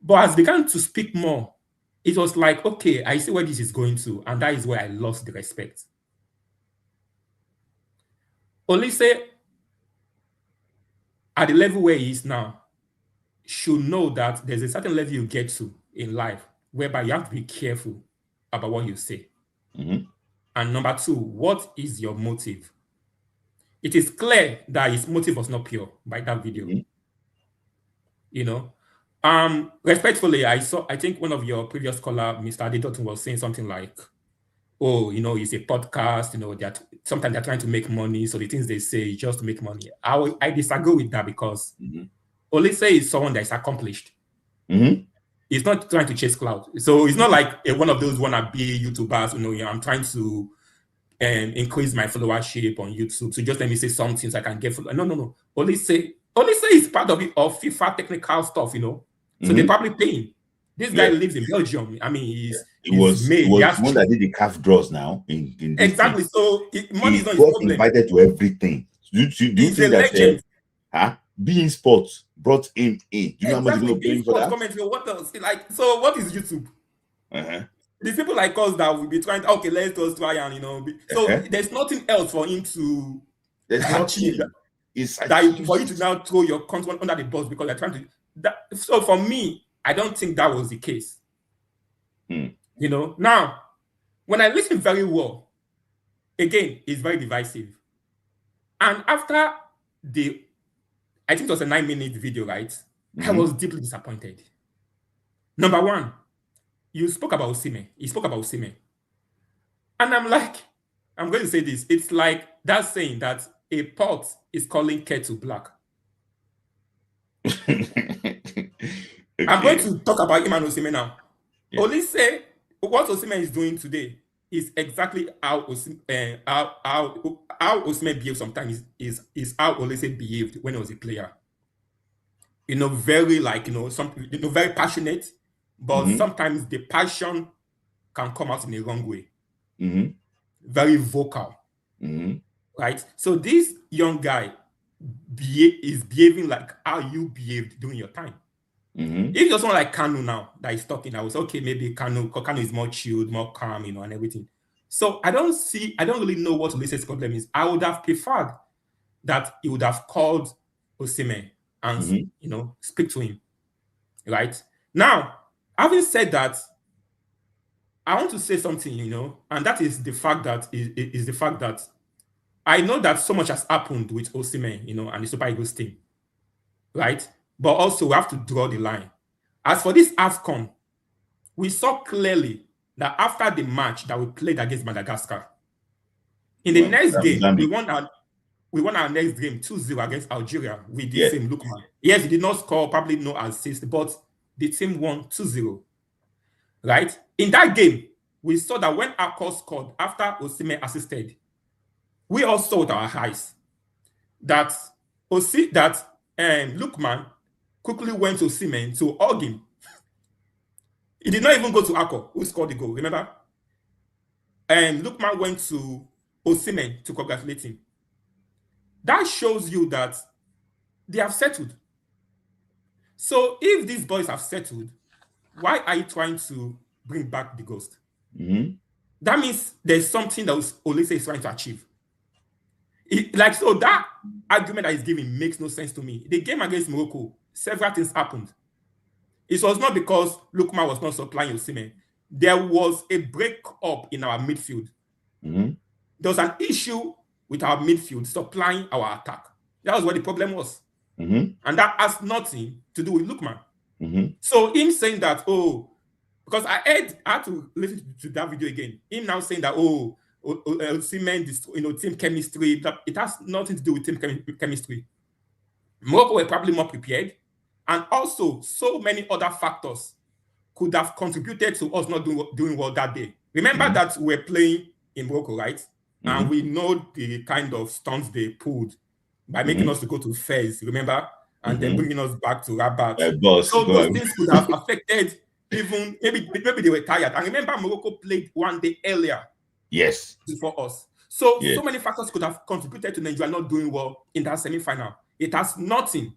S10: But as he began to speak more, it was like, okay, I see where this is going to, and that is where I lost the respect. Olise, at the level where he is now, should know that there's a certain level you get to in life whereby you have to be careful about what you say. And number two, what is your motive? it is clear that his motive was not pure by that video. You know, respectfully, I think one of your previous caller, Mr. Adidotun, was saying something like, oh, you know, it's a podcast, you know, sometimes they're trying to make money, so the things they say is just to make money. I disagree with that because Olise is someone that is accomplished. He's not trying to chase clout. So it's not like one of those wannabe YouTubers, you know, I'm trying to increase my followership on YouTube. So just let me say something so I can get no. Olise is part of it, of FIFA technical stuff, you know. So they're probably paying. This guy lives in Belgium. I mean,
S2: he was one that did the calf draws now in this
S10: exactly.
S2: thing.
S10: So money is not his problem.
S2: Invited to everything. Do you think that being sports brought him in? Do you know how much he's going to pay for that?
S10: What else? Like, so what is YouTube? These people like us that will be trying. Okay, let's just try and, you know. So there's nothing else for him to achieve. That for you to now throw your content under the bus because they're trying to. So for me, I don't think that was the case. You know, now when I listen very well, again, it's very divisive. And after I think it was a 9-minute video, right? I was deeply disappointed. Number one, you spoke about Osimhen. He spoke about Osimhen. And I'm going to say this. It's like that saying that a pot is calling kettle black. I'm going to talk about him and Osimhen now. Olise, what Osimhen is doing today is exactly how Osimhen behaves sometimes is how Olise behaved when he was a player. You know, very very passionate, but sometimes the passion can come out in the wrong way. Very vocal. Right? So this young guy is behaving like how you behaved during your time. If you're someone like Kanu now that is talking, I was okay, maybe Kanu is more chilled, more calm, you know, and everything. So I don't really know what Olise's problem is. I would have preferred that he would have called Osimhen and you know, speak to him. Right? Now, having said that, I want to say something, you know, and that is the fact that I know that so much has happened with Osimhen, you know, and the Super Eagles team. Right? But also, we have to draw the line. As for this AFCON, we saw clearly that after the match that we played against Madagascar, in the next game, we won our next game 2-0 against Algeria with the same Lookman. Yes, he did not score, probably no assist, but the team won 2-0. Right? In that game, we saw that when Akko scored after Osimhen assisted, we all saw with our eyes that Lookman quickly went to Osimhen to hug him. He did not even go to Akko, who scored the goal, remember? And Lookman went to Osimhen to congratulate him. That shows you that they have settled. So if these boys have settled, why are you trying to bring back the ghost? That means there's something that Olise is trying to achieve. So that argument that he's giving makes no sense to me. The game against Morocco, several things happened. It was not because Lookman was not supplying Osimhen. There was a break up in our midfield. There was an issue with our midfield supplying our attack. That was what the problem was. And that has nothing to do with Lookman. So him saying that, because I had to listen to that video again. Him now saying that, Osimhen, team chemistry, that it has nothing to do with team chemistry. Morocco were probably more prepared. And also, so many other factors could have contributed to us not doing well that day. Remember that we're playing in Morocco, right? And we know the kind of stunts they pulled by making us to go to Fez, remember? And then bringing us back to Rabat. So those things could have affected even, maybe they were tired. And remember, Morocco played one day earlier.
S2: Yes.
S10: Before us. So many factors could have contributed to Nigeria not doing well in that semi-final. It has nothing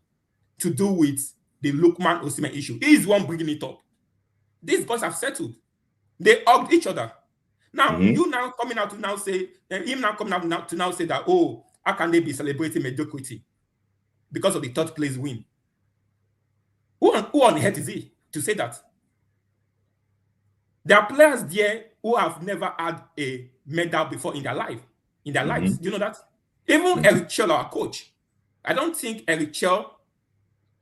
S10: to do with the Lookman Osimhen issue. He is one bringing it up. These boys have settled. They hugged each other. Now, you now coming out to now say, him now coming out to now say that, how can they be celebrating mediocrity because of the third place win? Who on earth is he to say that? There are players there who have never had a medal before in their life, in their lives. Do you know that? Even Eric Chell, our coach, I don't think Eric Chell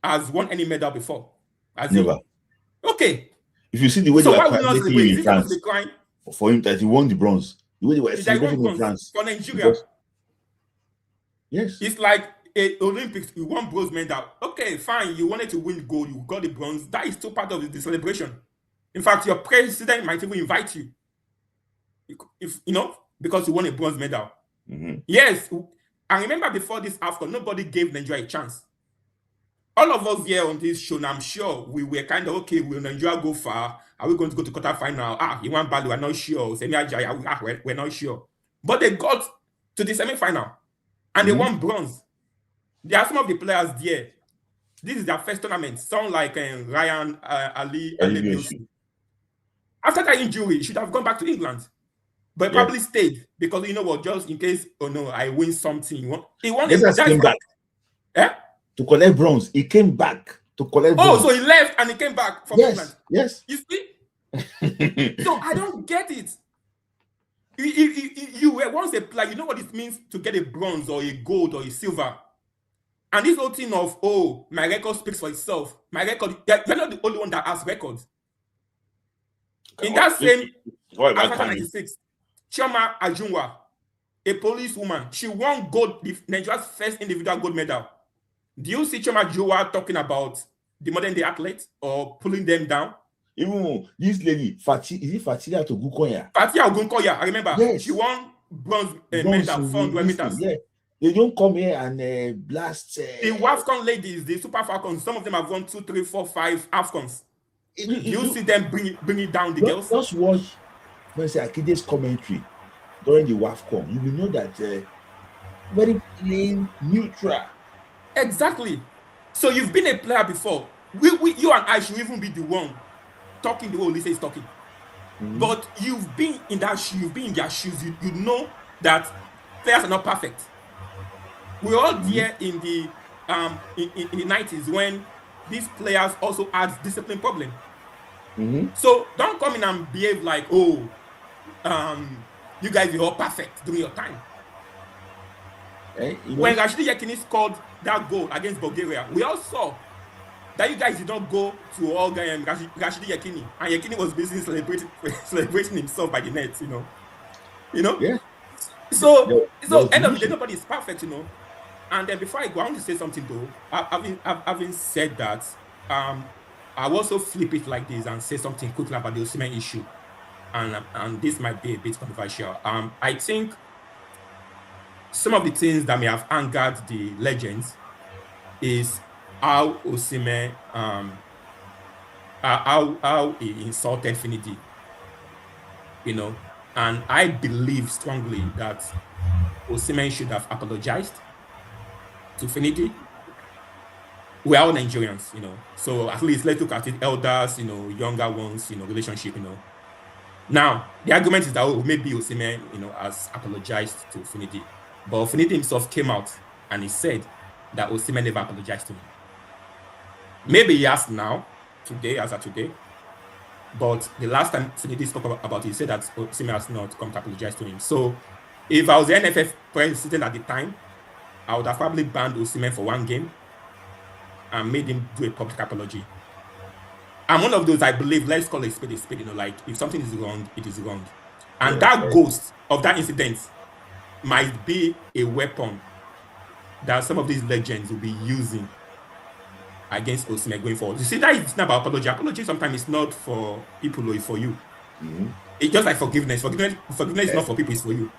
S10: has won any medal before.
S2: Never.
S10: Okay.
S2: If you see the way they
S10: So
S2: were
S10: why would not
S2: celebrating
S10: celebrate?
S2: in
S10: Is it supposed to
S2: France
S10: be crying?
S2: for him that he won the bronze, the way they were
S10: Is that he won
S2: celebrating in
S10: bronze
S2: France
S10: for Nigeria?
S2: because- yes,
S10: It's like a Olympics. You won bronze medal. Okay, fine. You wanted to win gold. You got the bronze. That is still part of the celebration. In fact, your president might even invite you, if you know, because you won a bronze medal. Yes, I remember before this AFCON, nobody gave Nigeria a chance. All of us here on this show, and I'm sure we were kind of okay. Will Nigeria go far? Are we going to go to quarterfinal? You want Bali? We're not sure. We're not sure. But they got to the semi-final and they won bronze. There are some of the players there. This is their first tournament. Sound like Ryan Ali Alebiosu. After that injury, he should have gone back to England. But probably stayed because you know what, just in case, oh no, I win something. He won
S2: came back. To collect bronze. He came back to collect bronze.
S10: So he left and he came back from England.
S2: Yes.
S10: You see? So I don't get it. You were once a player, you know what it means to get a bronze or a gold or a silver. And this whole thing of, my record speaks for itself. My record, you're not the only one that has records. In that same 1996, Chioma Ajunwa, a policewoman, she won gold, Nigeria's first individual gold medal. Do you see Chioma Ajunwa talking about the modern day athletes or pulling them down?
S2: Even this lady, is it Fatia Ogunkoya?
S10: Fatia Ogunkoya, I remember.
S2: Yes.
S10: She won bronze medal, 400 meters.
S2: Yeah. They don't come here and blast.
S10: The AFCON ladies, the Super Falcons, some of them have won 2, 3, 4, 5 AFCONs. You see them bringing down the girls?
S2: Just watch Mr. Akide's commentary during the AFCON. You will know that very plain, neutral.
S10: Exactly. So you've been a player before. You and I should even be the one talking the way Olise is talking. But you've been in that shoe, you've been in their shoes. You know that players are not perfect. We're all there in the 90s when these players also had discipline problem. So don't come in and behave like, you guys are all perfect during your time. When Rashidi Yekini scored that goal against Bulgaria, we all saw that you guys did not go to all Rashidi Yekini, and Yekini was busy celebrating himself by the net, you know.
S2: Yeah.
S10: So end of the day, nobody is perfect, And then before I go, I want to say something though. Having said that, I will also flip it like this and say something quickly about the Osimhen issue, and this might be a bit controversial. I think some of the things that may have angered the legends is how Osimhen, how he insulted Finidi, and I believe strongly that Osimhen should have apologized to Finidi. We're all Nigerians, so at least let's look at it, elders, younger ones, relationship, Now, the argument is that maybe Osimhen, has apologized to Finidi. But Finidi himself came out and he said that Osimhen never apologized to him. Maybe he has now, as of today. But the last time Finidi spoke about it, he said that Osimhen has not come to apologize to him. So if I was the NFF president at the time, I would have probably banned Osimhen for 1 game and made him do a public apology. I'm one of those, I believe, let's call it a spade, like if something is wrong, it is wrong. And that ghost of that incident might be a weapon that some of these legends will be using against Osimhen going forward. You see, that is not about apology. Apology sometimes is not for people, or it's for you. It's just like forgiveness. Forgiveness is not for people, it's for you.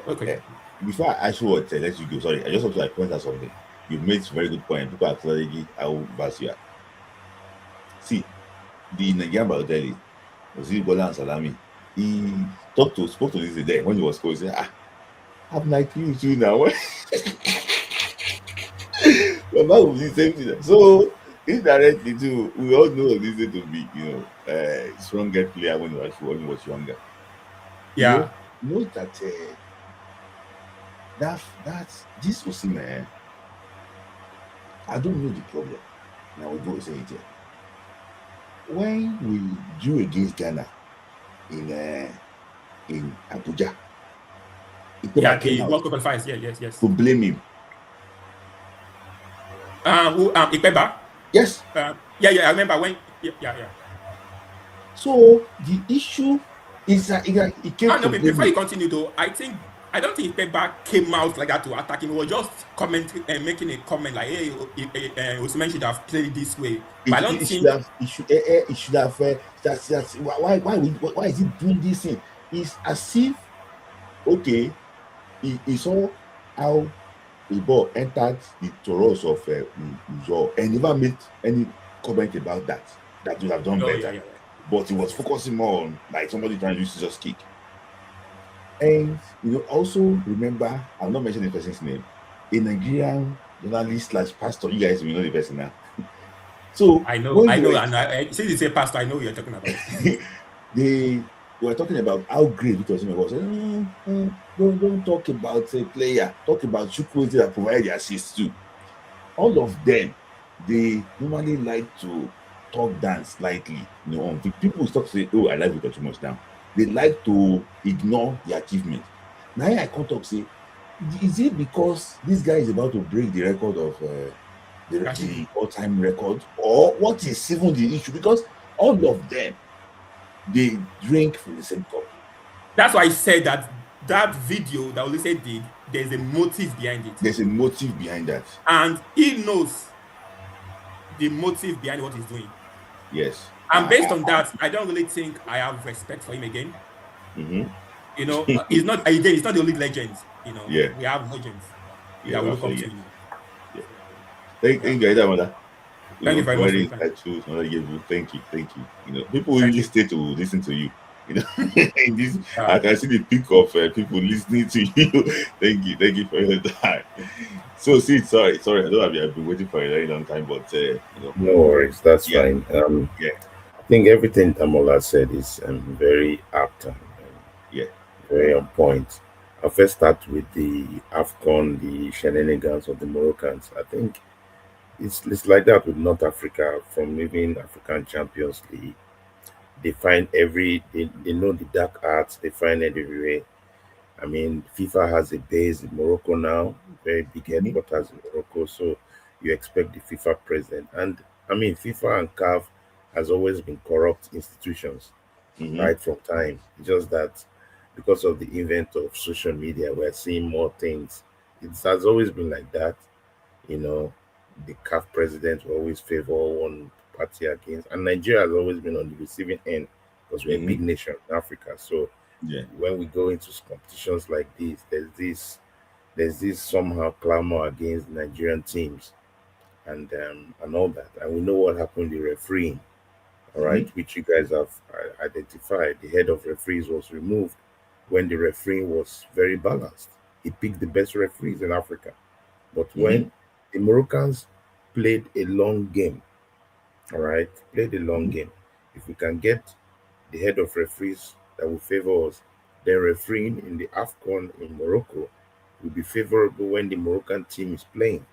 S10: Okay.
S2: Before I ask you what, let you go. Sorry, I just want to point out something. You made a very good point. People are clearly how vast you are. See, the Nigerian Balotelli, Bola and Salami, he spoke to this day when he was going, he said, I'm like you too now. But that was the same thing. So indirectly too, we all know this to be, a stronger player when he was younger.
S10: Yeah.
S2: You know that this Osimhen, I don't know the problem. Now we go say it here. When we drew against Ghana in Abuja, Ikpeba came out
S10: qualifiers. Yes.
S2: to blame him.
S10: Ikpeba?
S2: Yes.
S10: I remember when. Yeah.
S2: So the issue is that he came to blame
S10: before you
S2: him.
S10: continue though, I don't think Ikpeba came out like that to attack him. He was just commenting and making a comment like, "Hey, Osimhen should have played this way." But I don't think
S2: he should have. Why is he doing this thing? It's as if, okay, he saw how the ball entered the toros of Uzo and never made any comment about that. That would have done better.
S10: Yeah.
S2: But he was focusing more on like somebody trying to use just kick. And also remember, I'm not mentioning the person's name, a Nigerian journalist / pastor. You guys will know the person now. So
S10: I know, and since you say pastor, I know what you're talking about.
S2: They were talking about how great it was. Don't talk about a player. Talk about Chukwueze that provided the assist too. All of them, they normally like to talk dance lightly. People start to say, "Oh, I like Victor too much now." They like to ignore the achievement. Now I can't talk. Say, is it because this guy is about to break the record of the all-time record, or what is even the issue? Because all of them, they drink from the same cup.
S10: That's why I said that video that Olise did, there's a motive behind it.
S2: There's a motive behind that.
S10: And he knows the motive behind what he's doing.
S2: Yes.
S10: And based on that, I don't really think I have respect for him again.
S2: Mm-hmm.
S10: He's not the only legend.
S2: Yeah.
S10: We have legends
S2: that
S10: will come to you.
S2: Yeah. Thank you, guys.
S10: Thank you very much.
S2: Thank you. People usually stay to listen to you. In this, I can see the peak of people listening to you. Thank you for your time. So, sorry, I know I've been waiting for a very long time, but
S11: no worries, that's fine. I think everything Tamola said is very apt and very on point. I'll first start with the AFCON, the shenanigans of the Moroccans. I think it's like that with North Africa, from even African Champions League. They find they know the dark arts, they find it everywhere. I mean, FIFA has a base in Morocco now, very big headquarters in Morocco, so you expect the FIFA president. And I mean, FIFA and CAF has always been corrupt institutions right from time. It's just that because of the invent of social media, we're seeing more things. It has always been like that. The CAF president will always favor one party against, and Nigeria has always been on the receiving end because we're a big nation in Africa. So when we go into competitions like this, there's this somehow clamor against Nigerian teams and all that. And we know what happened in the refereeing, all right, which you guys have identified. The head of referees was removed when the refereeing was very balanced. He picked the best referees in Africa. But when the Moroccans played a long game, all right, played a long game. If we can get the head of referees that will favor us, then refereeing in the AFCON in Morocco will be favorable when the Moroccan team is playing.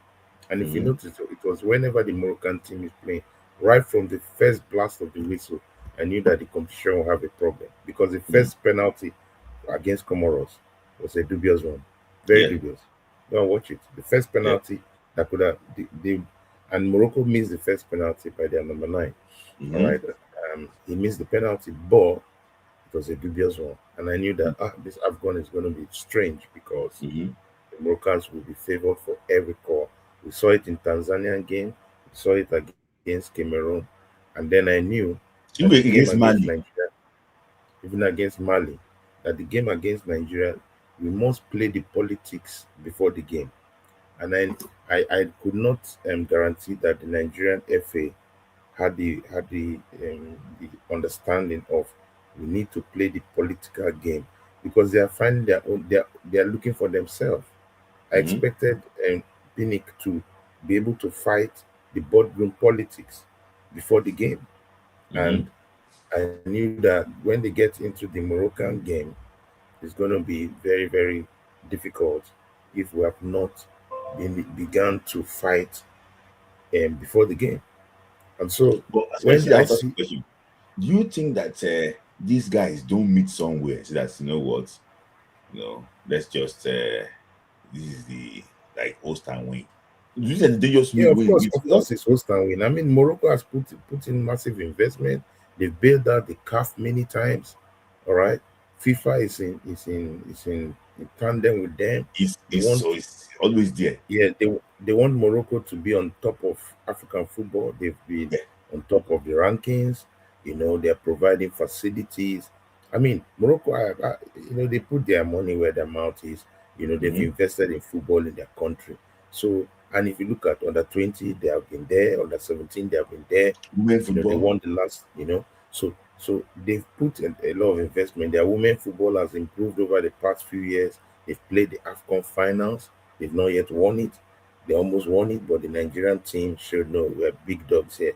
S11: And if you notice, it was whenever the Moroccan team is playing, right from the first blast of the whistle, I knew that the competition will have a problem, because the first penalty against Comoros was a dubious one, very dubious. Go and watch it. The first penalty that could have and Morocco missed the first penalty by their number 9. All right, he missed the penalty, but it was a dubious one, and I knew that this AFCON is going to be strange because the Moroccans will be favored for every call. We saw it in Tanzanian game, we saw it against Cameroon, and then I knew
S2: even against Mali,
S11: even against Mali, that the game against Nigeria, we must play the politics before the game. And I could not guarantee that the Nigerian FA had the understanding of we need to play the political game, because they are finding their own. They are looking for themselves. I expected Pinnick to be able to fight the boardroom politics before the game, and I knew that when they get into the Moroccan game, it's going to be very, very difficult if we have not began to fight before the game. And so,
S2: do you think that these guys don't meet somewhere so that, let's just this is the like host and win. This is dangerous
S11: Yeah,
S2: way.
S11: of course, it's host and win. I mean, Morocco has put in massive investment. They've built out the CAF many times. All right, FIFA is in tandem with them.
S2: It's always there.
S11: Yeah, they want Morocco to be on top of African football. They've been on top of the rankings. They're providing facilities. I mean, Morocco, they put their money where their mouth is. They've invested in football in their country. So, and if you look at under 20, they have been there. Under 17, they have been there. They won the last. So they've put a lot of investment. Their women football has improved over the past few years. They've played the AFCON finals. They've not yet won it. They almost won it, but the Nigerian team showed no, we're big dogs here.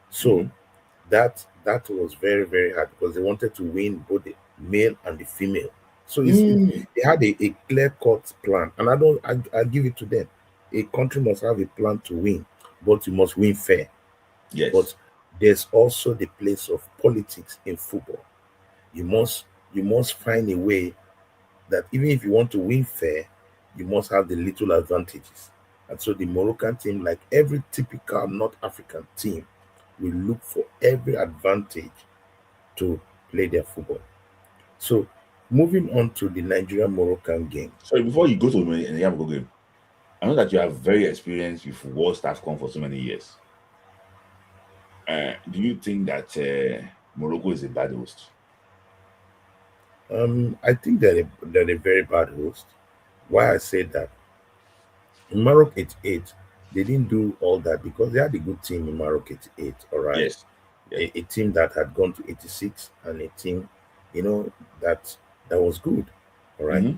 S11: So that was very, very hard because they wanted to win both the male and the female. So they had a clear-cut plan, and I give it to them. A country must have a plan to win, but you must win fair.
S2: Yes.
S11: But there's also the place of politics in football. You must find a way that even if you want to win fair, you must have the little advantages. And so the Moroccan team, like every typical North African team, will look for every advantage to play their football. So moving on to the Nigerian-Moroccan game.
S2: Sorry, before you go to the Nigerian game, I know that you are very experienced with World AFCON for so many years. Do you think that Morocco is a bad host?
S11: I think they're a very bad host. Why I say that? In Morocco 88, they didn't do all that because they had a good team in Morocco 88, all right?
S2: Yes.
S11: A team that had gone to 86 and a team, that was good, all right?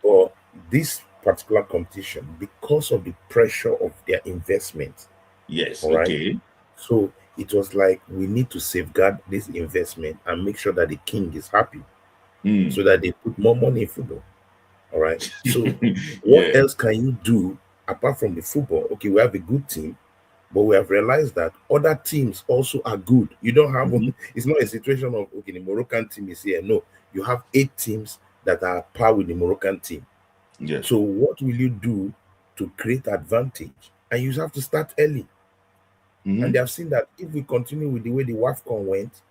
S11: But this particular competition, because of the pressure of their investment,
S2: yes,
S11: all right?
S2: Okay.
S11: So it was like, we need to safeguard this investment and make sure that the king is happy so that they put more money in football. All right. So what else can you do apart from the football? Okay, we have a good team, but we have realized that other teams also are good. You don't have it's not a situation of okay, the Moroccan team is here. No, you have 8 teams that are par with the Moroccan team.
S2: Yes.
S11: So what will you do to create advantage? And you have to start early. And they have seen that if we continue with the way the AFCON went,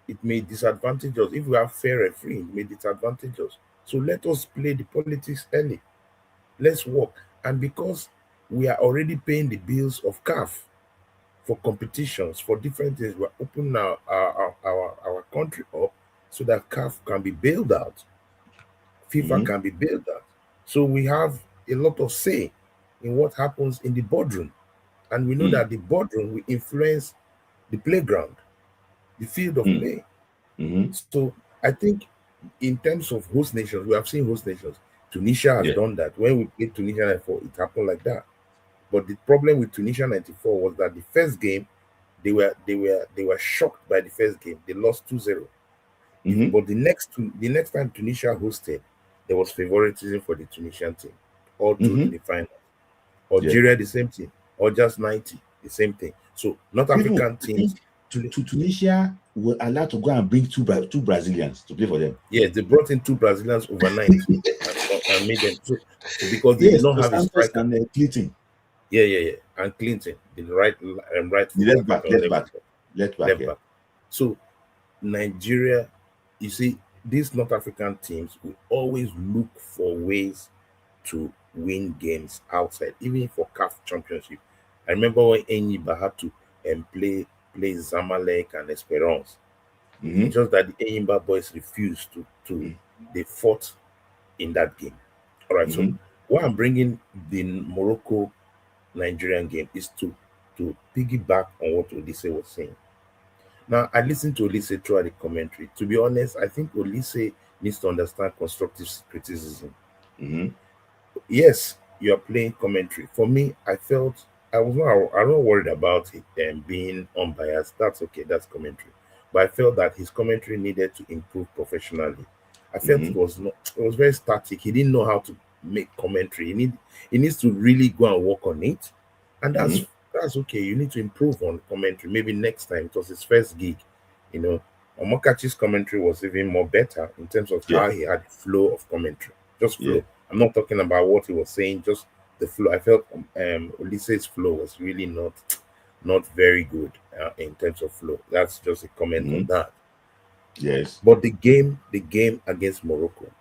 S11: it may disadvantage us. If we have fair referee, it may disadvantage us. So let us play the politics early. Let's work. And because we are already paying the bills of CAF for competitions, for different things, we're opening our country up so that CAF can be bailed out. FIFA can be bailed out. So we have a lot of say in what happens in the boardroom. And we know that the boardroom will influence the playground, the field of play. So I think in terms of host nations, we have seen host nations. Tunisia has done that. When we played Tunisia 94, it happened like that. But the problem with Tunisia 94 was that the first game, they were shocked by the first game. They lost 2-0. But the next time Tunisia hosted, there was favoritism for the Tunisian team all through to the final. Algeria, the same thing. Or just 90, the same thing. So North African teams.
S2: To Tunisia were allowed to go and bring two Brazilians to play for them.
S11: Yes, they brought in 2 Brazilians overnight and made them so because they did not have a striker.
S2: And Clinton.
S11: Yeah. And Clinton, the right left back. So Nigeria, you see, these North African teams will always look for ways to win games outside, even for CAF Championship. I remember when Enyiba had to play Zamalek and Esperance. Just that the Enyiba boys refused to they fought in that game. All right. So why I'm bringing the Morocco Nigerian game is to piggyback on what Olise was saying. Now, I listened to Olise throughout the commentary. To be honest, I think Olise needs to understand constructive criticism. Yes, you are playing commentary. For me, I felt I'm not worried about it being unbiased. That's okay, that's commentary. But I felt that his commentary needed to improve professionally. I felt it was very static. He didn't know how to make commentary. He needs to really go and work on it. And that's okay. You need to improve on commentary. Maybe next time, it was his first gig, Omokachi's commentary was even more better in terms of how he had flow of commentary. Just flow. I'm not talking about what he was saying, just the flow. I felt Olise's flow was really not very good in terms of flow. That's just a comment on that.
S2: Yes.
S11: But the game against Morocco,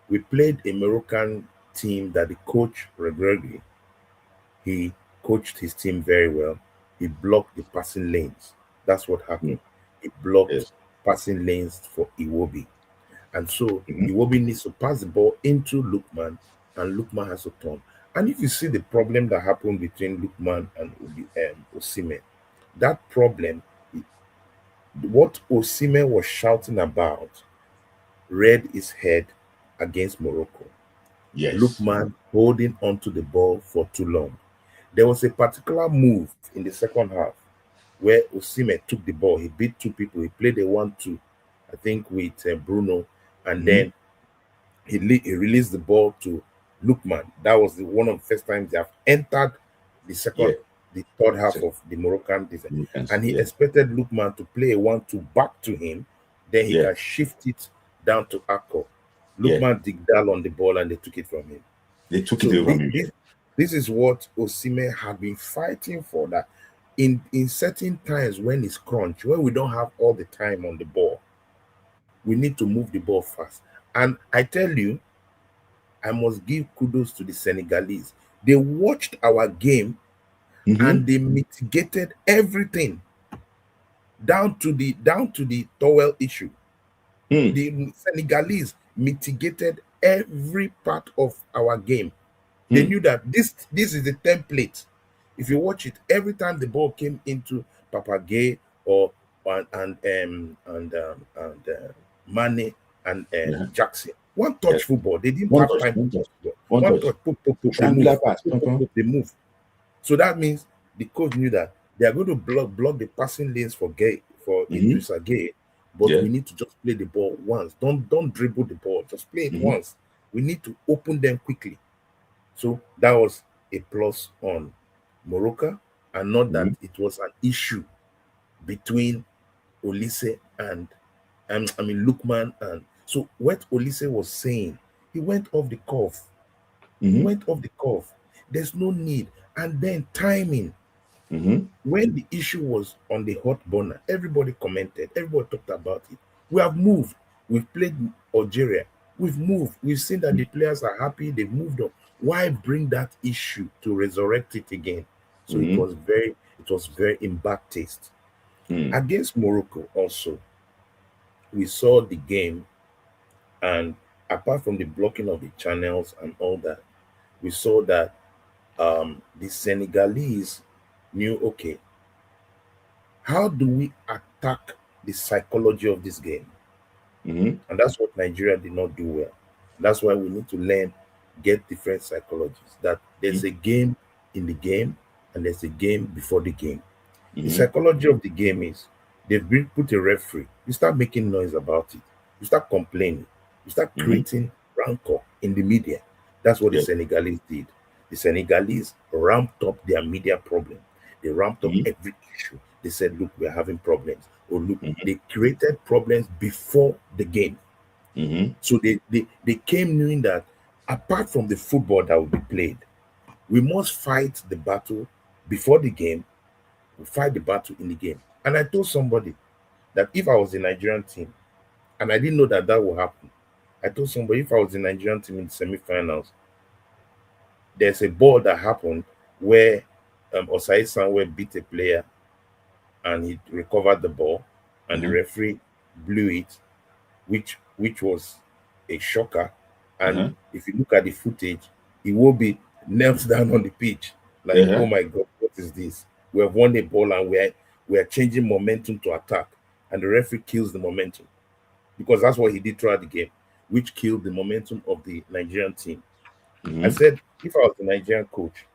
S11: we played a Moroccan team that the coach Regragui, he coached his team very well. He blocked the passing lanes. That's what happened. He blocked passing lanes for Iwobi. And so Iwobi needs to pass the ball into Lookman, and Lookman has to turn. And if you see the problem that happened between Lookman and Osimhen, that problem, what Osimhen was shouting about, reared his head against Morocco.
S2: Yes.
S11: Lookman holding onto the ball for too long. There was a particular move in the second half where Osimhen took the ball. He beat two people. He played a 1-2, I think, with Bruno, and then he released the ball to Lookman. That was one of the first times they have entered the third half of the Moroccan defense. And he expected Lookman to play a 1-2 back to him. Then he can shift it down to Akko. Lookman digged down on the ball and they took it from him.
S2: They took it from him.
S11: This is what Osimhen had been fighting for, that in certain times when it's crunch, when we don't have all the time on the ball, we need to move the ball fast. And I tell you, I must give kudos to the Senegalese. They watched our game and they mitigated everything down to the towel issue. The Senegalese mitigated every part of our game. They knew that this is the template. If you watch it, every time the ball came into Papagay or Mane and Jackson, one touch football. They didn't have time. One touch. They move. So that means the coach knew that they are going to block the passing lanes for Idrissa Gueye, but we need to just play the ball once. Don't dribble the ball. Just play it once. We need to open them quickly. So that was a plus on Morocco, and not that it was an issue between Olise and Lookman. And so what Olise was saying, he went off the cuff. He went off the cuff. There's no need. And then timing. When the issue was on the hot burner, everybody commented, everybody talked about it. We have moved. We've played Algeria. We've moved. We've seen that the players are happy. They've moved on. Why bring that issue to resurrect it again? So it was very in bad taste. Against Morocco also, we saw the game, and apart from the blocking of the channels and all that, we saw that the Senegalese knew, okay, how do we attack the psychology of this game? And that's what Nigeria did not do well. That's why we need to get different psychologies, that there's a game in the game and there's a game before the game. The psychology of the game is they've put a referee. You start making noise about it. You start complaining. You start creating rancor in the media. That's what the Senegalese did. The Senegalese ramped up their media problem. They ramped up every issue. They said, look, we're having problems. Or look, they created problems before the game. So they came knowing that apart from the football that will be played, we must fight the battle before the game. We fight the battle in the game. And I told somebody that if I was the Nigerian team, and I didn't know that will happen, I told somebody if I was the Nigerian team in the semi-finals, there's a ball that happened where Osai Sanwe beat a player and he recovered the ball and the referee blew it, which was a shocker. And if you look at the footage, he will be knelt down on the pitch like, oh my God, what is this? We have won the ball and we are changing momentum to attack, and the referee kills the momentum, because that's what he did throughout the game, which killed the momentum of the Nigerian team. I said, if I was the Nigerian coach,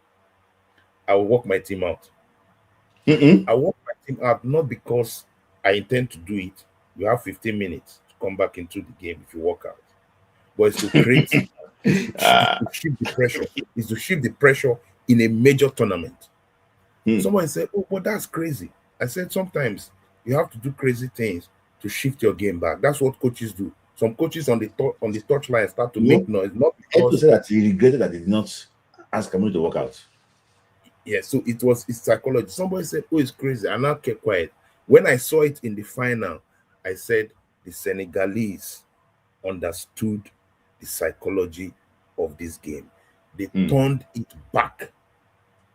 S11: I will walk my team out. I walk my team out not because I intend to do it. You have 15 minutes to come back into the game if you walk out. But it's to create, to shift the pressure. It's to shift the pressure in a major tournament. Someone said, oh, but that's crazy. I said, sometimes you have to do crazy things to shift your game back. That's what coaches do. Some coaches on the touchline start to make noise, not because
S2: to say that he regretted that he did not ask Cameroon to work out.
S11: Yeah, so it's psychology. Somebody said, "Oh, it's crazy," and I kept quiet. When I saw it in the final, I said the Senegalese understood the psychology of this game. They turned it back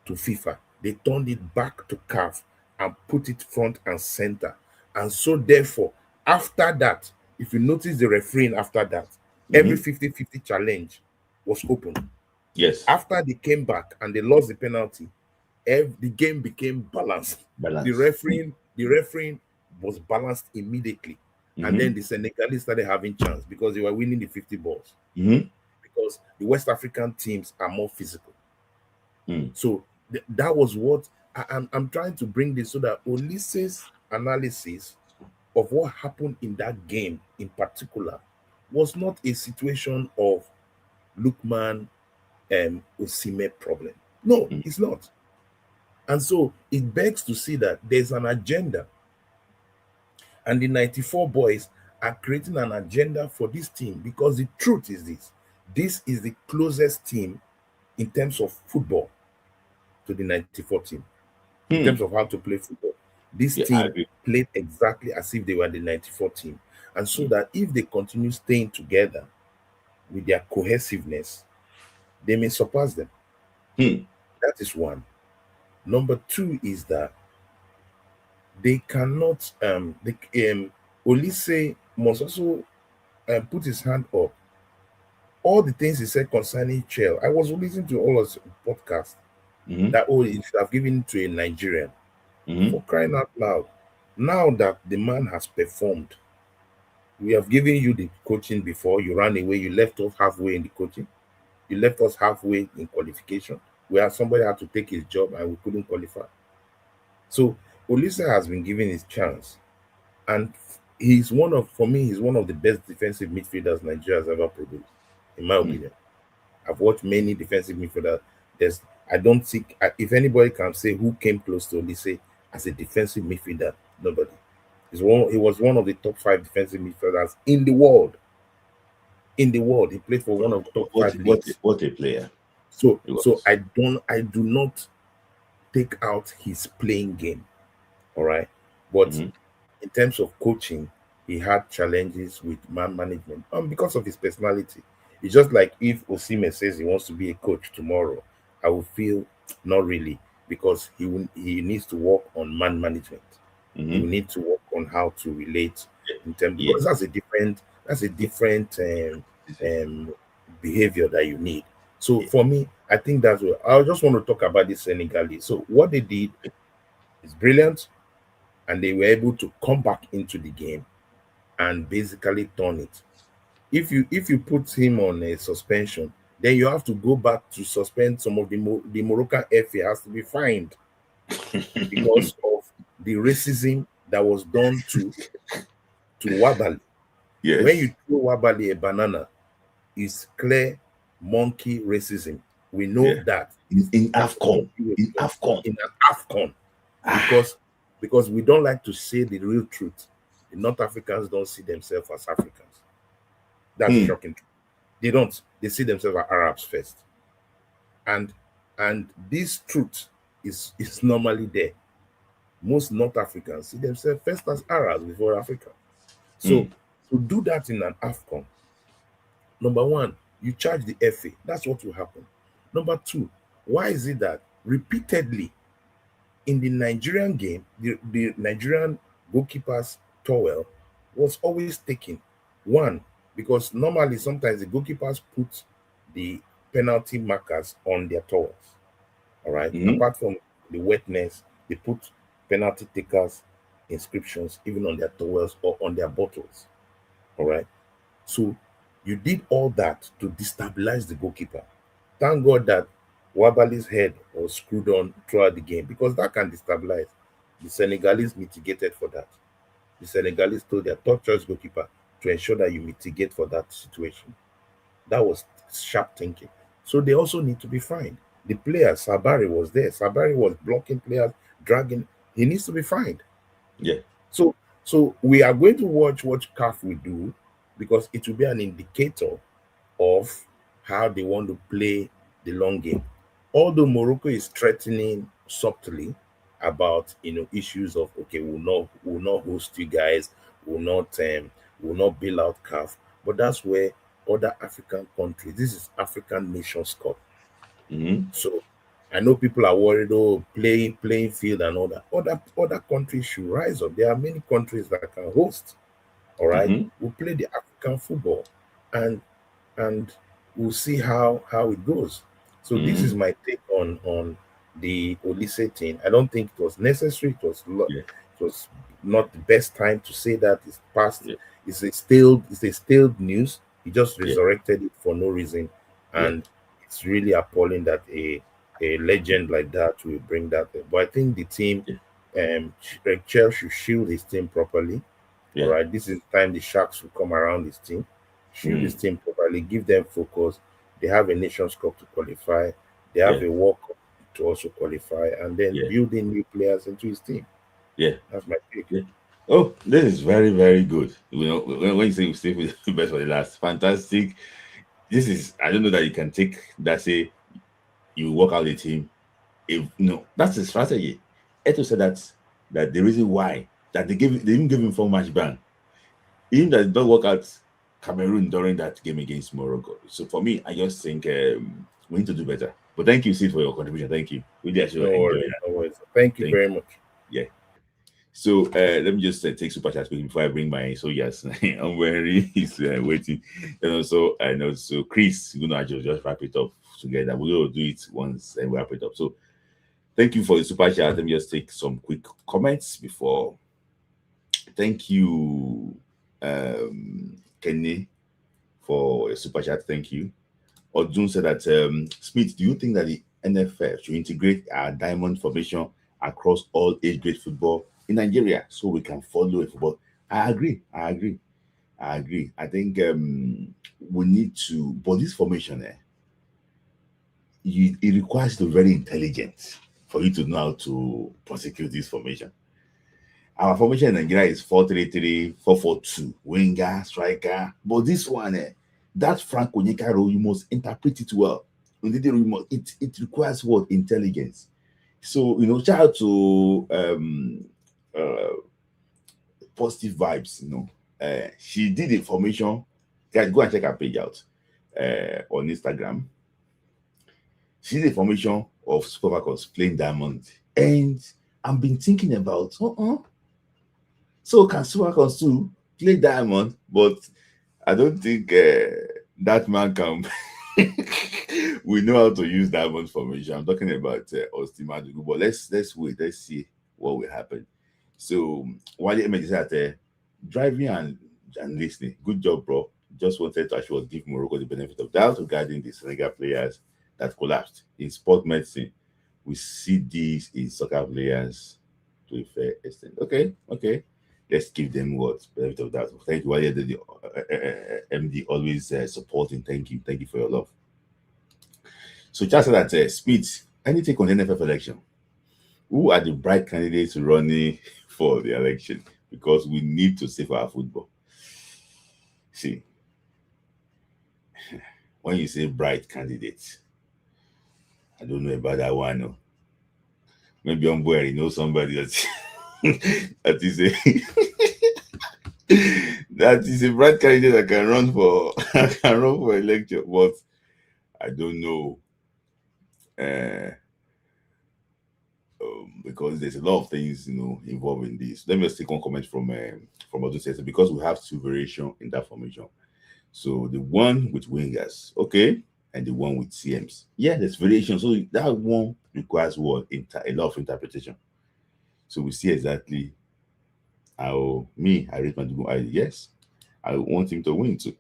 S11: to FIFA. They turned it back to CAF and put it front and center. And so therefore, after that, if you notice the refereeing after that, every 50-50 challenge was open.
S2: Yes.
S11: After they came back and they lost the penalty, the game became balanced. The refereeing was balanced immediately. And then the Senegalese started having chance because they were winning the 50 balls. Because the West African teams are more physical. So that was what I'm trying to bring this so that Olise's analysis of what happened in that game in particular was not a situation of Lookman and Osimhen problem. No, it's not. And so it begs to see that there's an agenda. And the 94 boys are creating an agenda for this team because the truth is this is the closest team in terms of football to the 94 team. In terms of how to play football. This team played exactly as if they were the 94 team. And so that if they continue staying together with their cohesiveness, they may surpass them. That is one. Number two is that they cannot, Olise must also put his hand up. All the things he said concerning Chell, I was listening to all of his podcasts that, he should have given to a Nigerian. For crying out loud. Now that the man has performed, we have given you the coaching before, you ran away, you left us halfway in the coaching, you left us halfway in qualification, where somebody had to take his job and we couldn't qualify. So Olise has been given his chance, and he's one of the best defensive midfielders Nigeria has ever produced, in my opinion. I've watched many defensive midfielders. I don't think, if anybody can say who came close to Olise as a defensive midfielder, nobody. He was one of the top 5 defensive midfielders in the world. In the world, he played for one of the top 5 leagues.
S2: What a player!
S11: So I do not take out his playing game, all right. But in terms of coaching, he had challenges with man management, because of his personality. It's just like if Osimhen says he wants to be a coach tomorrow, I will feel not really, because he needs to work on man management. He will need to work on how to relate in terms, because that's a different behavior that you need. So for me, I think that's what I just want to talk about this Senegalese. So what they did is brilliant, and they were able to come back into the game and basically turn it. If you put him on a suspension, then you have to go back to suspend some of the Moroccan FA has to be fined because of the racism that was done to Wabali.
S2: Yes.
S11: When you throw Wabali a banana, it's clear monkey racism. We know that
S2: in AFCON.
S11: In an AFCON. Because we don't like to say the real truth. The North Africans don't see themselves as Africans. That's shocking. They don't. They see themselves as Arabs first. And this truth is normally there. Most North Africans see themselves first as Arabs before Africa. So to do that in an AFCON, number one, you charge the FA. That's what will happen. Number two, why is it that repeatedly in the Nigerian game, the Nigerian goalkeeper's towel was always taken? One, because normally sometimes the goalkeepers put the penalty markers on their towels. All right. Apart from the wetness, they put penalty takers inscriptions even on their towels or on their bottles. All right. So you did all that to destabilize the goalkeeper. Thank God that Wabali's head was screwed on throughout the game, because that can destabilize. The Senegalese mitigated for that. The Senegalese told their top choice goalkeeper to ensure that you mitigate for that situation. That was sharp thinking. So they also need to be fined. The player, Sabari, was there. Sabari was blocking players, dragging. He needs to be fined.
S2: Yeah.
S11: So So we are going to watch what CAF will do, because it will be an indicator of how they want to play the long game. Although Morocco is threatening subtly about issues of, okay, we'll not host you guys, we'll not bail out CAF, but that's where other African countries, this is African Nations Cup. So I know people are worried, playing field and all that. Other countries should rise up. There are many countries that can host. All right, we'll play the African football, and we'll see how it goes. So this is my take on the Olise thing. I don't think it was necessary. It was not the best time to say that. It's past. It's a stale news. He just resurrected it for no reason, and it's really appalling that a legend like that will bring that. But I think the team, Chelsea should shield his team properly. All right, this is the time the Sharks will come around this team, shield this team properly, give them focus. They have a Nations Cup to qualify. They have a World Cup to also qualify, and then building new players into his team.
S2: Yeah,
S11: that's my take.
S2: Oh, this is very, very good. When you say we stay with the best for the last, fantastic. This is, I don't know that you can take that, say you work out the team. That's the strategy. Eto said that the reason why that they didn't give him 4-match ban, even that don't work out Cameroon during that game against Morocco. So for me, I just think we need to do better. But thank you, Sid, for your contribution. Thank you. We actually enjoy it.
S11: Thank you very much.
S2: Yeah. So let me just take super chat before I bring my yes. I'm wearing he's waiting. And also Chris, I just wrap it up together. We'll do it once and wrap it up. So thank you for the super chat. Let me just take some quick comments before. Thank you, Kenny, for a super chat. Thank you. Odun said that Smith, do you think that the NFL should integrate our diamond formation across all age grade football in Nigeria so we can follow a football? I agree. I think we need to, but this formation, it requires to be very intelligent for you to know how to prosecute this formation. Our formation in Nigeria is 4-3-3, 4-4-2, winger, striker. But this one, that Frank Onyeka role, you must interpret it well. It requires what? Intelligence. So, shout out to Positive Vibes, she did a formation. Guys, go and check her page out on Instagram. She did a formation of Super Falcons playing diamond. And I've been thinking about, so can Super Falcons too play diamond? But I don't think that man can. We know how to use diamond formation. I'm talking about Osimhen, but let's wait. Let's see what will happen. So while the image is out there, driving and listening, good job, bro. Just wanted to actually give Morocco the benefit of doubt regarding the Senegal players that collapsed. In sport medicine, we see these in soccer players to a fair extent. Okay. Let's give them what benefit of doubt. Thank you, Wale, the MD, always supporting. Thank you for your love. So just that Smith, any take on the NFL election? Who are the bright candidates running for the election? Because we need to save our football. See, when you say bright candidates, I don't know about that one. No. Maybe I'm boy, somebody that that is a bright candidate that can run for election, but I don't know. Because there's a lot of things involved in this. Let me just take one comment from Odun says, because we have two variations in that formation. So the one with wingers, okay, and the one with CMs. Yeah, there's variation. So that one requires what? A lot of interpretation. So we see exactly how I rate my yes, I want him to win too.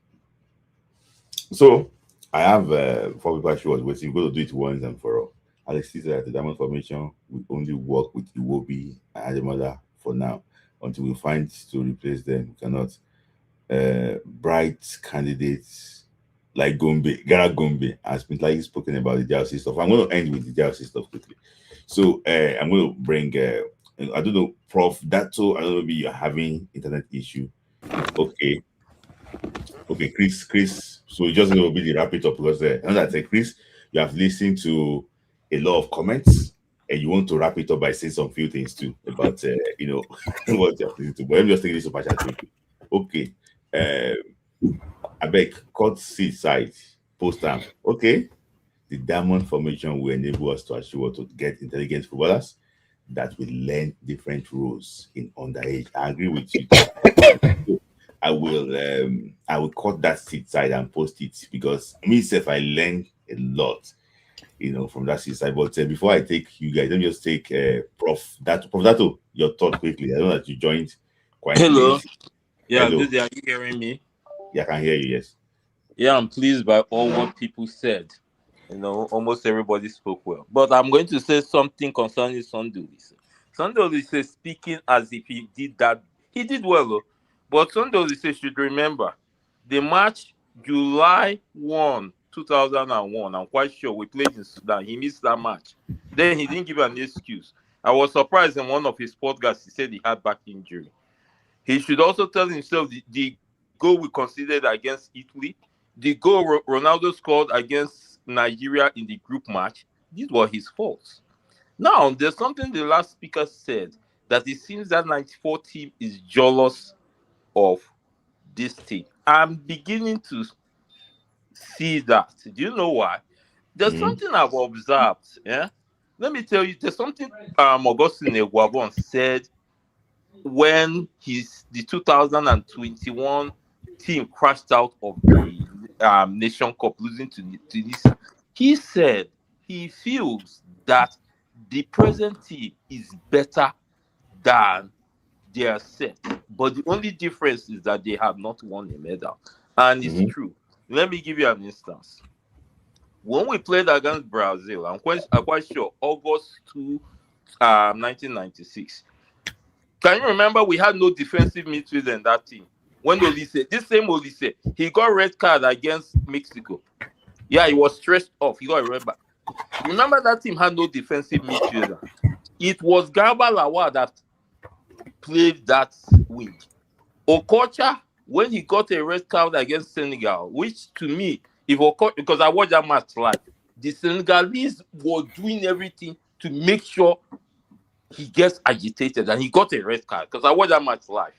S2: So I have 4 people she was waiting. We're going to do it once and for all. Alex said that the diamond formation will only work with Iwobi and Ademola for now until we find to replace them. We cannot. Bright candidates like Gara Gombe has been spoken about the jealousy stuff. I'm going to end with the jealousy stuff quickly. So I'm going to bring I don't know, Prof. Dato. I don't know, maybe you're having internet issue. Okay, Chris. So we're just going to be the wrap it up because I say, Chris, you have listened to a lot of comments and you want to wrap it up by saying some few things too about what you have listened to. But let me just take this super chat quickly. Okay, I beg, cut seat side, post time. Okay, the diamond formation will enable us to achieve what to get intelligent footballers that will learn different roles in underage. I agree with you. I will cut that seat side and post it because myself I learned a lot, from that seat side. But before I take you guys, let me just take Prof. Dato, your thought quickly. I know that you joined quite
S12: Hello.
S2: late.
S12: Yeah,
S2: Hello.
S12: good day. Are you hearing me?
S2: Yeah, I can hear you. Yes.
S12: Yeah, I'm pleased by all what people said. Almost everybody spoke well. But I'm going to say something concerning Sunday. Sunday says speaking as if he did that. He did well, though. But Sunday says should remember the match July 1, 2001. I'm quite sure we played in Sudan. He missed that match. Then he didn't give an excuse. I was surprised in one of his podcasts. He said he had back injury. He should also tell himself the goal we considered against Italy, the goal Ronaldo scored against Nigeria in the group match, these were his faults. Now, there's something the last speaker said that it seems that 94 team is jealous of this team. I'm beginning to see that. Do you know why? There's something I've observed. Yeah, let me tell you. There's something Augustine Eguavon said when the 2021 team crashed out of the Nation Cup, losing to Tunisia. He said he feels that the present team is better than their set, but the only difference is that they have not won a medal, and it's true. Let me give you an instance. When we played against Brazil, I'm quite sure August 2, 1996. Can you remember we had no defensive midfielder in that team? When this same Olise, he got red card against Mexico. Yeah, he was stressed off. You got to remember. Remember that team had no defensive midfielder. It was Garba Lawal that played that wing. Okocha, when he got a red card against Senegal, which to me, because I watched that match live, the Senegalese were doing everything to make sure he gets agitated, and he got a red card because I watched that match live.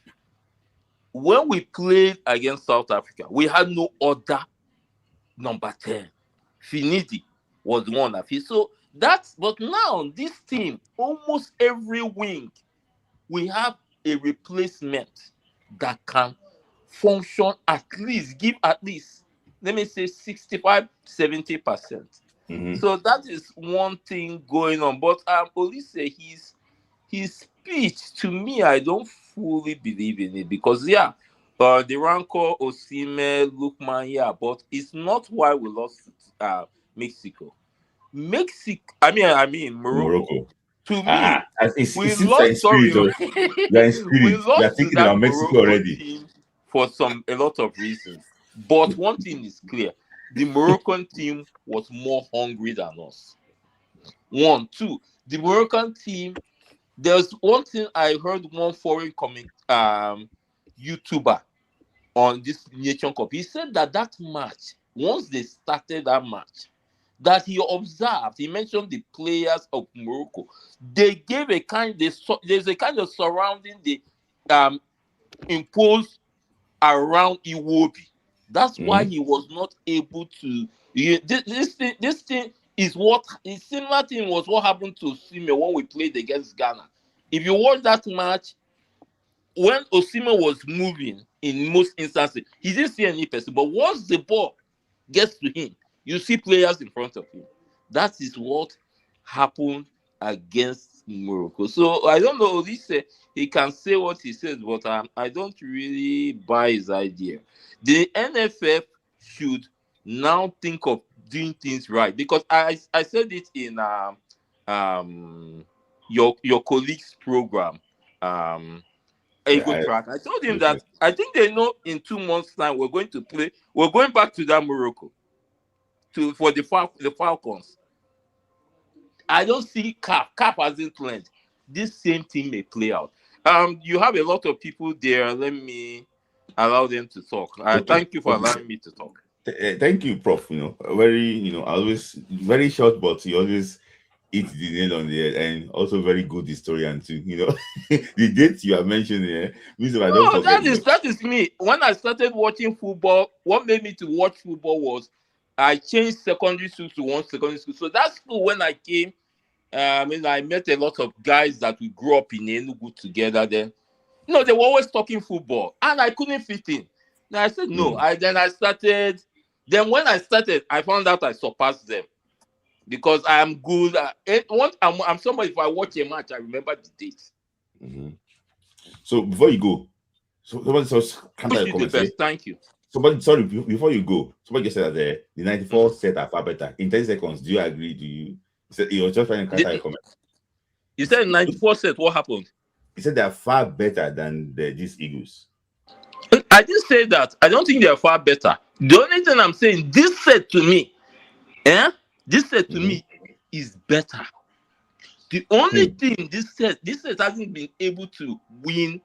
S12: When we played against South Africa, we had no other number 10. Finidi was the one that he. So but now this team, almost every wing, we have a replacement that can function give at least, let me say 65-70%. So that is one thing going on. But Olise, his speech, to me, I don't fully believe in it because the rancor, Osimhen, Lookman, but it's not why we lost Mexico. I mean Morocco. To me, we lost. Sorry, we lost to that Mexico already team for a lot of reasons. But one thing is clear: the Moroccan team was more hungry than us. 1, 2. The Moroccan team. There's one thing I heard one foreign YouTuber on this Nation Cup. He said that match, once they started that match, that he observed, he mentioned the players of Morocco. They gave there's a kind of surrounding they imposed around Iwobi. That's why he was not able to. This thing is similar thing was what happened to Osimhen when we played against Ghana. If you watch that match, when Osimhen was moving in most instances, he didn't see any person. But once the ball gets to him, you see players in front of him. That is what happened against Morocco. So I don't know. He can say what he says, but I don't really buy his idea. The NFF should now think of doing things right, because I said it in your colleague's program, Ego Track. I told him that I think they know in 2 months' time we're going to play. We're going back to that Morocco for the Falcons. I don't see Cap. Cap hasn't learned. this same thing may play out. You have a lot of people there. Let me allow them to talk. Thank you for allowing me to talk.
S2: Thank you, Prof. Very, always very short, but he always eat the nail on the head, and also very good historian too. The dates you are mentioning here means if I don't forget.
S12: That is me. When I started watching football, what made me to watch football was I changed secondary school to one secondary school. So that school, when I came, I met a lot of guys that we grew up in Enugu together. Then, they were always talking football, and I couldn't fit in. Then I said no. Then I started. Then when I started, I found out I surpassed them because I am good. I'm somebody. If I watch a match, I remember the dates.
S2: So before you go, somebody just counter your comment.
S12: Thank you.
S2: Sorry, before you go, somebody just said that the 94 set are far better. In 10 seconds, do you agree? Do you? He was just trying to counter your comment.
S12: You said 94 set. What happened?
S2: He said they are far better than these Eagles.
S12: I didn't say that. I don't think they are far better. The only thing I'm saying, this set to me, this set to me is better. The only thing this set hasn't been able to win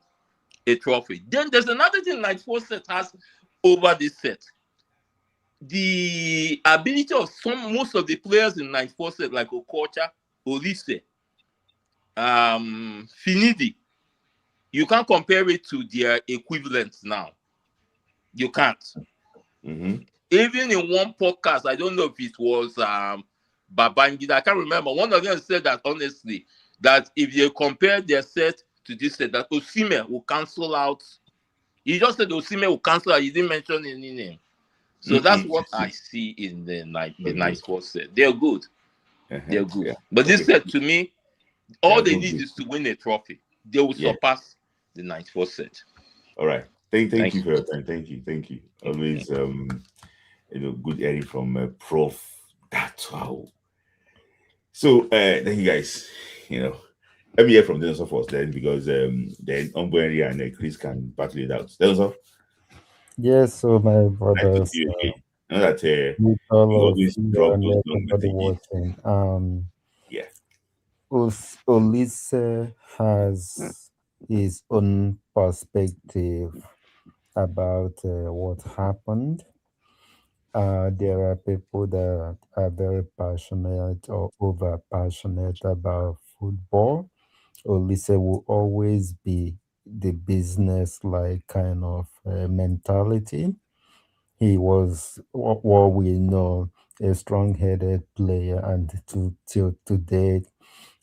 S12: a trophy. Then there's another thing 94 set has over this set. The ability of most of the players in 94 set, like Okocha, Olise, Finidi, you can't compare it to their equivalents now. You can't. Even in one podcast, I don't know if it was Babangida, I can't remember. One of them said that honestly, that if you compare their set to this set, that Osimhen will cancel out. He just said Osimhen will cancel out. He didn't mention any name. So that's what I see in the 94 set. They're good. They're good. Yeah. But this set, to me, all they need is to win a trophy. They will surpass the 94 set.
S2: All right. Thank you for your time. Thank you. Always, good hearing from Prof. That's how. So, thank you guys. Let me hear from them first then, because then Umbueri and Chris can battle it out. That's
S13: Yes, so my brothers,
S2: always drop those
S13: watching. Olise has his own perspective about what happened. There are people that are very passionate or over passionate about football. Olise will always be the business like kind of mentality. He was what we know a strong-headed player, and till today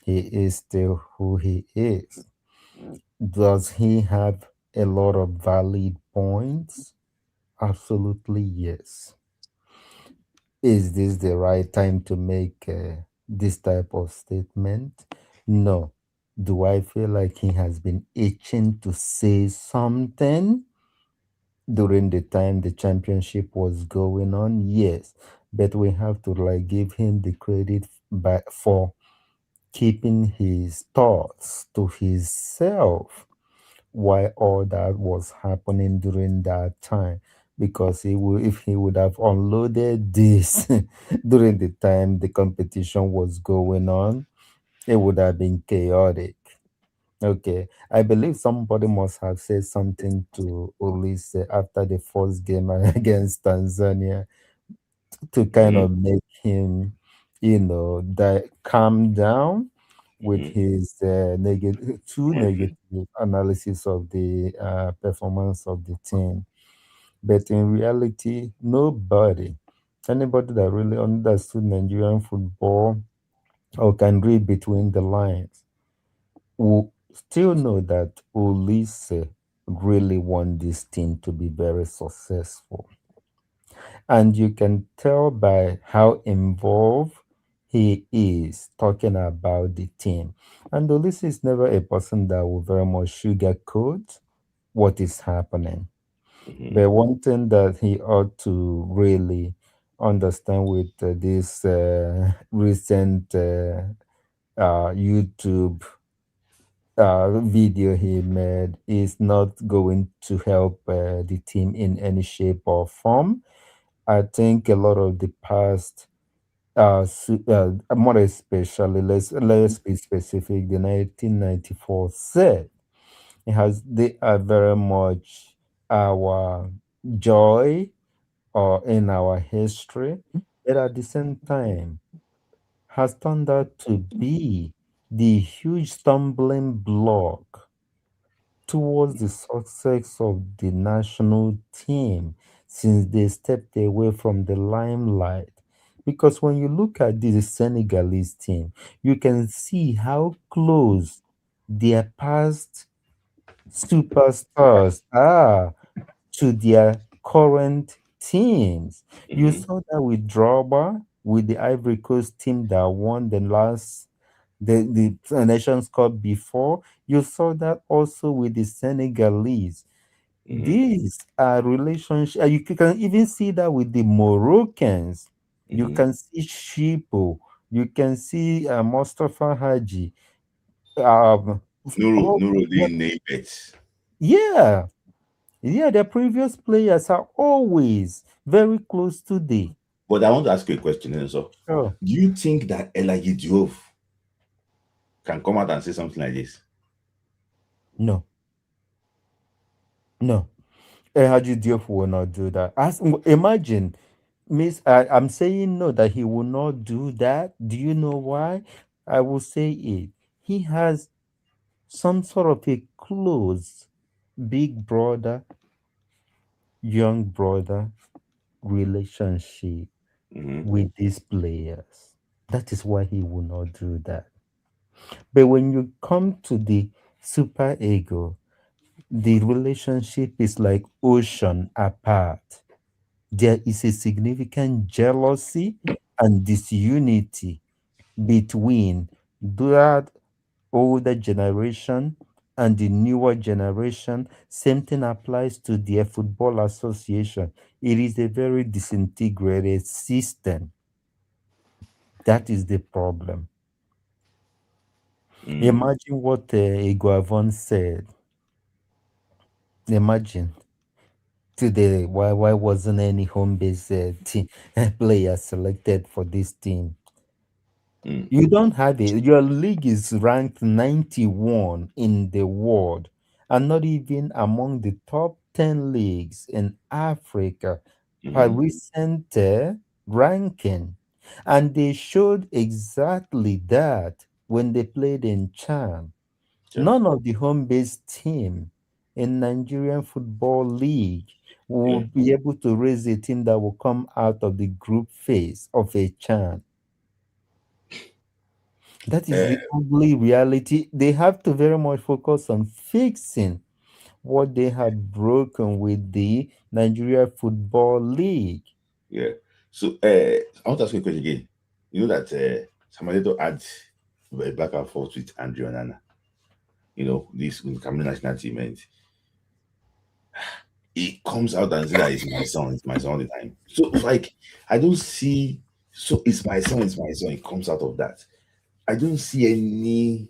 S13: he is still who he is. Does he have a lot of valid points? Absolutely yes. Is this the right time to make this type of statement? No. Do I feel like he has been itching to say something during the time the championship was going on? Yes. But we have to give him the credit for keeping his thoughts to himself while all that was happening during that time, because if he would have unloaded this during the time the competition was going on, it would have been chaotic. Okay, I believe somebody must have said something to Olise after the first game against Tanzania to kind of make him, calm down with his negative analysis of the performance of the team. But in reality, anybody that really understood Nigerian football or can read between the lines will still know that Olise really want this team to be very successful. And you can tell by how involved he is talking about the team. And Olise is never a person that will very much sugarcoat what is happening. But one thing that he ought to really understand with this recent YouTube video he made is not going to help the team in any shape or form. I think a lot of the past more especially, let's be specific, the 1994 set. They are very much our joy or in our history, but at the same time has turned out to be the huge stumbling block towards the success of the national team since they stepped away from the limelight. Because when you look at the Senegalese team, you can see how close their past superstars are to their current teams. You saw that with Drogba, with the Ivory Coast team that won the Nations Cup before. You saw that also with the Senegalese. These are relationships. You can even see that with the Moroccans. You can see Shipo. You can see Mustafa Haji.
S2: Nuro,
S13: Oh,
S2: Nuro didn't name it.
S13: yeah, yeah. The previous players are always very close to the.
S2: But I want to ask you a question, also.
S13: Oh,
S2: Do you think that Elagi Diop can come out and say something like this?
S13: no, no. Haji Diop will not do that. Imagine, Miss. I'm saying no that he will not do that. Do you know why? I will say it. He has some sort of a close big brother, young brother relationship with these players. That is why he will not do that. But when you come to the super ego, the relationship is like ocean apart. There is a significant jealousy and disunity between that older generation and the newer generation. Same thing applies to their football association. It is a very disintegrated system. That is the problem. Imagine what Iguavon said. Imagine today, why wasn't any home base team player selected for this team? You don't have it. Your league is ranked 91 in the world and not even among the top 10 leagues in Africa per recent ranking. And they showed exactly that when they played in Chan. None of the home based team in Nigerian Football League will be able to raise a team that will come out of the group phase of a Chan. That is the ugly reality. They have to very much focus on fixing what they have broken with the Nigeria Football League.
S2: Yeah. So I want to ask you a question again. You know that Samadeto had a back and forth with Andrew Nana. You know, this Cameroon national team, and he comes out and says that it's my son all the time. So like I don't see, so it's my son, it comes out of that. I don't see any,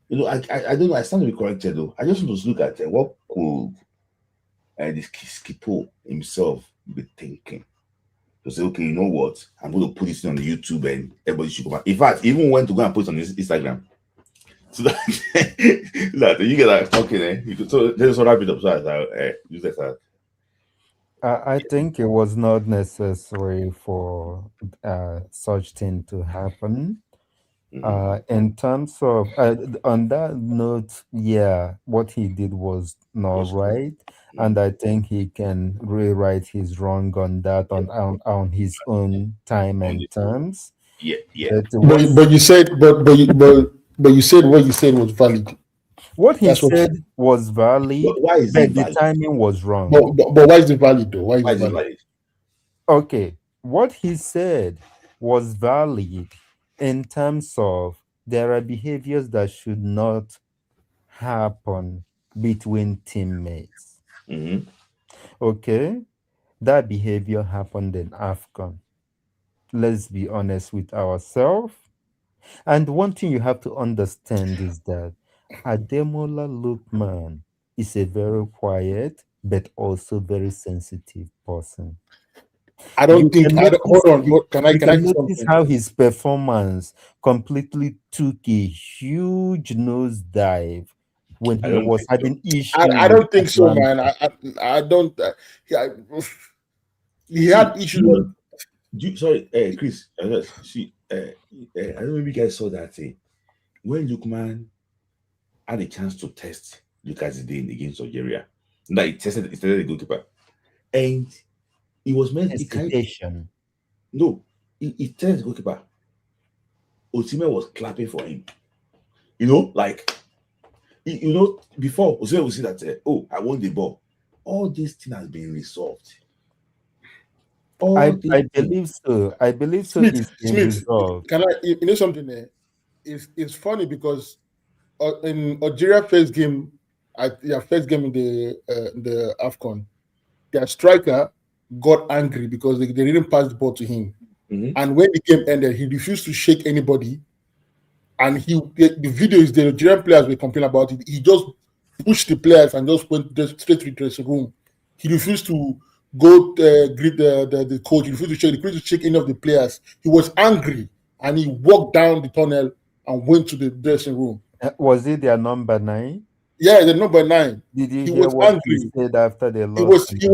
S2: you know, I don't know, I stand to be corrected though. I just want to look at what could this Skipo himself be thinking. To say, okay, you know what? I'm going to put this on the YouTube and everybody should go back. In fact, even went to go and put it on his Instagram. So that, that you get that talking, you could, so there's what wrap it up. So I use that.
S13: I think it was not necessary for such thing to happen. In terms of on that note, yeah, what he did was not right, and I think he can rewrite his wrong on that on his own time and terms.
S2: Yeah.
S4: But you said but you said what you said was valid.
S13: What he said was valid,
S2: why is
S13: but
S2: it
S13: the
S2: valid?
S13: timing was wrong.
S4: But why is it valid though? Why is it valid?
S13: Okay, what he said was valid in terms of there are behaviors that should not happen between teammates. Okay, that behavior happened in AFCON. Let's be honest with ourselves. And one thing you have to understand is that Ademola Lookman is a very quiet but also very sensitive person.
S4: I don't think. Hold on. Can I say
S13: notice
S4: something?
S13: how his performance completely took a huge nosedive when he was having issues.
S4: I don't think so, man. I don't. He had issues.
S2: Sorry, Chris. See, I don't know if you guys saw that thing when Lookman had a chance to test Lucas Zidane against Algeria. That he tested the goalkeeper, and it was meant. No, he tested the goalkeeper. Osimhen was clapping for him. You know, like before Osimhen would say that, "Oh, I won the ball." All this thing has been resolved.
S13: I believe so. I believe so. It's been resolved.
S4: Can I? You know something there? It's funny because in Algeria first game, first game in the AFCON, their striker got angry because they didn't pass the ball to him, and when the game ended, he refused to shake anybody, and the video is the Nigerian players were complaining about it. He just pushed the players and just went straight to the dressing room. He refused to go greet the coach. He refused to shake any of the players. He was angry and he walked down the tunnel and went to the dressing room.
S13: Was it their number 9?
S4: Yeah, the number 9.
S13: Did you hear what he said after they lost?
S4: He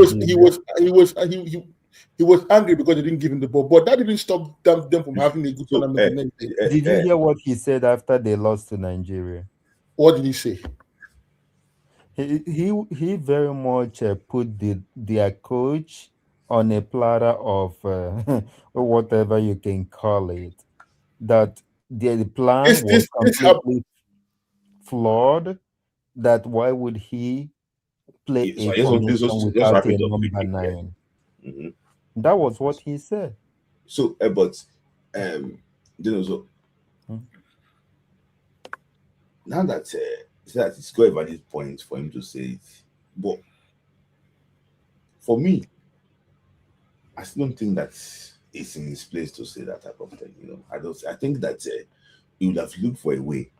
S4: was angry because they didn't give him the ball, but that didn't stop them from having a good tournament.
S13: Did you hear what he said after they lost to Nigeria?
S4: What did he say?
S13: He very much put their coach on a platter of whatever you can call it. That the plan was completely flawed. That why would he play a formation without a number 9? That was what he said.
S2: So, now that it's got a valid point for him to say it, but for me, I still don't think that it's in his place to say that type of thing. You know, I think that he would have looked for a way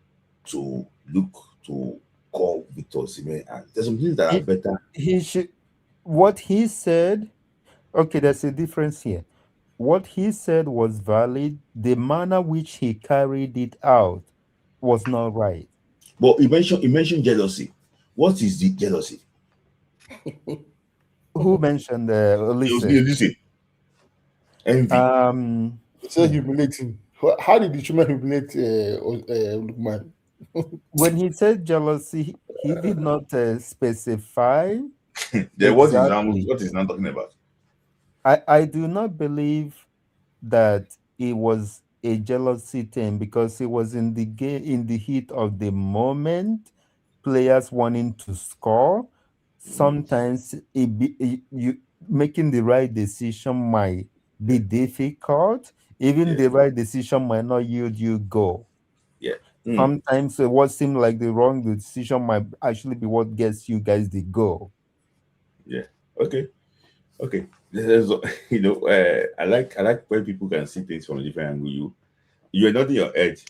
S2: to call Victor Osimhen, and there's some things that are better.
S13: He should. What he said. Okay, there's a difference here. What he said was valid. The manner which he carried it out was not right.
S2: But you mentioned jealousy. What is the jealousy?
S13: Who mentioned Olise?
S2: Envy.
S4: So humiliating. How did the Chuma humiliate Lukman?
S13: When he said jealousy, he did not specify.
S2: What is now talking about?
S13: I do not believe that it was a jealousy thing because it was in the game, in the heat of the moment, players wanting to score. Sometimes you making the right decision might be difficult. Even the right decision might not yield you goal. Sometimes what seemed like the wrong decision might actually be what gets you guys the goal.
S2: Okay. You know, I like when people can see things from a different angle. You're not in your head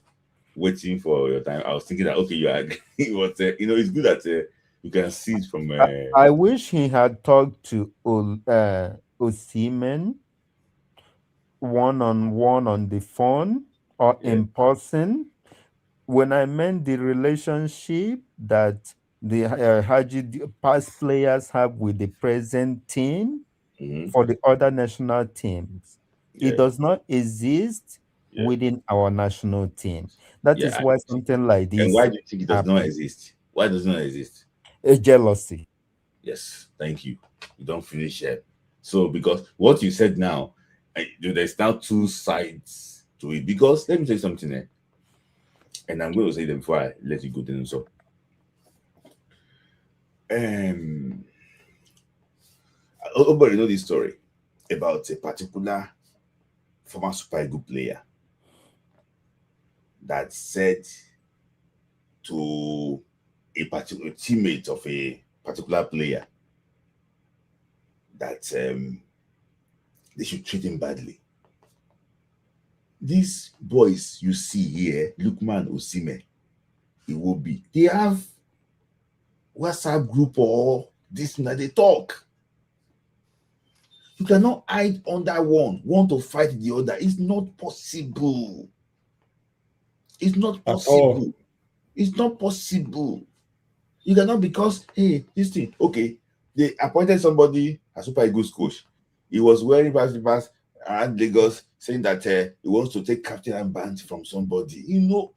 S2: waiting for your time. I was thinking that you are but it's good that you can see it from
S13: I wish he had talked to Osimhen one-on-one on the phone or in person. When I meant the relationship that the Haji past players have with the present team for the other national teams, it does not exist within our national team. That is why something like this.
S2: And why do you think it does not exist? Why does it not exist?
S13: A jealousy.
S2: Yes, thank you. You don't finish it. So, because what you said now, there's now two sides to it. Because let me tell you something there. And I'm going to say them before I let you go then. So, everybody know this story about a particular former Super Eagles player that said to a particular teammate of a particular player that they should treat him badly. These boys you see here, Lookman, Osimhen, Iwobi, they have WhatsApp group or this and that, they talk. You cannot hide under one to fight the other. It's not possible. It's not possible. It's not possible. You cannot, because hey, this thing, okay, they appointed somebody as Super Eagles coach. He was wearing pass around Lagos, saying that he wants to take captain and band from somebody. You know,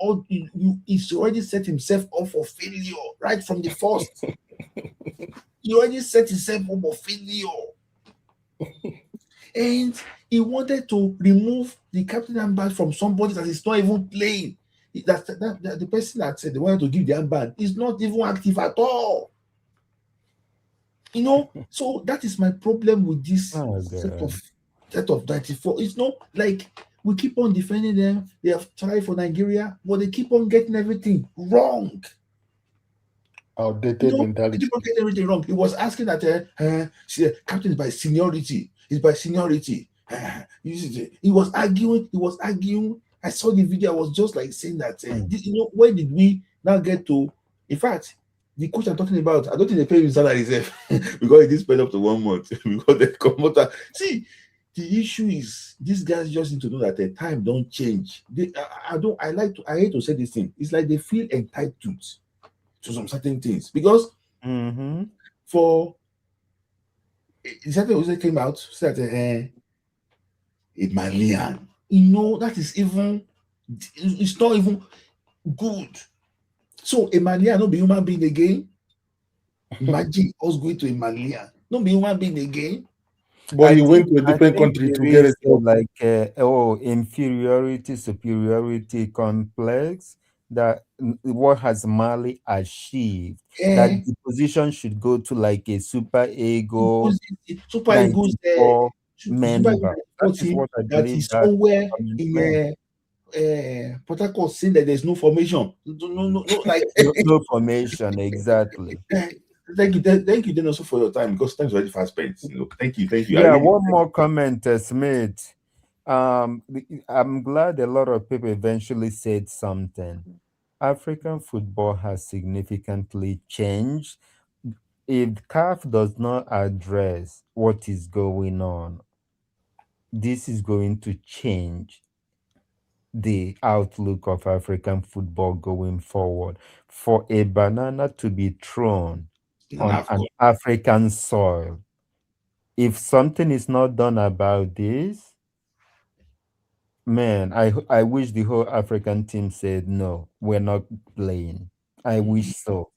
S2: he's already set himself up for failure right from the first. He already set himself up for failure. And he wanted to remove the captain armband from somebody that is not even playing. That the person that said they wanted to give the armband is not even active at all. You know, so that is my problem with this set of 94. It's not like we keep on defending them. They have tried for Nigeria, but they keep on getting everything wrong.
S4: Outdated mentality.
S2: They keep on getting everything wrong. He was asking that captain is by seniority. It's by seniority. He was arguing. I saw the video. I was just like saying that, where did we now get to? In fact, the coach I'm talking about, I don't think they pay him salary because he did spend up to 1 month because they come out. See, the issue is these guys just need to know that the time don't change. I hate to say this thing. It's like they feel entitled to some certain things because for certain things came out said that a Malian, that is even, it's not even good. So a Malian not be human being again. Imagine us going to a Malian, not be human being again.
S4: But he went to a different country to get it.
S13: Like inferiority, superiority complex. That what has Mali achieved? That the position should go to like a Super Eagles member. That is what I believe.
S2: That is somewhere in Port Harcourt saying that there's no formation. No, like
S13: no formation, exactly.
S2: Thank you, then also for your time, because time's already fast spent. Thank you.
S13: Yeah, one more comment, Smith. I'm glad a lot of people eventually said something. African football has significantly changed. If CAF does not address what is going on, this is going to change the outlook of African football going forward. For a banana to be thrown on an African soil, if something is not done about this, man, I wish the whole African team said, no, we're not playing. I wish so.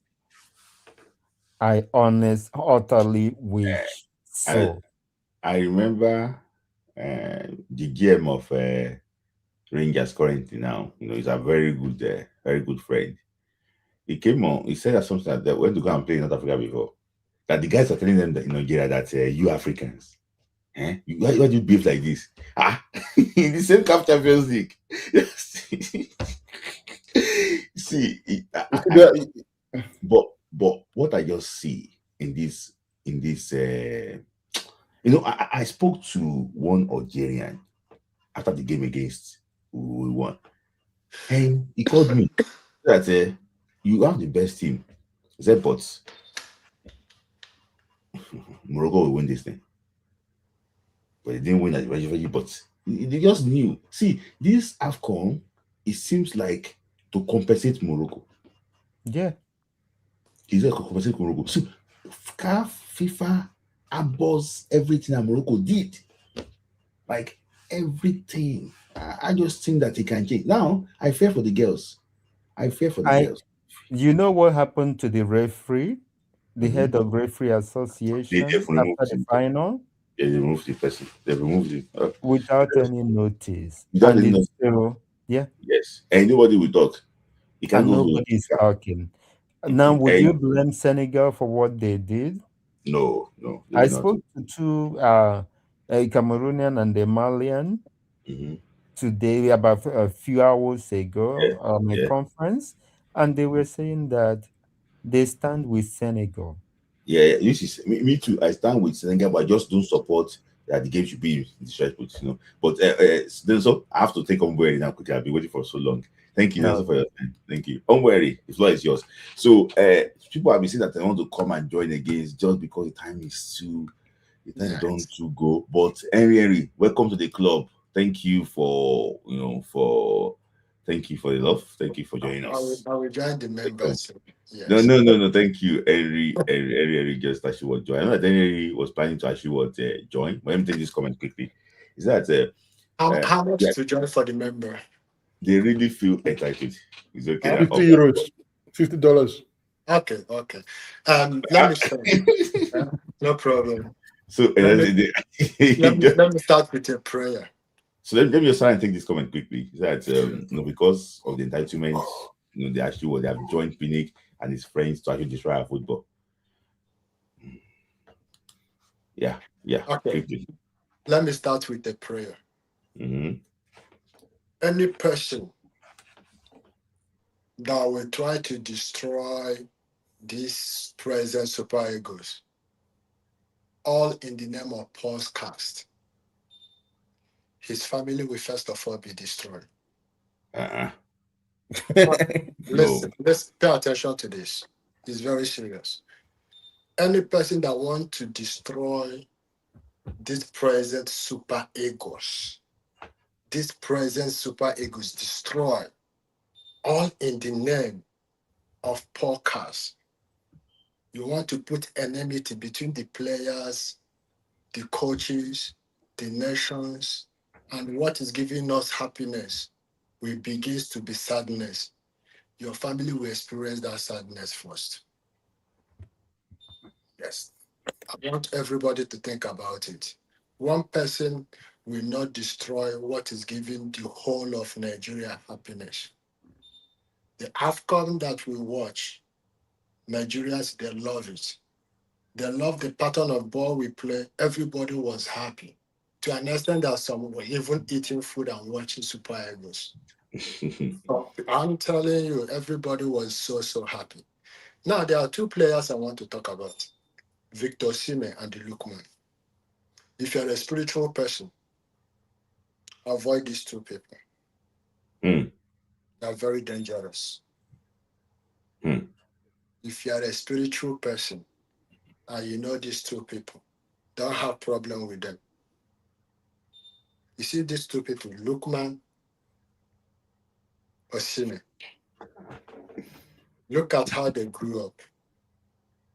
S13: I utterly wish so.
S2: I remember the GM of Rangers currently now. He's a very good friend. He came on, he said something like that went to go and play in South Africa before. That the guys are telling them that in Nigeria that you Africans, why do you behave like this? In the same CAF Champions League. See, but what I just see in this, I spoke to one Algerian after the game against we won, and he called me that you have the best team. He said, but Morocco will win this thing. But they didn't win at the but they just knew. See, this AFCON, it seems like to compensate Morocco.
S13: Yeah.
S2: It's like to compensate Morocco. So CAF, FIFA, Abbas, everything that Morocco did. Like everything. I just think that it can change. Now, I fear for the girls. Girls.
S13: You know what happened to the referee? The head of referee association after the final?
S2: Yeah, they removed the person. They removed it
S13: without any notice.
S2: Without any notice.
S13: Yeah.
S2: Yes. And nobody will talk.
S13: And nobody is talking. Now, would you blame Senegal for what they did?
S2: No.
S13: I spoke to two a Cameroonian and a Malian today about a few hours ago on a conference, and they were saying that they stand with Senegal.
S2: Yeah, me too. I stand with Senegal, but I just don't support that the game should be disrespectful, But so I have to take Onweri now quickly. I've been waiting for so long. Thank you, Nelson, for your time. Thank you. Onweri, the floor is yours. So people have been saying that they want to come and join again just because the time is too It has done to go. But Henry, welcome to the club. Thank you for thank you for the love. Thank you for joining us.
S14: I will join the members. Yes.
S2: No. Thank you, Henry just actually was join. I know that Henry was planning to actually join. But let me take this comment quickly. Is that
S14: how much to join for the member?
S2: They really feel entitled. It's okay.
S4: €50. $50.
S14: Okay. Let me start. No problem.
S2: So
S14: let me start with a prayer.
S2: So let me just try and take this comment quickly. Is that because of the entitlements, they actually have joined Pinnick and his friends to actually destroy our football. Yeah.
S14: Okay.
S2: Quickly.
S14: Let me start with a prayer.
S2: Mm-hmm.
S14: Any person that will try to destroy these present super egos, all in the name of podcast, his family will first of all be destroyed. Listen, let's pay attention to this. It's very serious. Any person that wants to destroy these present super egos, destroy, all in the name of podcast. You want to put enmity between the players, the coaches, the nations, and what is giving us happiness will begin to be sadness. Your family will experience that sadness first. Yes. I want everybody to think about it. One person will not destroy what is giving the whole of Nigeria happiness. The AFCON that we watch, Nigerians, they love it. They love the pattern of ball we play. Everybody was happy. To an extent that some were even eating food and watching Super Eagles. I'm telling you, everybody was so happy. Now, there are two players I want to talk about. Victor Osimhen and the Lookman. If you're a spiritual person, avoid these two people. They're very dangerous. If you're a spiritual person and you know these two people, don't have problem with them. You see these two people, Lookman, Osimhen. Look at how they grew up.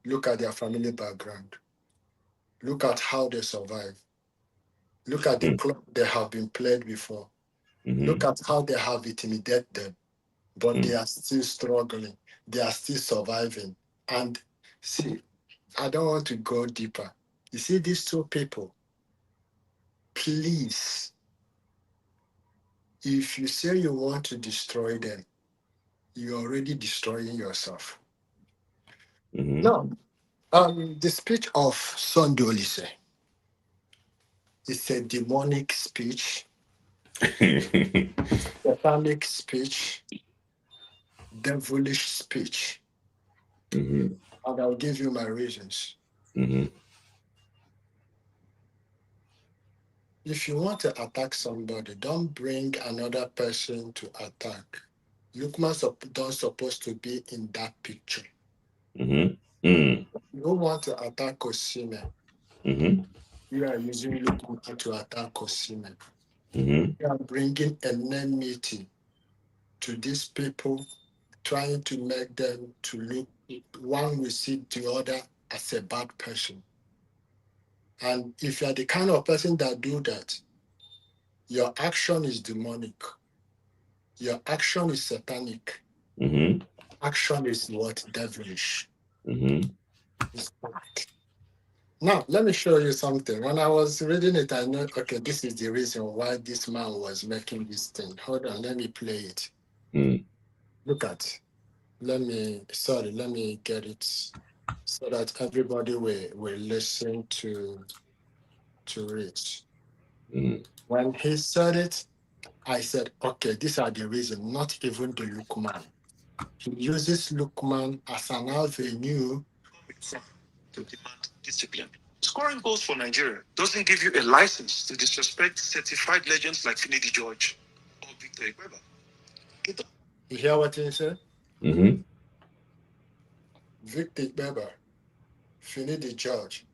S14: Look at their family background. Look at how they survive. Look at the club they have been played before. Look at how they have intimidated them. But they are still struggling. They are still surviving. And see, I don't want to go deeper. You see these two people, please, if you say you want to destroy them, you're already destroying yourself. Now, the speech of Sunday Olise, it's a demonic speech, satanic speech, devilish speech. And I'll give you my reasons. If you want to attack somebody, don't bring another person to attack. Lookman don't supposed to be in that picture. You don't want to attack Osimhen. You are using Lookman to attack Osimhen. You are bringing enmity to these people, trying to make them to look, one will see the other as a bad person. And if you are the kind of person that do that, your action is demonic. Your action is satanic. Action is what? Devilish. It's bad. Now, let me show you something. When I was reading it, I know, okay, this is the reason why this man was making this thing. Hold on, let me play it. Look at. Let me get it so that everybody will listen to it. When he said it, I said, okay, these are the reasons, not even the Lookman. He uses Lookman as an avenue to demand discipline. Scoring goals for Nigeria doesn't give you a license to disrespect certified legends like Finidi George or Victor Igbeba. You hear what he said? Victor Igbeba, Finidi George,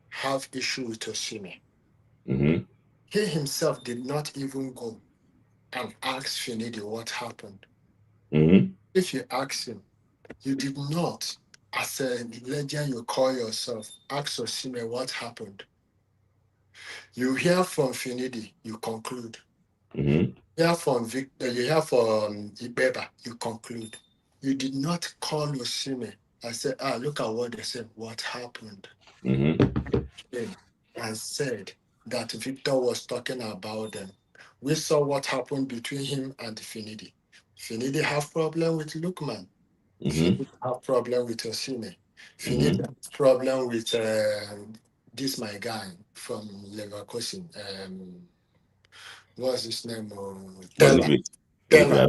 S14: have issue with Osimhen.
S2: Mm-hmm.
S14: He himself did not even go and ask Finidi what happened.
S2: Mm-hmm.
S14: If you ask him, you did not, as a legend you call yourself, ask Osimhen what happened. You hear from Finidi, you conclude.
S2: Mm-hmm.
S14: You hear from Victor, you hear from Ibeba, you conclude. You did not call Osimhen and say, look at what they said, what happened.
S2: Mm-hmm.
S14: And said that Victor was talking about them. We saw what happened between him and Finidi. Finidi have problem with Lukman.
S2: Mm-hmm.
S14: Finidi have problem with Osimhen. Finidi
S2: Mm-hmm.
S14: have problem with this my guy from Leverkusen. What's his name? Teller.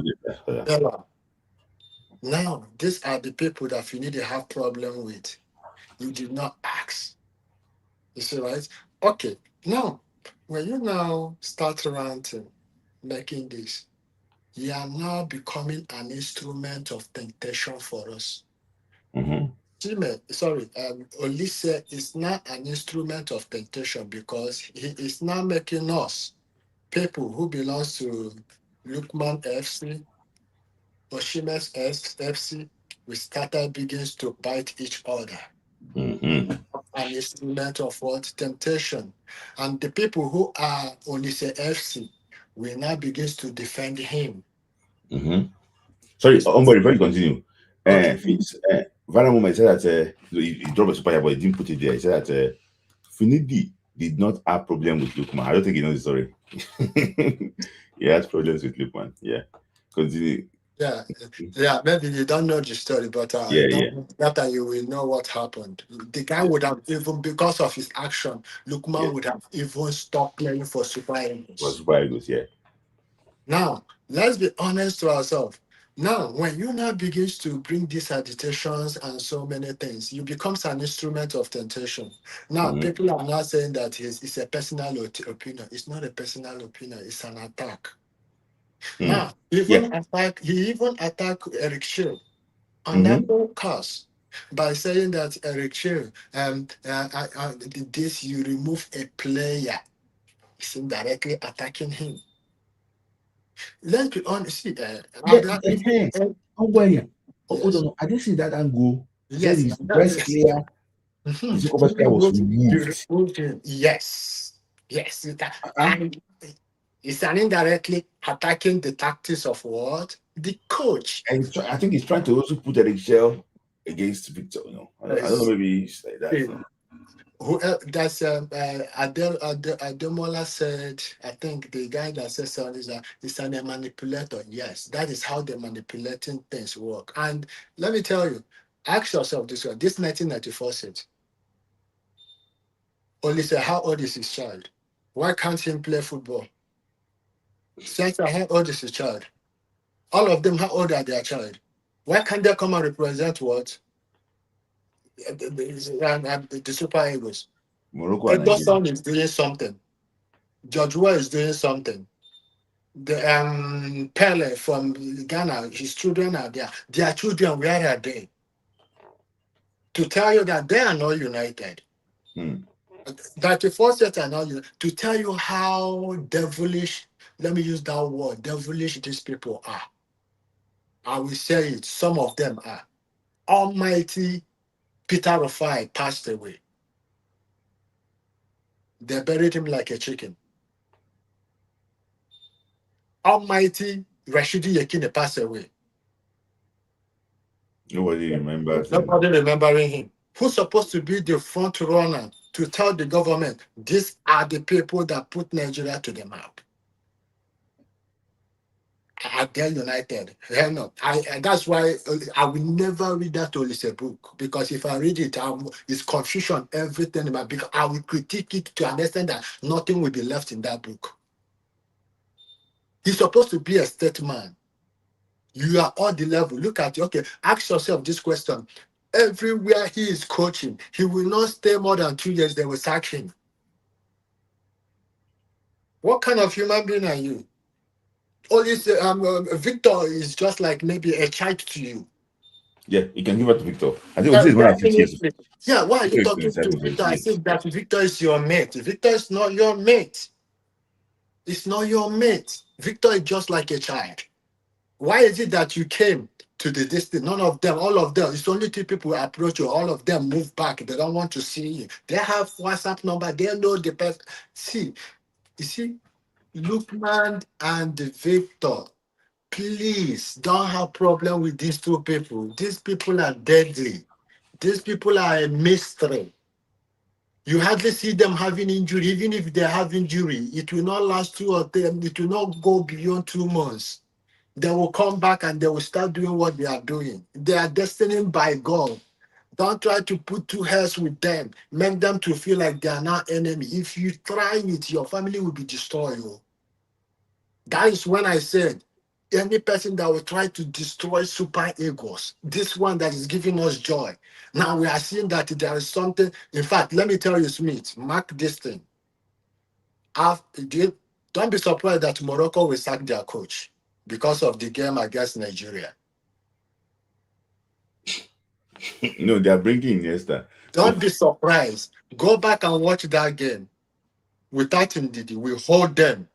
S14: Now, these are the people that Finidi have problem with. You did not ask. You see, right? Okay. Now, when you now start ranting, making this, you are now becoming an instrument of temptation for us.
S2: Mm-hmm.
S14: Olise is not an instrument of temptation because he is now making us people who belongs to Lukman FC, Oshimen's FC, we started begins to bite each other.
S2: Mm-hmm.
S14: An instrument of what? Temptation. And the people who are Olise FC will now begins to defend him.
S2: Mm-hmm. Sorry, before you continue,
S14: Okay.
S2: Vanna Moment said that he dropped a super here, but he didn't put it there. He said that Finidi did not have problem with Lukman. I don't think he knows the story. He has problems with Lukman. Yeah. Continue.
S14: Yeah, maybe you don't know the story, but after you will know what happened. The guy would have even, because of his action, Lukman would have even stopped playing for Super Eagles.
S2: For Super Eagles, yeah.
S14: Now, let's be honest to ourselves. Now, when you now begins to bring these agitations and so many things, you becomes an instrument of temptation. Now, people are not saying that it's a personal opinion. It's not a personal opinion. It's an attack. Now, he even attacked Eric Shield on that podcast by saying that Eric Shield, this you remove a player, it's indirectly attacking him. Let's be honest.
S2: Hold on, I didn't see that angle.
S14: Yes,
S2: his best player. His best player was removed.
S14: Yes. And it's an indirectly attacking the tactics of what? The coach.
S2: And I think he's trying to also put Eric Shell against Victor. I don't know, maybe he's like that.
S14: That's Ademola said, I think the guy that says so is a manipulator. Yes, that is how the manipulating things work. And let me tell you, ask yourself this one. This 1994 set. Olise, how old is his child? Why can't he play football? Center, how old is his child? All of them, how old are their child? Why can't they come and represent what? The Super Eagles.
S2: Morocco and
S14: Edson is doing something. George Weah is doing something. The Pele from Ghana, his children are there. Their children, where are they? To tell you that they are not united. 34 sets are not united. To tell you how devilish, let me use that word, devilish these people are. I will say it, some of them are. Almighty Peter Rufai passed away. They buried him like a chicken. Almighty Rashidi Yekini passed away.
S2: Nobody remembers him.
S14: Nobody remembering him. Who's supposed to be the front runner to tell the government these are the people that put Nigeria to the map? Are they united? Hell no. That's why I will never read that Olise book, because if I read it, it's confusion, everything about, because I will critique it to understand that nothing will be left in that book. He's supposed to be a statesman. You are on the level. Look at it. Okay, ask yourself this question. Everywhere he is coaching, he will not stay more than 2 years. They will sack him. What kind of human being are you? Victor is just like maybe a child to you.
S2: Yeah, you can give it to Victor. I think Osimhen is more than 50 years.
S14: Yeah, why are you talking to Victor? I think that Victor is your mate. Victor is not your mate. It's not your mate. Victor is just like a child. Why is it that you came to the distance? None of them, all of them, it's only two people approach you. All of them move back. They don't want to see you. They have WhatsApp number. They know the person. See, you see, Lukman and Victor, please don't have problem with these two people. These people are deadly. These people are a mystery. You hardly see them having injury. Even if they have injury, it will not last 2 or 3. It will not go beyond 2 months. They will come back and they will start doing what they are doing. They are destined by God. Don't try to put two heads with them. Make them to feel like they are not enemy. If you try it, your family will be destroyed. That is when I said, any person that will try to destroy super egos, this one that is giving us joy. Now we are seeing that there is something. In fact, let me tell you, Smith, mark this thing. Don't be surprised that Morocco will sack their coach because of the game against Nigeria.
S2: No, they are bringing Iniesta.
S14: Don't be surprised. Go back and watch that game. Without Ndidi, we hold them.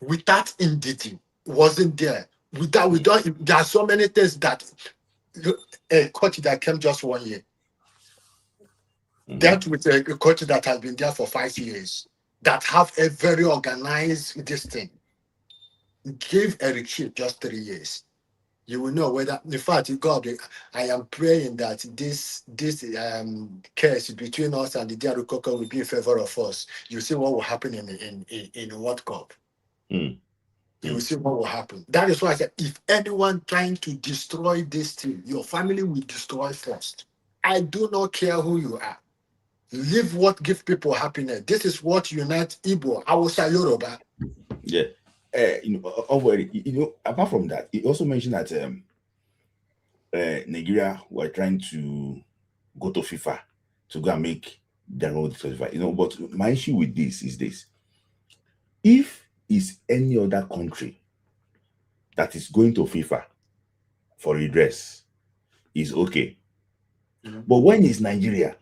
S14: Without Ndidi, wasn't there. There are so many things that a coach that came just 1 year dealt with a coach that has been there for 5 years, that have a very organized this thing. Give Eric Sheep just 3 years. You will know whether, in fact, God, I am praying that this case between us and the DR Coco will be in favor of us. You see what will happen in World Cup. You will see what will happen. That is why I said, if anyone trying to destroy this team, your family will destroy first. I do not care who you are. Live what gives people happiness. This is what unites Igbo, Hausa, Yoruba.
S2: Yeah. Apart from that, he also mentioned that Nigeria were trying to go to FIFA to go and make their own FIFA. But my issue with this is this: if it's any other country that is going to FIFA for redress, is okay. But when it's Nigeria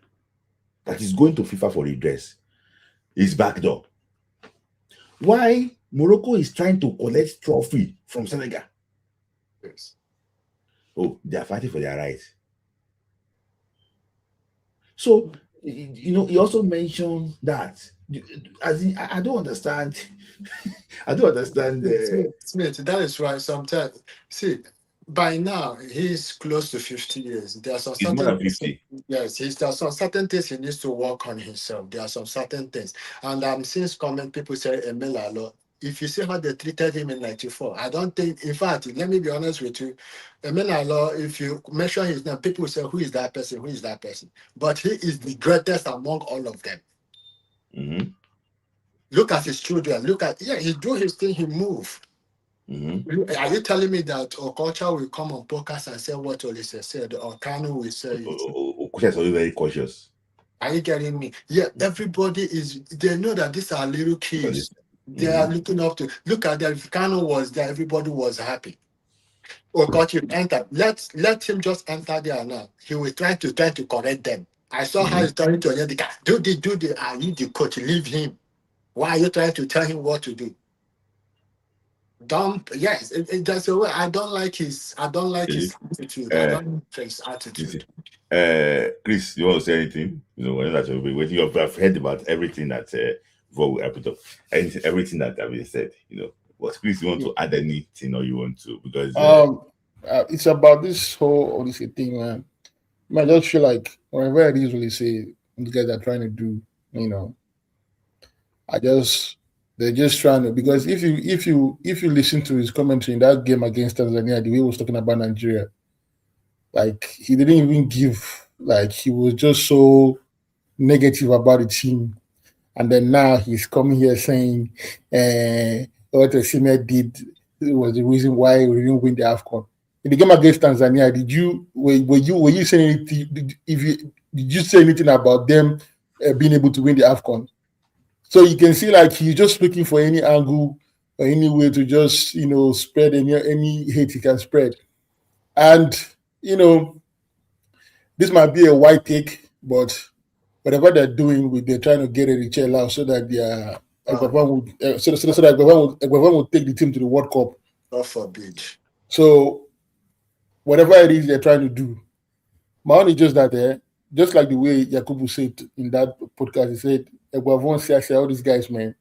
S2: that is going to FIFA for redress, is backdoor. Why Morocco is trying to collect trophy from Senegal?
S14: Yes.
S2: Oh, they are fighting for their rights. So, he also mentioned that. As in, I don't understand. I don't understand.
S14: Smith, that is right. Sometimes, see, by now he's close to 50 years. There are some
S2: He's more than 50.
S14: Yes, there are some certain things he needs to work on himself. There are some certain things, and I'm seeing comment people say Emela. If you see how they treated him in '94, I don't think. In fact, let me be honest with you, Emela, if you mention his name, people say, "Who is that person? Who is that person?" But he is the greatest among all of them. Look at his children. He do his thing. He move. Are you telling me that Okocha will come on podcast and say what Olise said, or Kanu will say it?
S2: Okocha is always very cautious.
S14: Are you getting me? Yeah, everybody is. They know that these are little kids. They are looking up to. Look at that. If Kanu was there, everybody was happy. Okocha enter. Let him just enter there now. He will try to correct them. I saw how he's trying to the guy. Do the. I need the coach. Leave him. Why are you trying to tell him what to do? Yes, that's a way. I don't like his attitude. I don't like his attitude.
S2: Chris, you want to say anything? You have heard about everything that before we wrap it up, and everything that have been said. But Chris, you want to add anything, or you want to? Because
S4: it's about this whole Odyssey thing, man. I just feel like whenever I usually say the guys are trying to do, they're just trying to, because if you listen to his commentary in that game against Tanzania, the way he was talking about Nigeria, like he didn't even give, like he was just so negative about the team. And then now he's coming here saying what Osimhen did was the reason why we didn't win the AFCON. In the game against Tanzania, were you saying anything? Did you say anything about them being able to win the AFCON? So you can see, like, he's just looking for any angle or any way to just, spread any hate he can spread. And you know, this might be a white take, but whatever they're doing, they're trying to get a Richel out so that their so that Eguavoen will take the team to the World Cup.
S14: God forbid.
S4: So whatever it is they're trying to do, my own is just that just like the way Yakubu said in that podcast, he said Eguavoen said all these guys, man,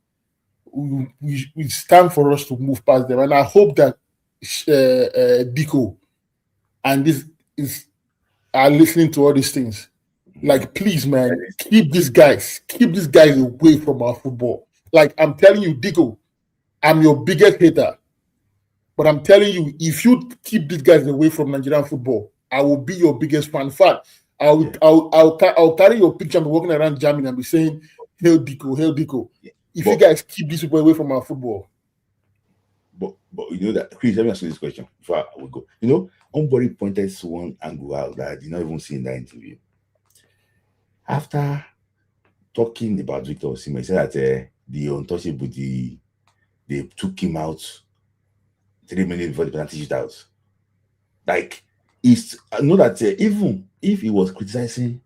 S4: it's time for us to move past them, and I hope that Diko and this are listening to all these things. Like, please, man, keep these guys away from our football. Like, I'm telling you, Diko, I'm your biggest hater. But I'm telling you, if you keep these guys away from Nigerian football, I will be your biggest fan. In fact, I'll carry your picture and be walking around Germany and be saying, "Hail Diko, hail Diko." If you guys keep these people away from our football.
S2: But you know that, Chris, let me ask you this question before we go. You know, somebody pointed to one angle out that I did not even see in that interview. After talking about Victor Osimhen, he said that the untouchable, they took him out 3 minutes before the penalty shootout. Like, I know that even if he was criticizing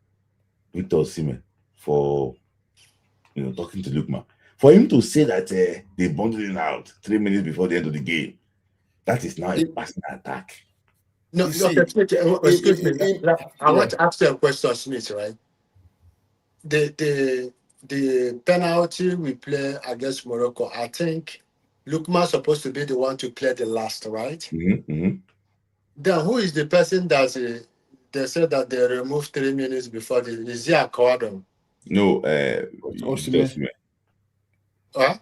S2: Victor Osimhen for talking to Lukman, for him to say that they bundled him out 3 minutes before the end of the game, that is now a personal attack.
S14: No, excuse me. I want to ask you a question, Smith, right? The penalty we play against Morocco, I think Lukman's supposed to be the one to clear the last, right?
S2: Mm-hmm.
S14: Then who is the person that they said that they removed 3 minutes before is he Akwadom?
S2: No,
S4: Osimhen.
S14: Huh?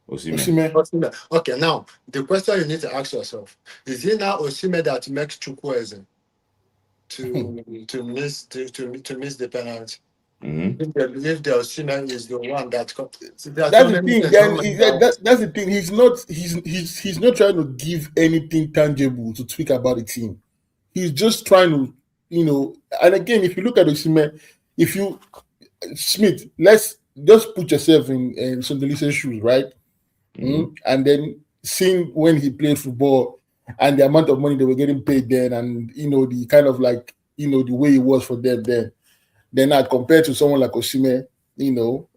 S4: Osimhen.
S14: Okay, now the question you need to ask yourself: is it now Osimhen that makes Chukwueze to miss the penalty?
S2: Mm-hmm.
S14: If the Osimhen is the one that
S4: that's the thing. That's the thing. He's not trying to give anything tangible to tweak about the team. He's just trying to, and again, if you look at Osimhen, Smith, let's just put yourself in Sondelise's shoes, right? Mm-hmm. And then seeing when he played football and the amount of money they were getting paid then, and the kind of like the way it was for them then not compared to someone like Osimhen,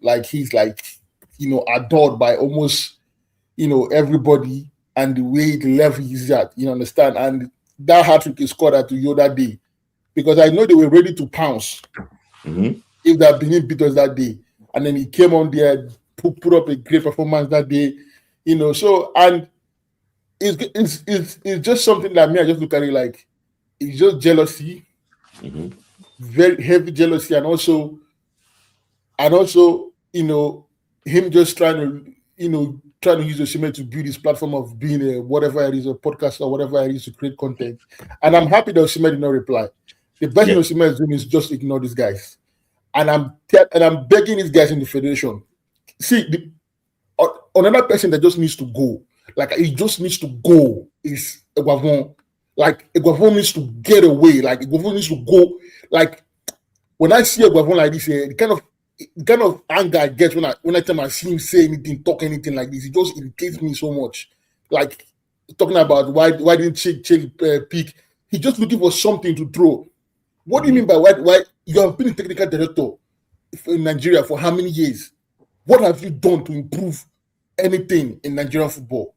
S4: like he's like adored by almost everybody, and the way the level he's at, understand, and that hat-trick he scored at the other day, because I know they were ready to pounce if that Benin beat us that day, and then he came on there, put up a great performance that day, so, and it's just something that I just look at it like it's just jealousy, very heavy jealousy, and also him just trying to use Osimhen to build his platform of being a whatever it is, a podcast or whatever it is, to create content. And I'm happy that Osimhen did not reply. The best thing Osimhen is doing is just ignore these guys. And I'm begging these guys in the federation. See, another person that just needs to go, like he just needs to go, is Eguavoen. Like Eguavoen needs to get away. Like Eguavoen needs to go. Like when I see Eguavoen like this, the kind of anger I get when I time I see him say anything, talk anything like this, it just irritates me so much. Like talking about why didn't Chelsea pick? He's just looking for something to throw. What do you mean by why you have been a technical director in Nigeria for how many years? What have you done to improve anything in Nigerian football?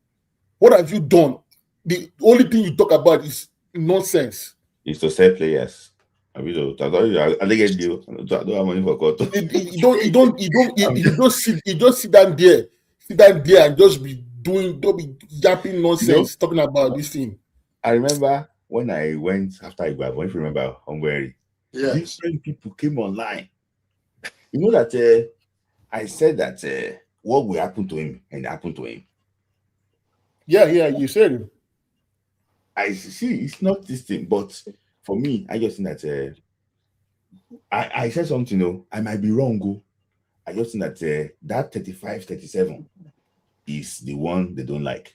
S4: What have you done? The only thing you talk about is nonsense.
S2: It's to sell players. I don't get you. I don't have money for Koto.
S4: You just sit down there and just be yapping nonsense, talking about this thing.
S2: I remember when I went after Igbo, if you remember, Hungary, different people came online. You know that I said that what will happen to him, and it happened to him.
S4: Yeah, you said it.
S2: I see. It's not this thing, but for me, I just think that I said something. I might be wrong. I just think that that 35, 37 is the one they don't like.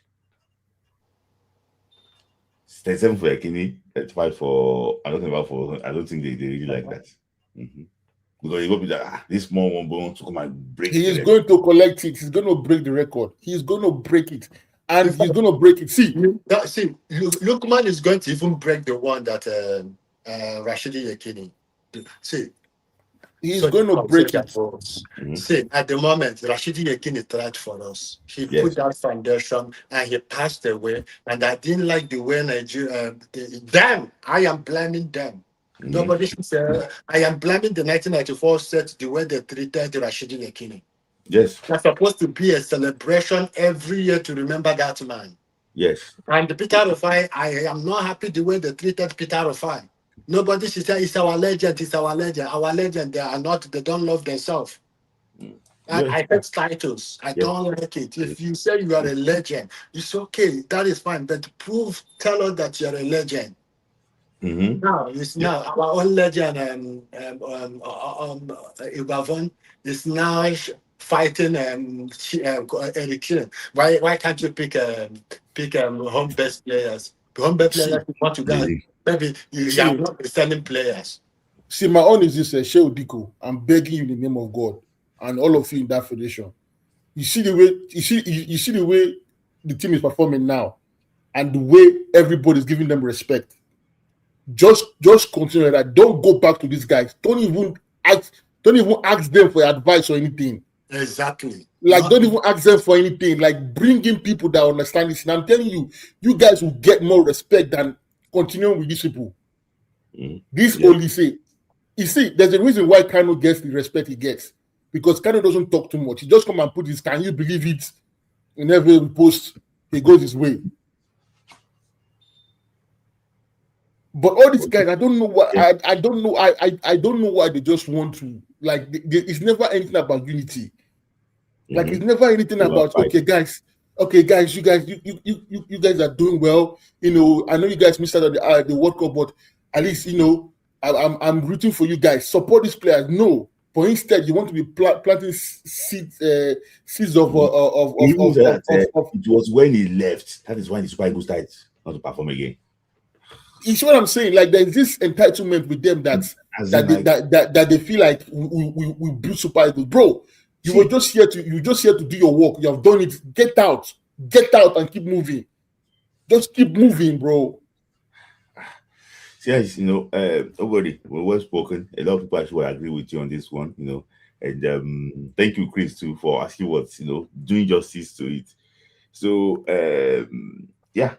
S2: 37 for Ekini, 35 for I don't think they really like that. Because he will be that this small one going to come and break.
S4: He is going to collect it. He's going to break the record. He's going to break it. And he's going to break it. See,
S14: Lukman is going to even break the one that Rashidi Yekini. See,
S4: he's going to break it.
S14: See, at the moment, Rashidi Yekini tried for us. He put that foundation and he passed away. And I didn't like the way Nigeria, them, I am blaming them. Nobody should say, I am blaming the 1994 set, the way they treated Rashidi Yekini.
S2: Yes.
S14: That's supposed to be a celebration every year to remember that man.
S2: Yes.
S14: And Peter Rufai, I am not happy the way they treated Peter Rufai. Nobody should say it's our legend, it's our legend. Our legend, they don't love themselves. And I hate titles. I don't like it. If you say you are a legend, it's okay. That is fine. But tell us that you're a legend. Now, now our own legend, Ibavon, is now fighting Eric. Why can't you pick home best players? Home best players you want to go. Maybe you are not sending players.
S4: See, my own is this, Sheo Diko. I'm begging you in the name of God and all of you in that federation. You see the way you see the way the team is performing now, and the way everybody's giving them respect. Just continue that. Don't go back to these guys. Don't even ask them for advice or anything.
S14: Exactly.
S4: Like, don't even ask them for anything. Like, bring in people that understand this. And I'm telling you, you guys will get more respect than continuing with these people. This only say, you see, there's a reason why Kano gets the respect he gets. Because Kano doesn't talk too much. He just come and put his, can you believe it? In every post, he goes his way. But all these guys, I don't know what I don't know. I don't know why they just want to, like, it's never anything about unity. Like, it's never anything about okay guys, you guys are doing well. You know, I know you guys missed out on the World Cup, but at least, you know, I'm rooting for you guys. Support these players. No, but instead you want to be planting seeds of
S2: it was when he left. That is why the Super Eagles started not to perform again.
S4: You see what I'm saying? Like, there's this entitlement with them that they feel like we build Super Eagles, bro. You were just here to do your work. You have done it. Get out, and keep moving. Just keep moving, bro.
S2: Yes, you know, nobody, well spoken. A lot of people actually will agree with you on this one, you know. And thank you, Chris, too, for asking what's, you know, doing justice to it. So, yeah.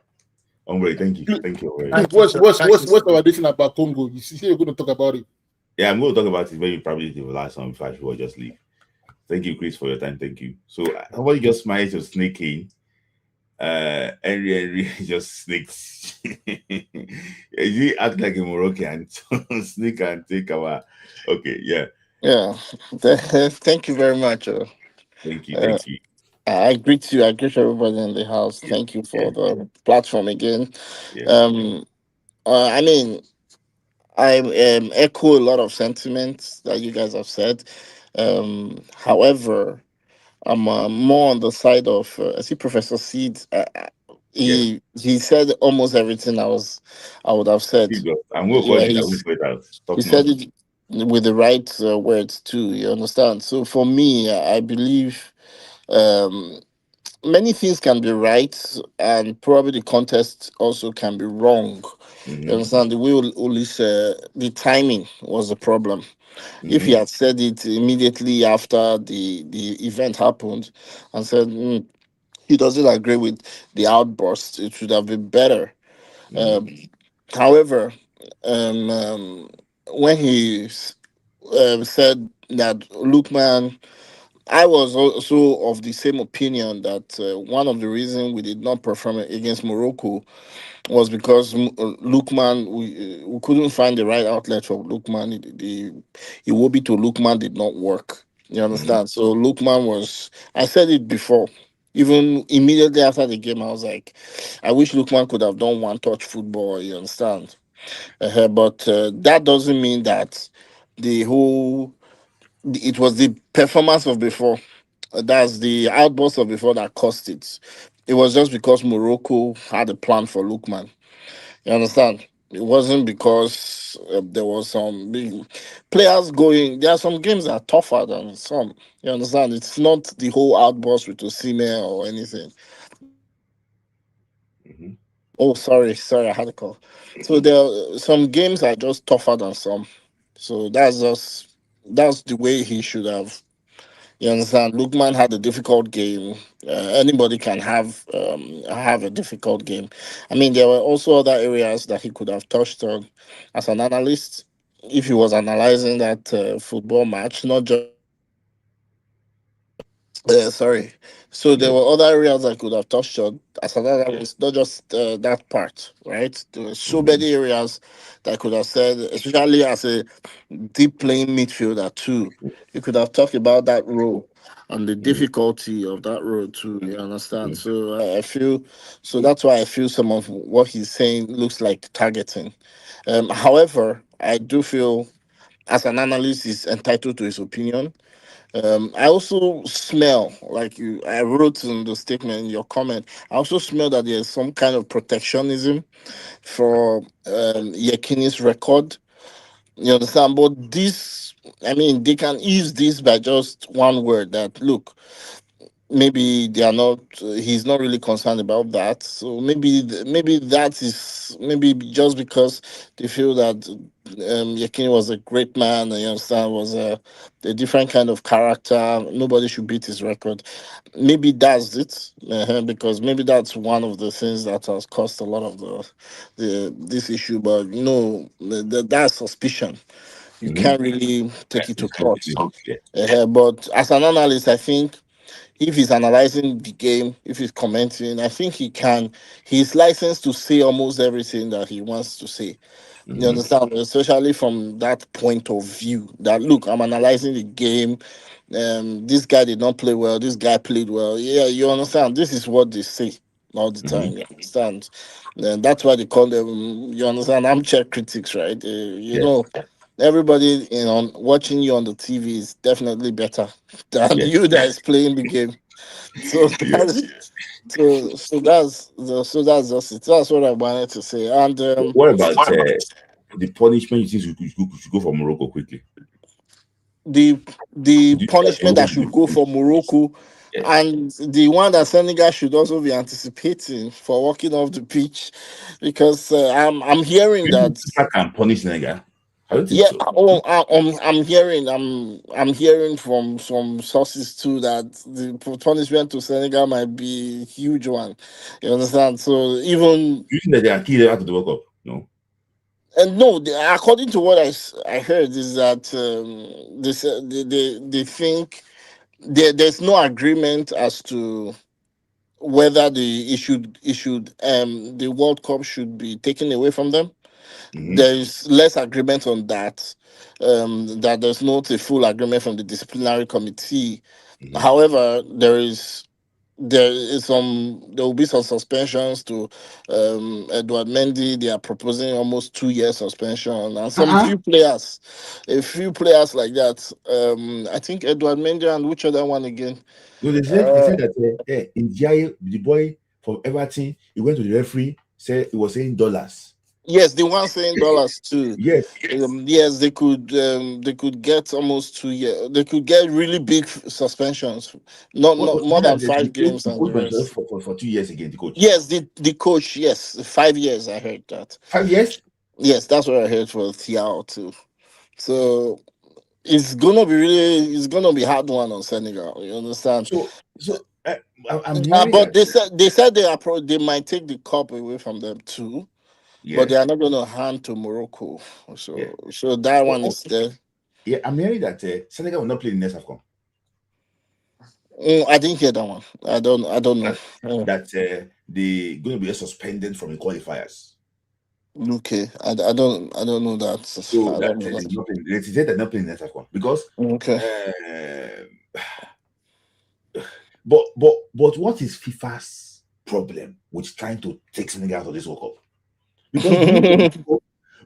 S2: Thank you. Thank you.
S4: What's our decision about Congo? You see, you're going to talk about it.
S2: Yeah, I'm going to talk about it maybe probably the last one if I should just leave. Thank you, Chris, for your time. Thank you. So, somebody just managed to sneak in. Henry just sneaks. He act like a Moroccan, sneak and take our. Okay, yeah.
S15: Yeah. Thank you very much.
S2: Thank you.
S15: I greet you. I greet everybody in the house. Thank you for the platform again. I mean, I echo a lot of sentiments that you guys have said. However, I'm more on the side of I see Professor Seed. He said almost everything I would have said.
S2: I'm going to call it.
S15: He said it with the right words too. You understand? So for me, I believe many things can be right, and probably the contest also can be wrong. You understand? The way Oli said, the timing was the problem. If he had said it immediately after the event happened and said he doesn't agree with the outburst, it should have been better. However, when he said that, look, man, I was also of the same opinion that one of the reasons we did not perform against Morocco was because Lukman, we couldn't find the right outlet for Lukman. The Iwobi to Lukman did not work. You understand? So Lukman was, I said it before, even immediately after the game, I was like, I wish Lukman could have done one-touch football, you understand? But that doesn't mean that it was the performance of before. That's the outburst of before that cost it. It was just because Morocco had a plan for Lukman. You understand? It wasn't because there was some big players going. There are some games that are tougher than some. You understand? It's not the whole outburst with Osimhen or anything. Oh, sorry, I had a call. So there are some games are just tougher than some. So that's the way he should have. You understand? Lukman had a difficult game. Anybody can have a difficult game. I mean, there were also other areas that he could have touched on as an analyst if he was analyzing that football match, not just. Sorry. So there were other areas I could have touched on as an analyst, not just that part, right? There were so many areas that I could have said, especially as a deep playing midfielder too. You could have talked about that role and the difficulty of that role too. You understand? So I feel so that's why I feel some of what he's saying looks like targeting. However, I do feel as an analyst he's entitled to his opinion. I also smell, like I wrote in the statement, in your comment, I also smell that there's some kind of protectionism for Yekini's record. You understand? But this, I mean, they can ease this by just one word that, look, maybe they are not he's not really concerned about that, so maybe that is maybe just because they feel that Yakin was a great man, and you understand, was a different kind of character. Nobody should beat his record. Maybe that's it, because maybe that's one of the things that has caused a lot of the this issue. But that's suspicion. You can't really take it to court. But as an analyst, I think if he's analyzing the game, if he's commenting, I think he's licensed to say almost everything that he wants to say. You understand? Especially from that point of view that, look, I'm analyzing the game. This guy did not play well. This guy played well. Yeah, you understand? This is what they say all the time. You understand? And that's why they call them, you understand, armchair critics, right? Everybody, watching you on the TV is definitely better than you that is playing the game. So that's so that's just it. That's what I wanted to say. And
S2: What about the punishment you think should go for Morocco quickly?
S15: The punishment that should go for Morocco, and the one that Senegal should also be anticipating for walking off the pitch, because I'm hearing that
S2: FIFA can punish Senegal. I don't think
S15: yeah,
S2: so.
S15: I'm hearing from some sources too that the punishment to Senegal might be a huge one. You understand? So even
S2: You think that they are killed out of the World Cup? No.
S15: and no, according to what I heard is that they think there's no agreement as to whether the World Cup should be taken away from them. There is less agreement on that. That there's not a full agreement from the disciplinary committee. However, there will be some suspensions to Edward Mendy. They are proposing almost 2 years suspension, and a few players like that. I think Edward Mendy and which other one again?
S2: No, they said that in Jai, the boy from Everton, he went to the referee, said he was saying dollars.
S15: Yes, the one saying dollars too.
S2: Yes.
S15: Yes, they could get almost 2 years. They could get really big suspensions, not more than 5 games and the rest.
S2: For 2 years again, the coach.
S15: Yes, the coach. Yes, 5 years. I heard that.
S2: 5 years.
S15: Yes, that's what I heard for Thiago too. So it's gonna be hard one on Senegal. You understand?
S2: So I'm hearing
S15: but they said they might take the cup away from them too. But they are not going to hand to Morocco. So that one is there.
S2: Yeah, I'm hearing that Senegal will not play in the next AFCON.
S15: I didn't hear that one. I don't know.
S2: That they're going to be suspended from the qualifiers.
S15: Okay, I don't know that.
S2: So that they said they're not playing the next AFCON because but what is FIFA's problem with trying to take Senegal out of this World Cup? Because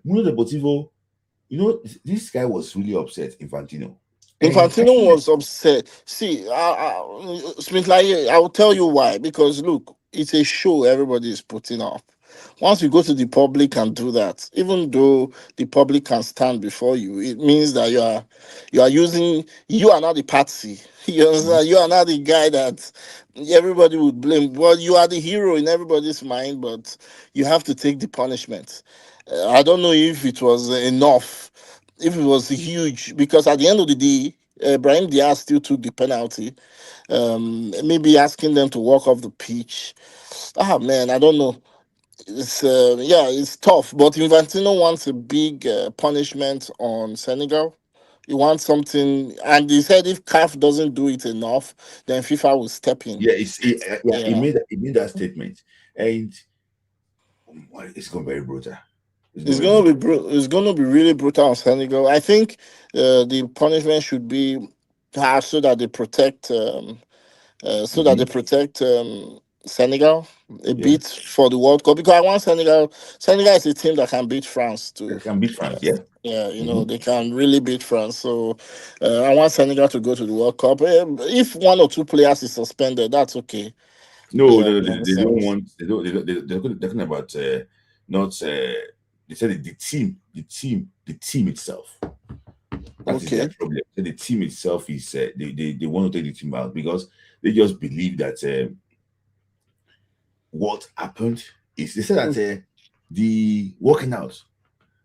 S2: Bruno Deportivo, this guy was really upset. Infantino
S15: was upset. See, Smith, like, I will tell you why. Because look, it's a show everybody is putting up. once you go to the public and do that, even though the public can stand before you, it means that you are using, you are not the patsy. You understand? You are not the guy that everybody would blame. Well, you are the hero in everybody's mind, but you have to take the punishment. I don't know if it was enough, if it was huge, because at the end of the day, Brahim Diaz still took the penalty. Maybe asking them to walk off the pitch. Ah man, I don't know. It's yeah, it's tough. But Infantino wants a big punishment on Senegal. He wants something, and he said if CAF doesn't do it enough, then FIFA will step in.
S2: Yeah, he
S15: Yeah,
S2: made that statement, and it's going to be very brutal.
S15: it's gonna be it's gonna be really brutal on Senegal. I think the punishment should be so that they protect Senegal a bit for the World Cup, because I want Senegal. Senegal is a team that can beat France too.
S2: They can beat France, yeah.
S15: Yeah, you know, they can really beat France. So I want Senegal to go to the World Cup. If one or two players is suspended, that's okay.
S2: No,
S15: Yeah,
S2: they don't want. They're talking about not. They said the team itself. That is their problem. The team itself is they want to take the team out because they just believe that what happened is they said that the working out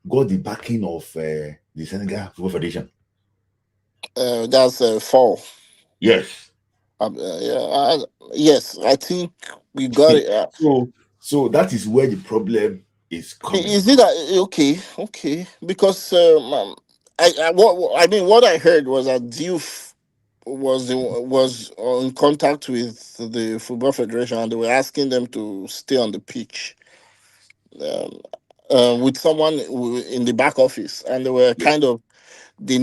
S2: got the backing of the Senegal Football Federation.
S15: That's fall.
S2: Yes.
S15: Yes, I think we got it.
S2: So that is where the problem is coming.
S15: Is it that okay? Because what I heard was that Diouf was in contact with the Football Federation, and they were asking them to stay on the pitch with someone in the back office, and they were kind of, they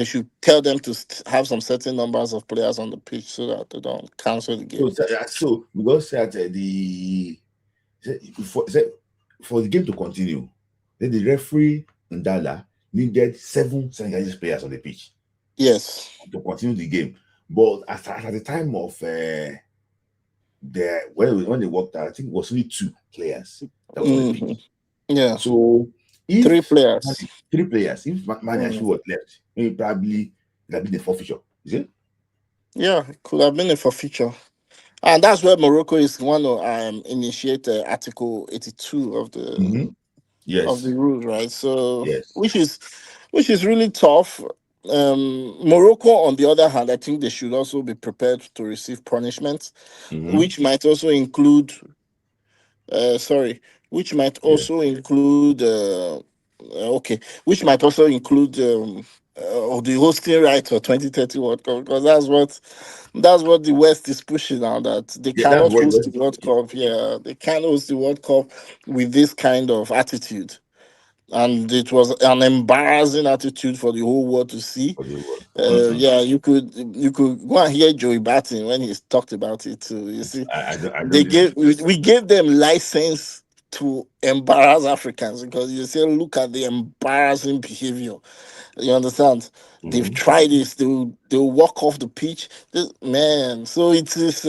S15: should tell them to have some certain numbers of players on the pitch so that they don't cancel the game.
S2: So because for the game to continue, then the referee Ndala needed 7 Senegalese players on the pitch.
S15: Yes.
S2: To continue the game. But at the time of when they worked out, I think it was only 2 players that was on the pitch.
S15: Yeah.
S2: So if
S15: 3 players.
S2: 3 players, if Mane was left, maybe probably it would have been a forfeiture. Is it?
S15: Yeah, it could have been a forfeiture. And that's where Morocco is going to initiate Article 82 of the of the rules, right? So which is really tough. Morocco, on the other hand, I think they should also be prepared to receive punishments, which might also include which might also include which might also include the hosting rights for 2030 World Cup, because that's what the West is pushing now, that they cannot host the World Cup. Yeah, they can't host the World Cup with this kind of attitude. And it was an embarrassing attitude for the whole world to see. Yeah, you could go and hear Joey Barton when he talked about it too. You see, we gave them license to embarrass Africans, because you say, look at the embarrassing behavior. You understand? They've tried this. They'll walk off the pitch. Man, so it is.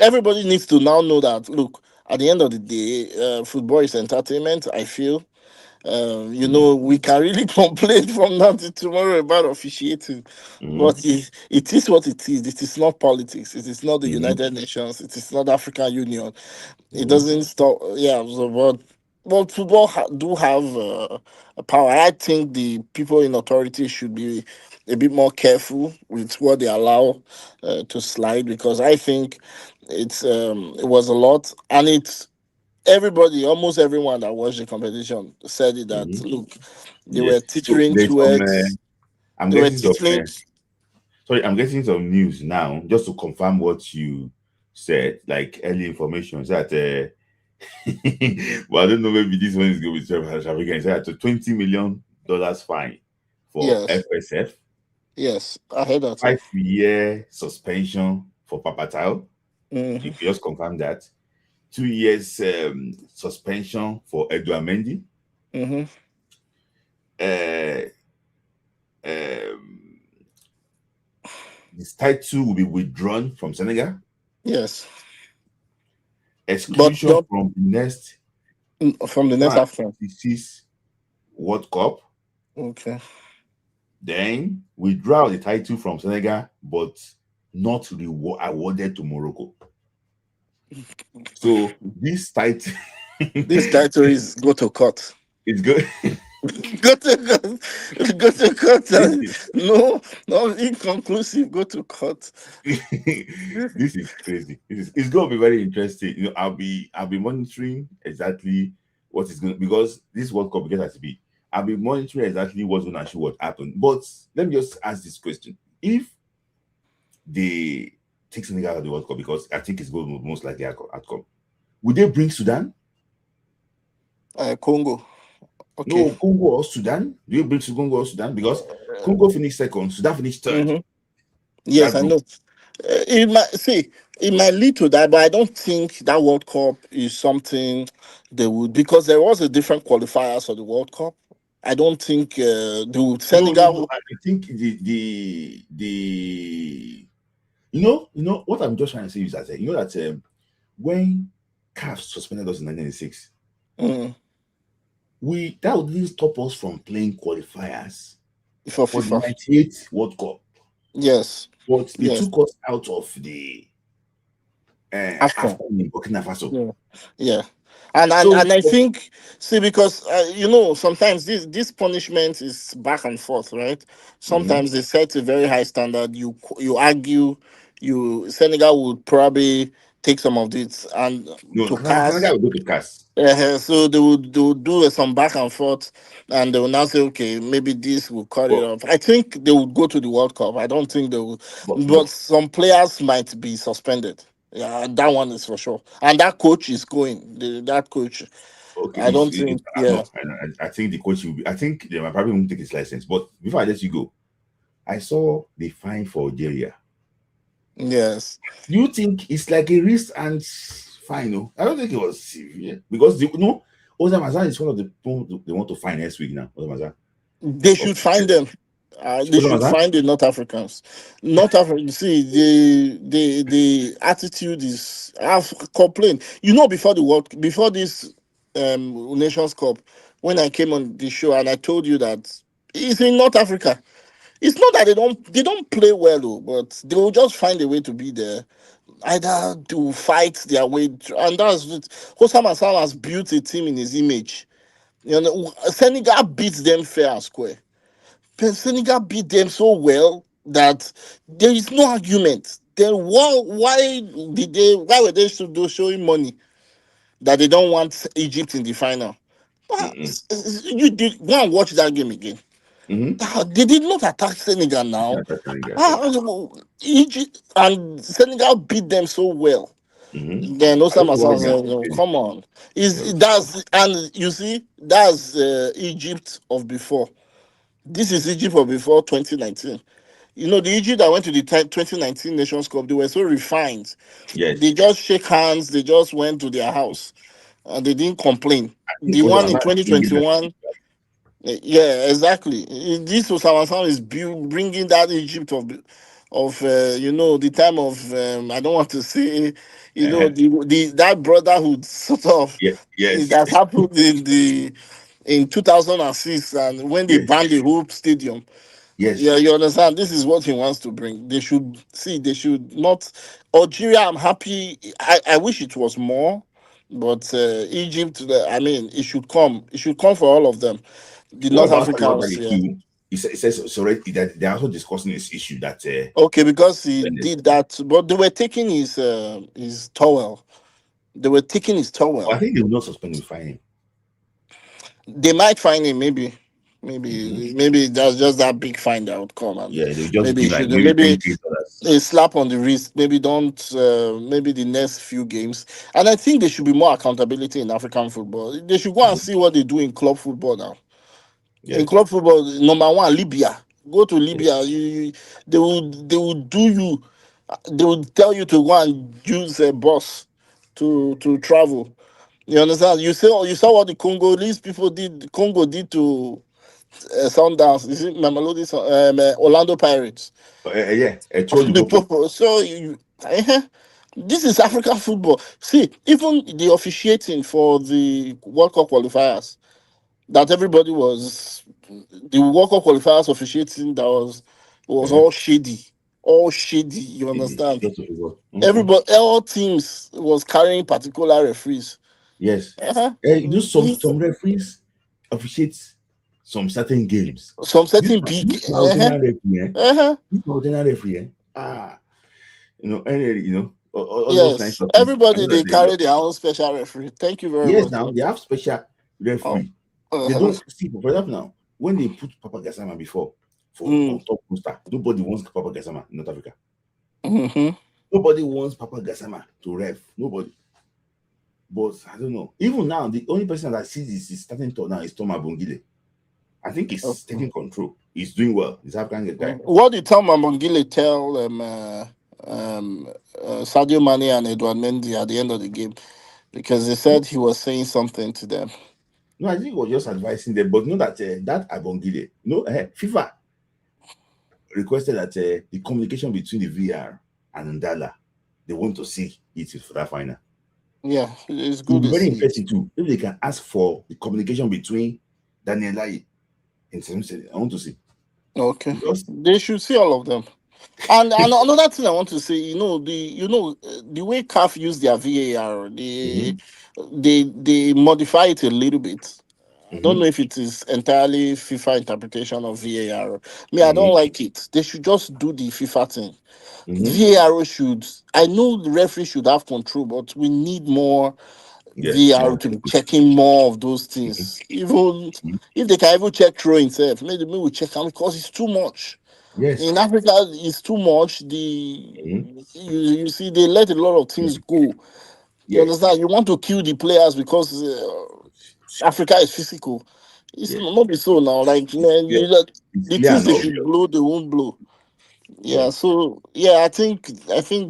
S15: Everybody needs to now know that. Look, at the end of the day, football is entertainment. I feel. We can really complain from now to tomorrow about officiating, but it is what it is. It is not politics. It is not the United Nations. It is not the African Union. It doesn't stop. Yeah, but football do have a power. I think the people in authority should be a bit more careful with what they allow to slide, because I think it was a lot, and it's. Almost everyone that watched the competition said it, that look, they were teetering towards.
S2: I'm getting some news now just to confirm what you said, like early information. So that well, I don't know, maybe this one is going to be trafficking. So that $20 million fine for FSF.
S15: Yes, I heard that.
S2: 5-year suspension for Papatao. You just confirm that. 2 years suspension for Edouard Mendy. This title will be withdrawn from Senegal.
S15: Yes.
S2: exclusion from the next
S15: AFCON.
S2: World Cup.
S15: Okay.
S2: Then withdraw the title from Senegal, but not awarded to Morocco. So this title,
S15: is go to court.
S2: It's good.
S15: Go to court. No, inconclusive. Go to court.
S2: This is crazy. It's going to be very interesting. You know, I'll be monitoring exactly what is going to, because this World Cup begins to be. I'll be monitoring exactly what's going to actually what happen. But let me just ask this question: if they take Senegal out of the World Cup, because I think it's going to most likely outcome, would they bring Sudan?
S15: Congo. Okay.
S2: No, Congo or Sudan. Do you bring Congo or Sudan? Because Congo finished second, Sudan finished third.
S15: Mm-hmm. Yes, I know. It might lead to that, but I don't think that World Cup is something they would, because there was a different qualifiers for the World Cup. I don't think they would. Senegal.
S2: No, I think the you know what I'm just trying to say is that you know that when CAF suspended us in 1996, that would stop us from playing qualifiers
S15: for
S2: the
S15: FIFA
S2: 98 World Cup.
S15: Yes,
S2: but they took us out of the AFCON in Burkina Faso.
S15: Yeah. And I think, because sometimes this punishment is back and forth, right? Sometimes they set a very high standard. You argue, Senegal would probably take some of this and
S2: to Senegal will go to CAS.
S15: So they would do some back and forth, and they will now say, okay, maybe this will cut it off. I think they would go to the World Cup. I don't think they will, but some players might be suspended. Yeah, that one is for sure. And that coach is going. That coach.
S2: Okay,
S15: I don't think.
S2: No, I think the coach will be. I think they might probably won't take his license. But before I let you go, I saw the fine for Algeria.
S15: Yes.
S2: Do you think it's like a wrist and fine? No, I don't think it was severe because Osimhen is one of the people they want to find next week now. Osimhen.
S15: They should find them. They should find the North Africans. North Africa. See, the attitude is. I've complained. Before this Nations Cup, when I came on the show and I told you that it's in North Africa. It's not that they don't play well, though, but they will just find a way to be there, either to fight their way. And that's Osimhen has built a team in his image. Senegal beats them fair and square. Senegal beat them so well that there is no argument. Then why were they showing money that they don't want Egypt in the final? You did go and watch that game again. They did not attack Senegal now. Egypt and Senegal beat them so well. Then Osimhen said, "Come on, and you see that's Egypt of before. This is Egypt of before 2019. The Egypt that went to the 2019 Nations Cup, they were so refined.
S2: Yes.
S15: They just shake hands. They just went to their house, and they didn't complain. The one in 2021." Yeah, exactly. This Osimhen is bringing that Egypt of the time of I don't want to say that brotherhood sort of that happened in 2006 and when they banned the Hope Stadium.
S2: Yes.
S15: Yeah, you understand. This is what he wants to bring. They should not. Algeria, I'm happy. I wish it was more, but Egypt. It should come. It should come for all of them. The North Africans.
S2: It says it's already that they're also discussing this issue that.
S15: Okay, because he did that, but they were taking his towel. They were taking his towel.
S2: Well, I think they will not suspend him, fine him.
S15: They might find him, maybe that's just that big fine that would come. And
S2: they just
S15: maybe a slap on the wrist. Maybe don't. Maybe the next few games. And I think there should be more accountability in African football. They should go and see what they do in club football now. Yes. In club football, number one, Libya. Go to Libya. Yes. They will do you. They will tell you to go and use a bus to travel. You understand? You saw what the Congolese people did. Congo did to Sundowns. Is it Mamelodi? Orlando Pirates.
S2: Yeah, I told you.
S15: So This is African football. See, even the officiating for the World Cup qualifiers, that everybody was the World Cup qualifiers officiating, that was all shady, all shady. You understand? Everybody, all teams was carrying particular referees.
S2: Yes. Some referees officiate some certain games.
S15: Some certain big.
S2: This referee. All those kinds
S15: Yes,
S2: of things.
S15: everybody they carry their own special referee. Thank you very much.
S2: Yes, now they have special referee. They don't see, for example, now when they put Papa Gassama before on top poster, nobody wants Papa Gassama in North Africa. Nobody wants Papa Gassama to ref. Nobody. But I don't know. Even now, the only person that sees this is starting to now is Thomas Bongile. I think he's taking control. He's doing well. He's African guy.
S15: What did Thomas Bongile tell Sadio Mane and Edouard Mendy at the end of the game? Because they said he was saying something to them.
S2: No, I think he was just advising them. But know that that Abongile, FIFA requested that the communication between the VR and Ndala, they want to see it for that final.
S15: Yeah, it's good.
S2: It's very interesting too. If they can ask for the communication between Daniel Lai and Samson, I want to see.
S15: Okay, because they should see all of them. And another thing I want to say, the way CAF use their VAR, they modify it a little bit. I don't know if it is entirely FIFA interpretation of VAR. I don't like it. They should just do the FIFA thing. VAR should. I know the referee should have control, but we need more VAR to be checking more of those things. Even if they can even check throw itself, maybe we check them because it's too much.
S2: Yes.
S15: In Africa, it's too much. You see, they let a lot of things go. You understand? You want to kill the players because Africa is physical. It's not be so now. Like the things they should blow, they won't blow. Yeah. So I think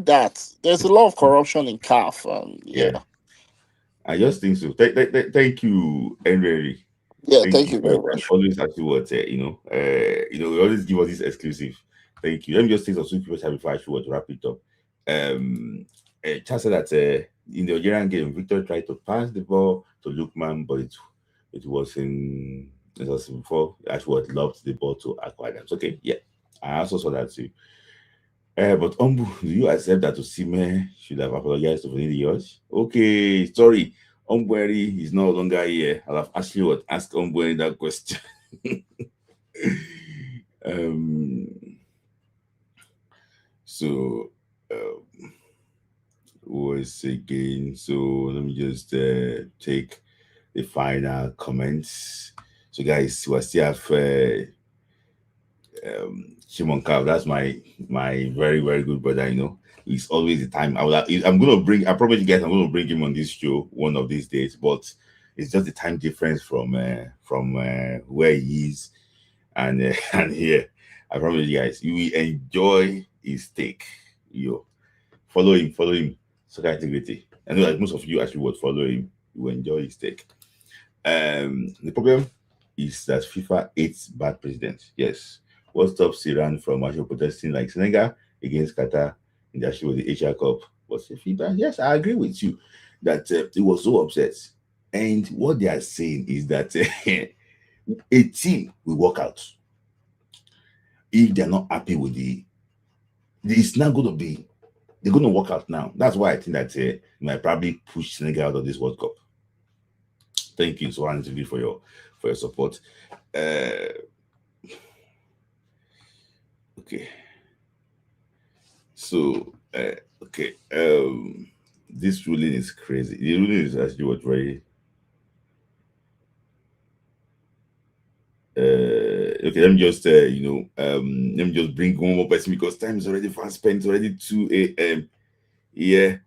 S15: that there's a lot of corruption in CAF.
S2: I just think so. Thank you, Henry.
S15: Yeah, thank you very much.
S2: Always ask you what you always give us this exclusive. Thank you. Let me just take some sweet people before I should wrap it up. Charles said that in the Nigerian game, Victor tried to pass the ball to Lukman, but it was before Ashworth lobbed the ball to Aqua Adams. Okay, yeah, I also saw that too. But do you accept that Osimhen should have apologized to Vinicius? Okay, sorry. Ombueri is no longer here. I'll have actually asked Ombueri that question. Was again. So let me just take the final comments. So guys, we still have Shimon Kav. That's my very, very good brother. It's always the time. I promise you guys I'm gonna bring him on this show one of these days, but it's just the time difference from where he is and here. I promise you guys, you will enjoy his take. Follow him. Soccer Integrity. I know that most of you actually would follow him. You will enjoy his take. The problem is that FIFA hates bad presidents. Yes. What stops Iran from actually protesting like Senegal against Qatar in the actually with the Asia Cup was the FIFA? Yes, I agree with you that it was so upset. And what they are saying is that a team will walk out if they're not happy with it's not going to be. They're going to walk out now. That's why I think that might probably push Senegal out of this World Cup. Thank you so much for your support. Okay. So this ruling is crazy. The ruling is actually what very okay, let me just let me just bring one more person because time is already fast spent. It's already 2 a.m. Yeah,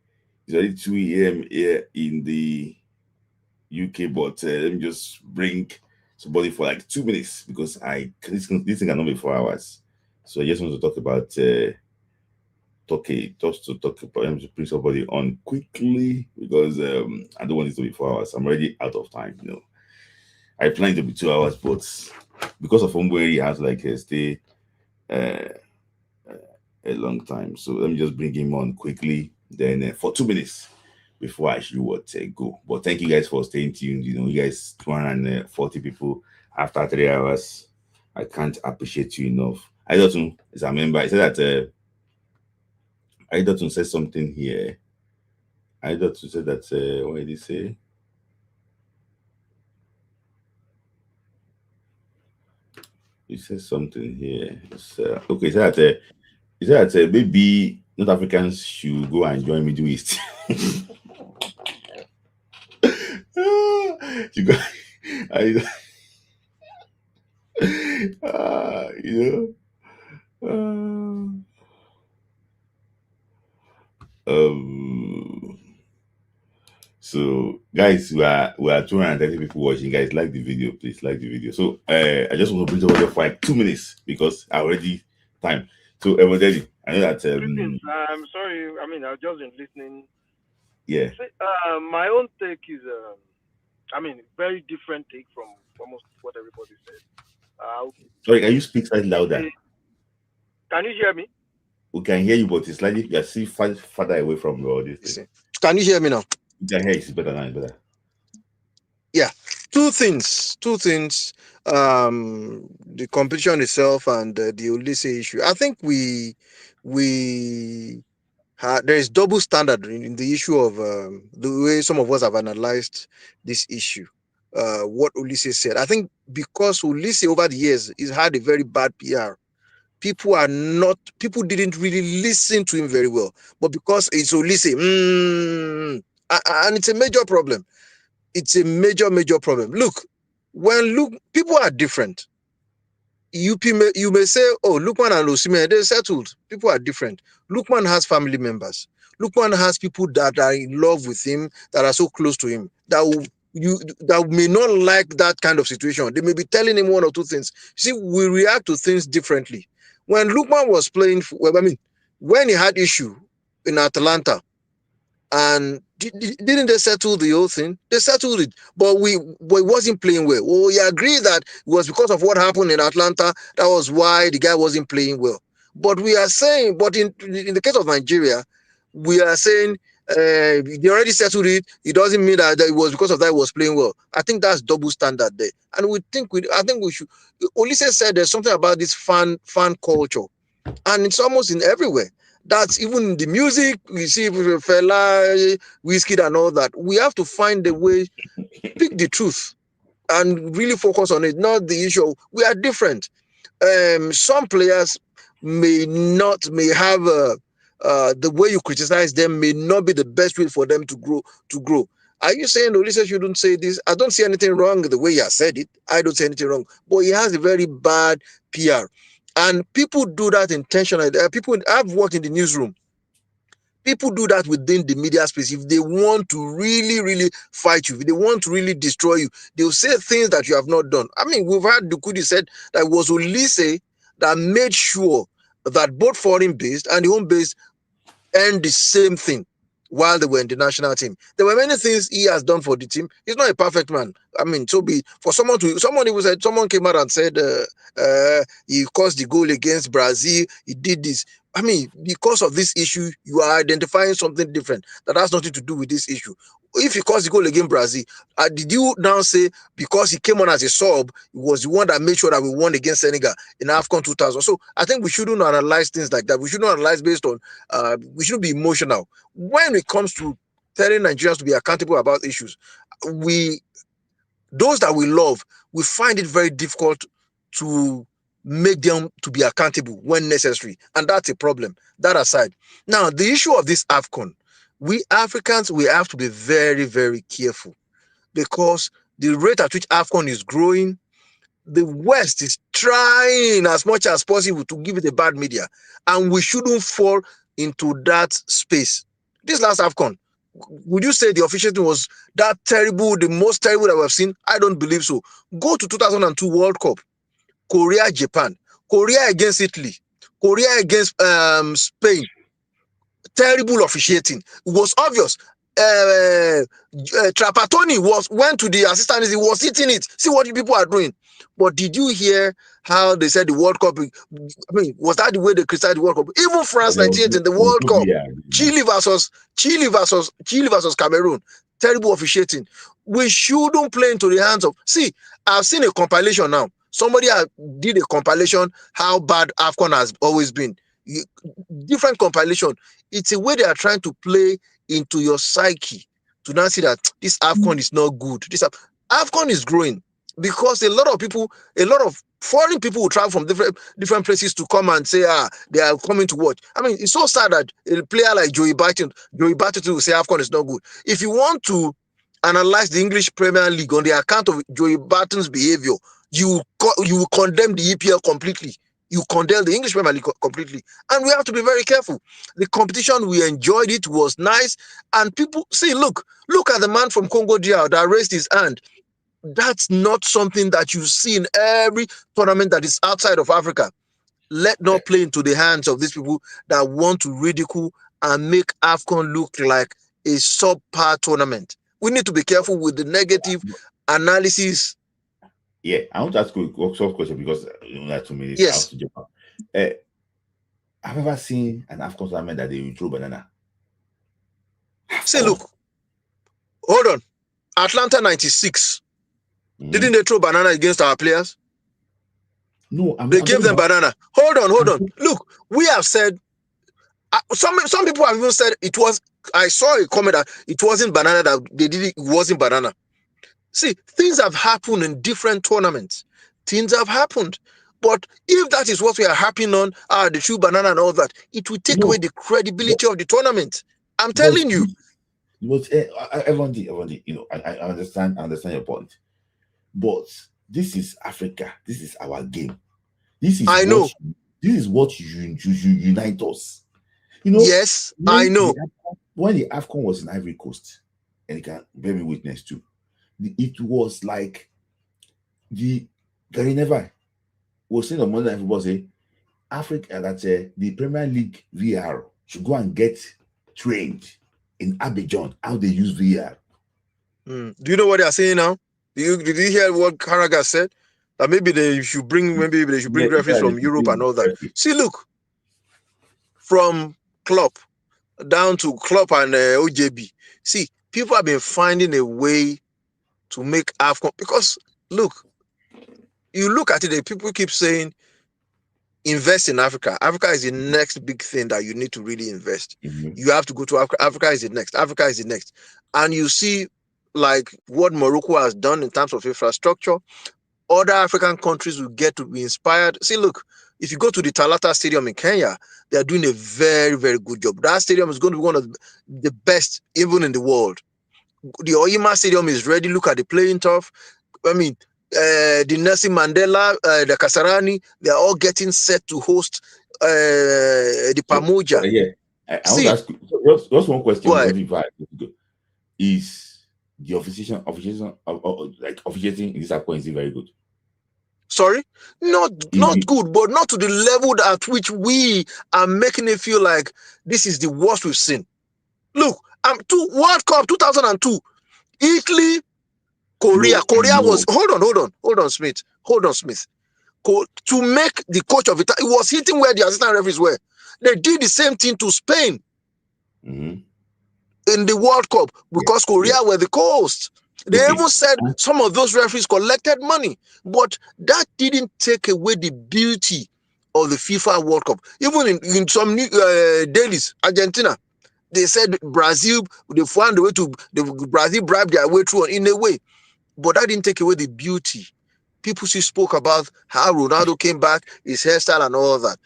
S2: it's already 2 a.m. here in the UK, but let me just bring somebody for like 2 minutes because this thing cannot be 4 hours. So I just want to talk about let me bring somebody on quickly because I don't want it to be 4 hours. I'm already out of time. I planned it to be 2 hours, but because of Ombueri, he has like stay a long time. So let me just bring him on quickly then for 2 minutes before I should go. But thank you guys for staying tuned. You know, you guys 240 people after 3 hours. I can't appreciate you enough. I don't know, as a member, I said that I don't say something here. I don't say that what did he say? He says something here. Okay, so that he said that maybe North Africans should go and join Middle East. You go, you know. So guys, we are 230 people watching. Guys, like the video, please like the video. So I just want to bring over for like 2 minutes because I already time. So everybody, I know that
S16: I'm sorry, I mean I've just been listening.
S2: Yeah.
S16: My own take is very different take from almost what everybody said.
S2: Sorry, can you speak slightly louder?
S16: Can you hear me?
S2: We can hear you, but it's slightly you're still farther away from your audience.
S16: Can you hear me now?
S2: You can hear it's better now, it's better.
S16: Yeah. Two things. The competition itself and the Ulysses issue. I think there is double standard in the issue of the way some of us have analyzed this issue. What Ulysses said. I think because Ulysses over the years has had a very bad PR. People didn't really listen to him very well. But because it's Ulysses, and it's a major problem. It's a major problem. Look, people are different. You may say, oh, Lukman and Osimhen, they're settled. People are different. Lukman has family members. Lukman has people that are in love with him, that are so close to him, that may not like that kind of situation. They may be telling him one or two things. See, we react to things differently. When Lukman was playing, when he had issue in Atalanta, and didn't they settle the whole thing? They settled it, but he wasn't playing well. Well, we agree that it was because of what happened in Atlanta. That was why the guy wasn't playing well. But we are saying, in the case of Nigeria, we are saying they already settled it. It doesn't mean that it was because of that he was playing well. I think that's double standard there, and I think we should. Olise said there's something about this fan culture, and it's almost in everywhere. That's even in the music, we see Fela, Wizkid and all that. We have to find a way, speak the truth and really focus on it, not the issue. We are different. Some players may have the way you criticize them may not be the best way for them to grow. Are you saying Olise shouldn't say this? I don't see anything wrong with the way he has said it. I don't see anything wrong. But he has a very bad PR. And people do that intentionally. I've worked in the newsroom. People do that within the media space. If they want to really, really fight you, if they want to really destroy you, they'll say things that you have not done. I mean, we've had Dukudi said that it was Olise that made sure that both foreign-based and the home-based earned the same thing while they were in the national team. There were many things he has done for the team. He's not a perfect man. I mean, someone came out and said he caused the goal against Brazil. He did this. I mean, because of this issue, you are identifying something different that has nothing to do with this issue. If he caused the goal against Brazil, did you now say because he came on as a sub, he was the one that made sure that we won against Senegal in AFCON 2000? So I think we shouldn't analyze things like that. We shouldn't analyze based on, we shouldn't be emotional. When it comes to telling Nigerians to be accountable about issues, those that we love, we find it very difficult to make them to be accountable when necessary. And that's a problem. That aside. Now, the issue of this AFCON, we Africans, we have to be very, very careful because the rate at which AFCON is growing, the West is trying as much as possible to give it a bad media. And we shouldn't fall into that space. This last AFCON, would you say the officiating was that terrible, the most terrible that we've seen? I don't believe so. Go to 2002 World Cup. Korea, Japan, Korea against Italy, Korea against Spain. Terrible officiating. It was obvious. Trapattoni went to the assistant, he was eating it. See what the people are doing. But did you hear how they said the World Cup? I mean, was that the way they criticized the World Cup? Even France 98 in the World Cup, Chile versus Cameroon, terrible officiating. We shouldn't play into the hands of. See, I've seen a compilation now. Somebody did a compilation how bad AFCON has always been. Different compilation. It's a way they are trying to play into your psyche to now see that this AFCON is not good. This AFCON is growing because a lot of foreign people will travel from different places to come and say, they are coming to watch. I mean, it's so sad that a player like Joey Barton will say AFCON is not good. If you want to analyze the English Premier League on the account of Joey Barton's behavior, you will condemn the EPL completely. You condemn the English Premier League completely. And we have to be very careful. The competition, we enjoyed it, was nice. And people, see, look at the man from Congo DR that raised his hand. That's not something that you see in every tournament that is outside of Africa. Let not play into the hands of these people that want to ridicule and make AFCON look like a subpar tournament. We need to be careful with the negative analysis.
S2: Yeah, I want to ask you a short question because you only have 2 minutes.
S16: Yes.
S2: I've ever seen an AFCON tournament that they withdraw banana.
S16: Say, look, hold on. Atlanta 96. Didn't they throw banana against our players?
S2: No,
S16: they gave them banana. Hold on. Look, we have said, some people have even said it was, I saw a comment that it wasn't banana, that they did it wasn't banana. See, things have happened in different tournaments. Things have happened. But if that is what we are happing on, the true banana and all that, it will take away the credibility of the tournament. I'm telling you.
S2: But everyone, you know, I understand your point. But this is Africa. This is our game. This is what you unite us. You know.
S16: Yes, I know.
S2: When the AFCON was in Ivory Coast, and you can bear me witness too, it was like the Gary Neville was saying on Monday Night Football, say Africa, that the Premier League VR should go and get trained in Abidjan how they use VR.
S16: Do you know what they are saying now? Did you hear what Carragher said? That maybe they should bring referees from Europe and all that. See, look, from Klopp down to Klopp and OJB. See, people have been finding a way to make AFCON, because look, you look at it, people keep saying invest in Africa. Africa is the next big thing that you need to really invest. You have to go to Africa. Africa is the next. And you see like what Morocco has done in terms of infrastructure. Other African countries will get to be inspired. See, look, if you go to the Talata Stadium in Kenya, they are doing a very, very good job. That stadium is going to be one of the best even in the world. The Oyima Stadium is ready. Look at the playing turf. I mean, the Nelson Mandela, the Kasarani, they are all getting set to host the Pamoja.
S2: I want to ask you just one question. Is the officiating in this AFCON is very good?
S16: Sorry, not good, but not to the level at which we are making it feel like this is the worst we've seen. Look, World Cup 2002, Italy, Korea. Korea was hold on, Smith. To make the coach of it, it was hitting where the assistant referees were. They did the same thing to Spain in the World Cup because Korea were the host. They even said some of those referees collected money, but that didn't take away the beauty of the FIFA World Cup. Even in some dailies, Argentina, they said Brazil, they found a way to Brazil bribed their way through in a way, but that didn't take away the beauty. People still spoke about how Ronaldo came back, his hairstyle and all that.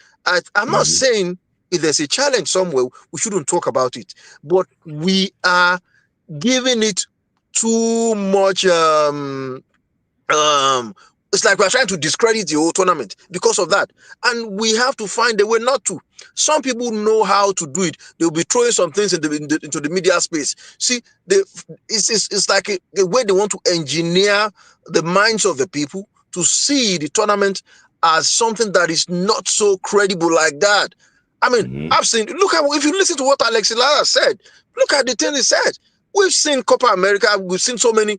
S16: I'm not saying if there's a challenge somewhere, we shouldn't talk about it, but we are giving it too much. It's like we're trying to discredit the whole tournament because of that, and we have to find a way not to. Some people know how to do it. They'll be throwing some things into the media space. See, it's like a way they want to engineer the minds of the people to see the tournament as something that is not so credible like that. I mean, I've seen. Look at if you listen to what Alexis Lara said. Look at the thing he said. We've seen Copa America. We've seen so many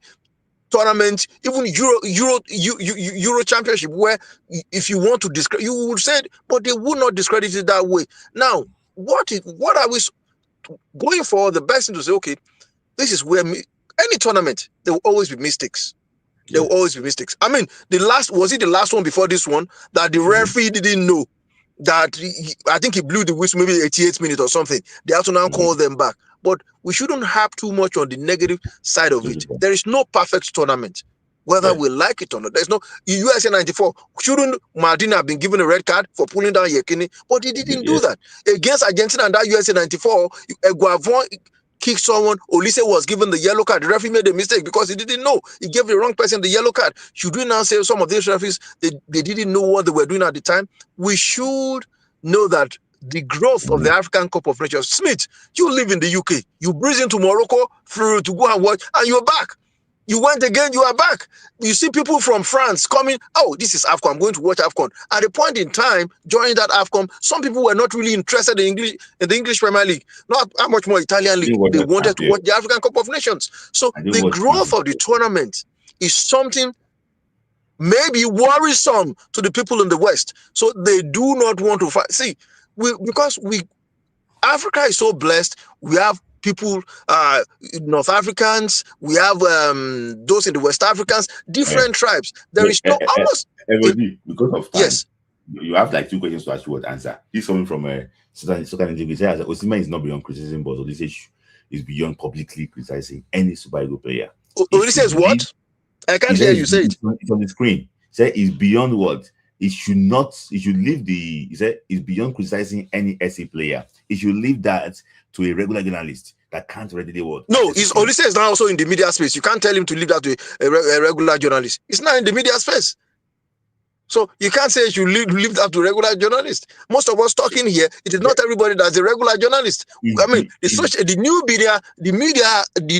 S16: tournaments, even Euro Championship, where if you want to discredit, you would say, but they would not discredit it that way. Now, what are we going for? The best thing to say, okay, this is where any tournament, there will always be mistakes. There will always be mistakes. I mean, the last one before this one that the referee didn't know that I think he blew the whistle maybe 88th minute or something. They have to now call them back. But we shouldn't have too much on the negative side of it. There is no perfect tournament, whether we like it or not. There's no USA 94. Shouldn't Martina have been given a red card for pulling down Yekini? But he didn't do that. Against Argentina and that USA 94, Guavon kicked someone. Olise was given the yellow card. The referee made a mistake because he didn't know. He gave the wrong person the yellow card. Should we now say some of these referees, they didn't know what they were doing at the time? We should know that the growth of the African Cup of Nations. Smith, you live in the UK. You breeze into Morocco to go and watch, and you're back. You went again, you are back. You see people from France coming, oh, this is AFCON, I'm going to watch AFCON. At a point in time, during that AFCON, some people were not really interested in the English Premier League, not how much more Italian League. They wanted to watch the African Cup of Nations. So the growth of the tournament is something maybe worrisome to the people in the West. So they do not want to fight. See, Africa is so blessed. We have people, North Africans, we have those in the West Africans, different tribes. There is no almost
S2: because of time. Yes, you have like 2 questions to ask you what answer. This coming from a certain individual. Osimhen is not beyond criticism, but this issue is beyond publicly criticizing any Super Eagles player.
S16: This is what? I can't hear you say it.
S2: It's on the screen. Say it's beyond what? It should leave the. He said it's beyond criticizing any SC player. It should leave that to a regular journalist that can't readily work.
S16: No, Olise is now also in the media space. You can't tell him to leave that to a regular journalist. It's not in the media space. So you can't say you should leave that to regular journalist. Most of us talking here, it is not everybody that's a regular journalist. I mean, the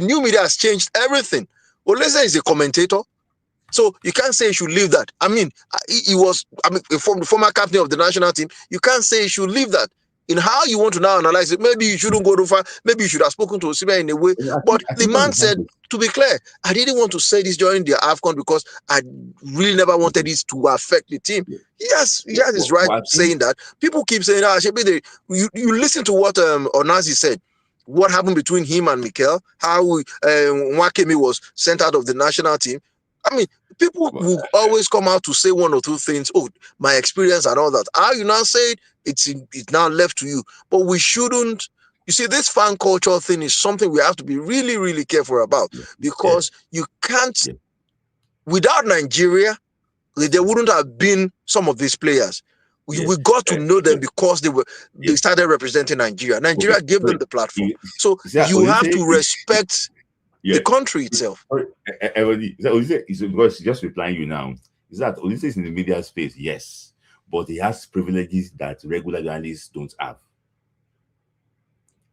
S16: new media has changed everything. Olise is a commentator. So you can't say you should leave that. I mean, he was the former captain of the national team. You can't say you should leave that. In how you want to now analyze it, maybe you shouldn't go too far. Maybe you should have spoken to Osimhen in a way. But the man said, to be clear, I didn't want to say this during the AFCON because I really never wanted this to affect the team. Yes, he has his right saying that. People keep saying, you listen to what Onazi said. What happened between him and Mikel, how Wakemi was sent out of the national team. I mean, people will always come out to say one or two things. Oh, my experience and all that. How you now say it, it's now left to you. But we shouldn't. You see, this fan culture thing is something we have to be really, really careful about because you can't. Without Nigeria, there wouldn't have been some of these players. We got to know them because they started representing Nigeria. Nigeria gave them the platform. So you have to respect the country itself.
S2: Is because just replying you now. Is that Olise is in the media space? Yes, but he has privileges that regular journalists don't have.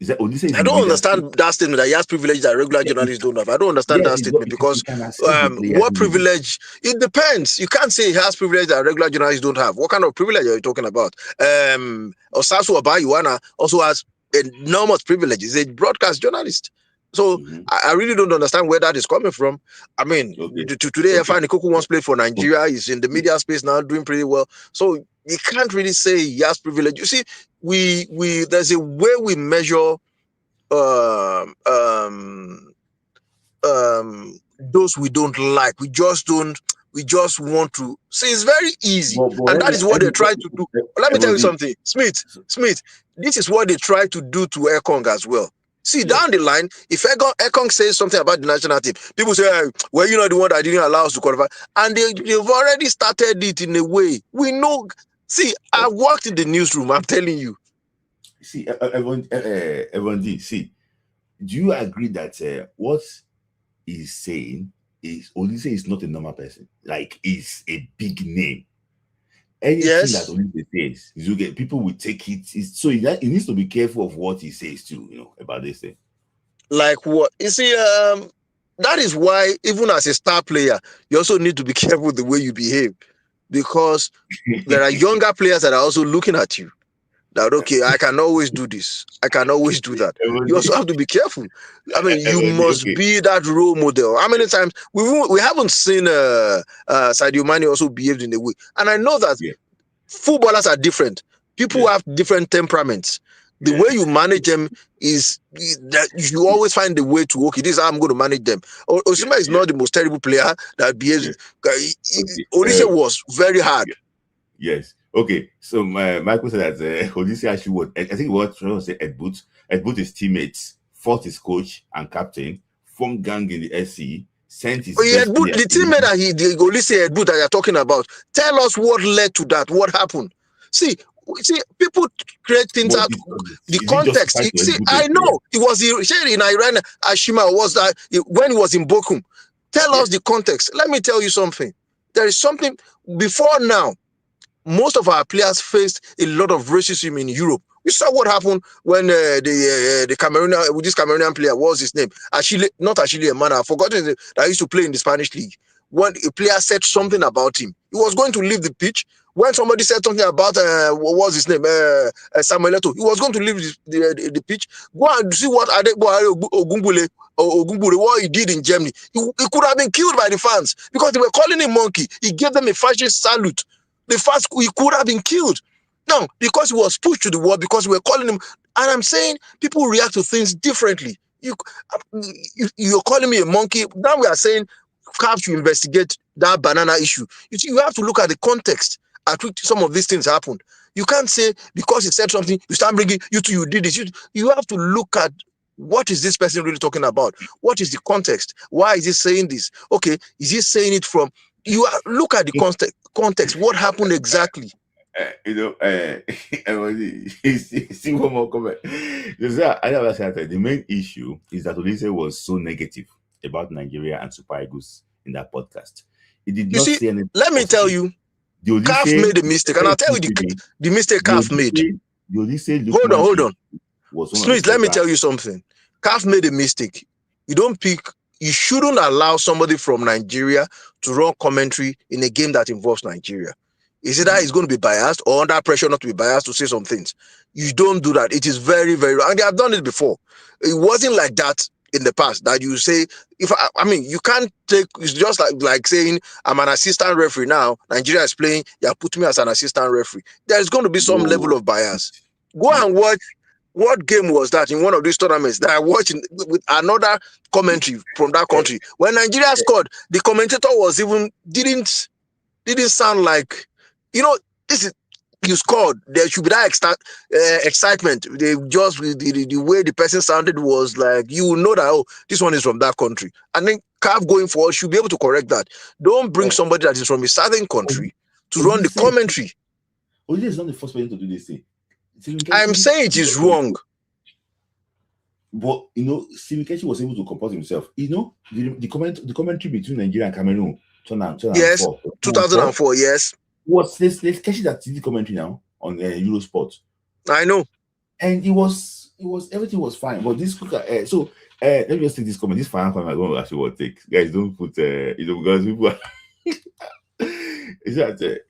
S2: Is that Olise is
S16: I don't understand that statement that he has privileges that regular journalists don't have. I don't understand that statement because what privilege? It depends. You can't say he has privilege that regular journalists don't have. What kind of privilege are you talking about? Osasu Abayuana also has enormous privileges. He's a broadcast journalist. So I really don't understand where that is coming from. I mean, today Efani Koku once played for Nigeria. He's in the media space now, doing pretty well. So you can't really say he has privilege. You see, we there's a way we measure those we don't like. We just want to see. It's very easy, and that is what they try to do. Let me tell you something, Smith. This is what they try to do to Ekong as well. See, down the line, if Ekong says something about the national team, people say, well, you're not the one that didn't allow us to qualify. And they've already started it in a way. We know. See, I worked in the newsroom, I'm telling you.
S2: See, everyone, see, do you agree that what he's saying is Olise is not a normal person? Like, he's a big name. Anything that Olise says, you get people will take it. So he needs to be careful of what he says too, about this thing.
S16: Like what? You see, that is why even as a star player, you also need to be careful the way you behave, because there are younger players that are also looking at you. that, okay, I can always do this. I can always do that. You also have to be careful. I mean, you must be that role model. How many times we haven't seen Sadio Mane also behaved in a way, and I know that footballers are different. People have different temperaments. The way you manage them is that you always find the way to, okay, this is how I'm going to manage them. Osimhen is not the most terrible player that behaves. Olise was very hard.
S2: Yes. Okay. So Michael said that Olise actually was. I think what I was saying, Ed Boot his teammates, fought his coach and captain, formed gang in the SC, sent his best player.
S16: The teammate that the Olise Ed Boot that you're talking about, tell us what led to that. What happened? See, people create things out. The context. See, I know it was in Iran. Ashima was that when he was in Bochum. Tell us the context. Let me tell you something. There is something before now. Most of our players faced a lot of racism in Europe. We saw what happened when the Cameroonian, this Cameroonian player, what was his name? Not Achille Emmanuel, I've forgotten that used to play in the Spanish league. When a player said something about him, he was going to leave the pitch. When somebody said something about what was his name, Samuel Eto'o, he was going to leave the pitch. Go and see what Ogunbule, what he did in Germany. He could have been killed by the fans because they were calling him monkey. He gave them a fascist salute. He could have been killed. Now, because he was pushed to the wall, because we were calling him, and I'm saying people react to things differently. You're calling me a monkey. Now we are saying CAF should investigate that banana issue. You see, you have to look at the context at which some of these things happened. You can't say because he said something, you start bringing you did this. You have to look at what is this person really talking about? What is the context? Why is he saying this? Okay, is he saying it from? Look at the context. What happened exactly?
S2: See one more comment. The main issue is that Olise was so negative about Nigeria and Super Eagles in that podcast. He did not say anything.
S16: Let me tell you, CAF made a mistake, and I'll tell you the mistake CAF made. Hold on. Smith, let me tell you something. CAF made a mistake. You shouldn't allow somebody from Nigeria to run commentary in a game that involves Nigeria. Is it that he's going to be biased or under pressure not to be biased to say some things? You don't do that. It is very, very wrong. And they have done it before. It wasn't like that in the past that you say, you can't take, it's just like saying, I'm an assistant referee now. Nigeria is playing, you put me as an assistant referee. There's going to be some level of bias. Go and watch. What game was that in one of these tournaments that I watched with another commentary from that country? When Nigeria scored, the commentator didn't sound like, this is, you scored. There should be that excitement. They just the way the person sounded was like, you know that this one is from that country. I think CAF going forward should be able to correct that. Don't bring somebody that is from a southern country to run the commentary.
S2: Olise is not the first person to do this thing.
S16: I'm saying it is wrong.
S2: But Stephen Keshi was able to compose himself. The commentary between Nigeria and Cameroon,
S16: 2004, yes.
S2: Was this Keshi that did the commentary now on Eurosport?
S16: I know.
S2: And everything was fine. But this let me just take this comment. This final comment I don't actually want to take. Guys, don't put because people are it's that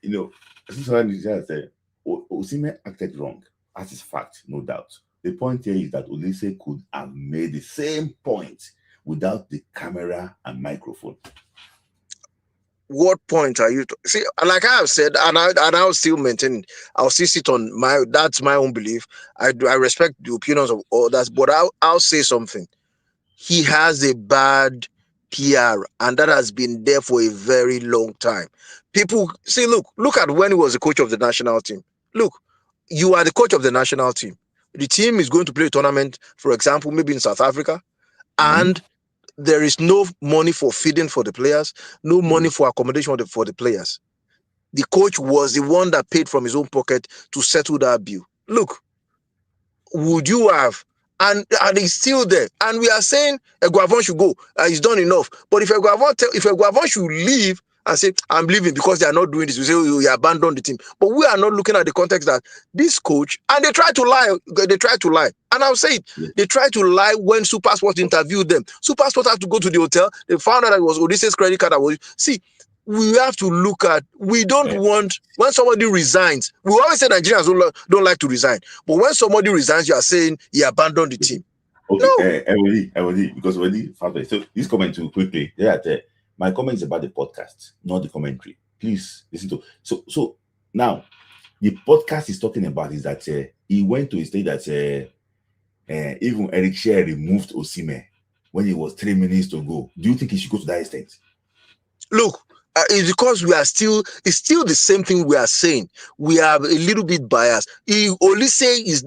S2: Osimhen acted wrong. That is fact, no doubt. The point here is that Olise could have made the same point without the camera and microphone.
S16: What point are you? See, like I have said, and I'll still maintain. I'll still sit on that's my own belief. I respect the opinions of others, but I'll say something. He has a bad PR, and that has been there for a very long time. People see, look at when he was the coach of the national team. Look, you are the coach of the national team. The team is going to play a tournament, for example, maybe in South Africa, and there is no money for feeding for the players, no money for accommodation for the players. The coach was the one that paid from his own pocket to settle that bill. Look, would you have? And he's still there. And we are saying Eguavon should go. He's done enough. But if Eguavon should leave and say, I'm leaving because they are not doing this, we say, you abandon the team. But we are not looking at the context that this coach, and they try to lie. And I'll say it. They try to lie when SuperSport interviewed them. SuperSport had to go to the hotel. They found out that it was Odise's credit card. See, we have to look at, we don't want, when somebody resigns, we always say Nigerians don't like to resign, but when somebody resigns, you are saying he abandoned the team.
S2: Okay, Ewodi, because Ewodi, so this comment too quickly. My comment is about the podcast, not the commentary. Please listen to. So now, the podcast is talking about is that he went to a state that even Eric Shea removed Osimhen when it was 3 minutes to go. Do you think he should go to that extent?
S16: Look, it's because it's still the same thing we are saying. We are a little bit biased. Olise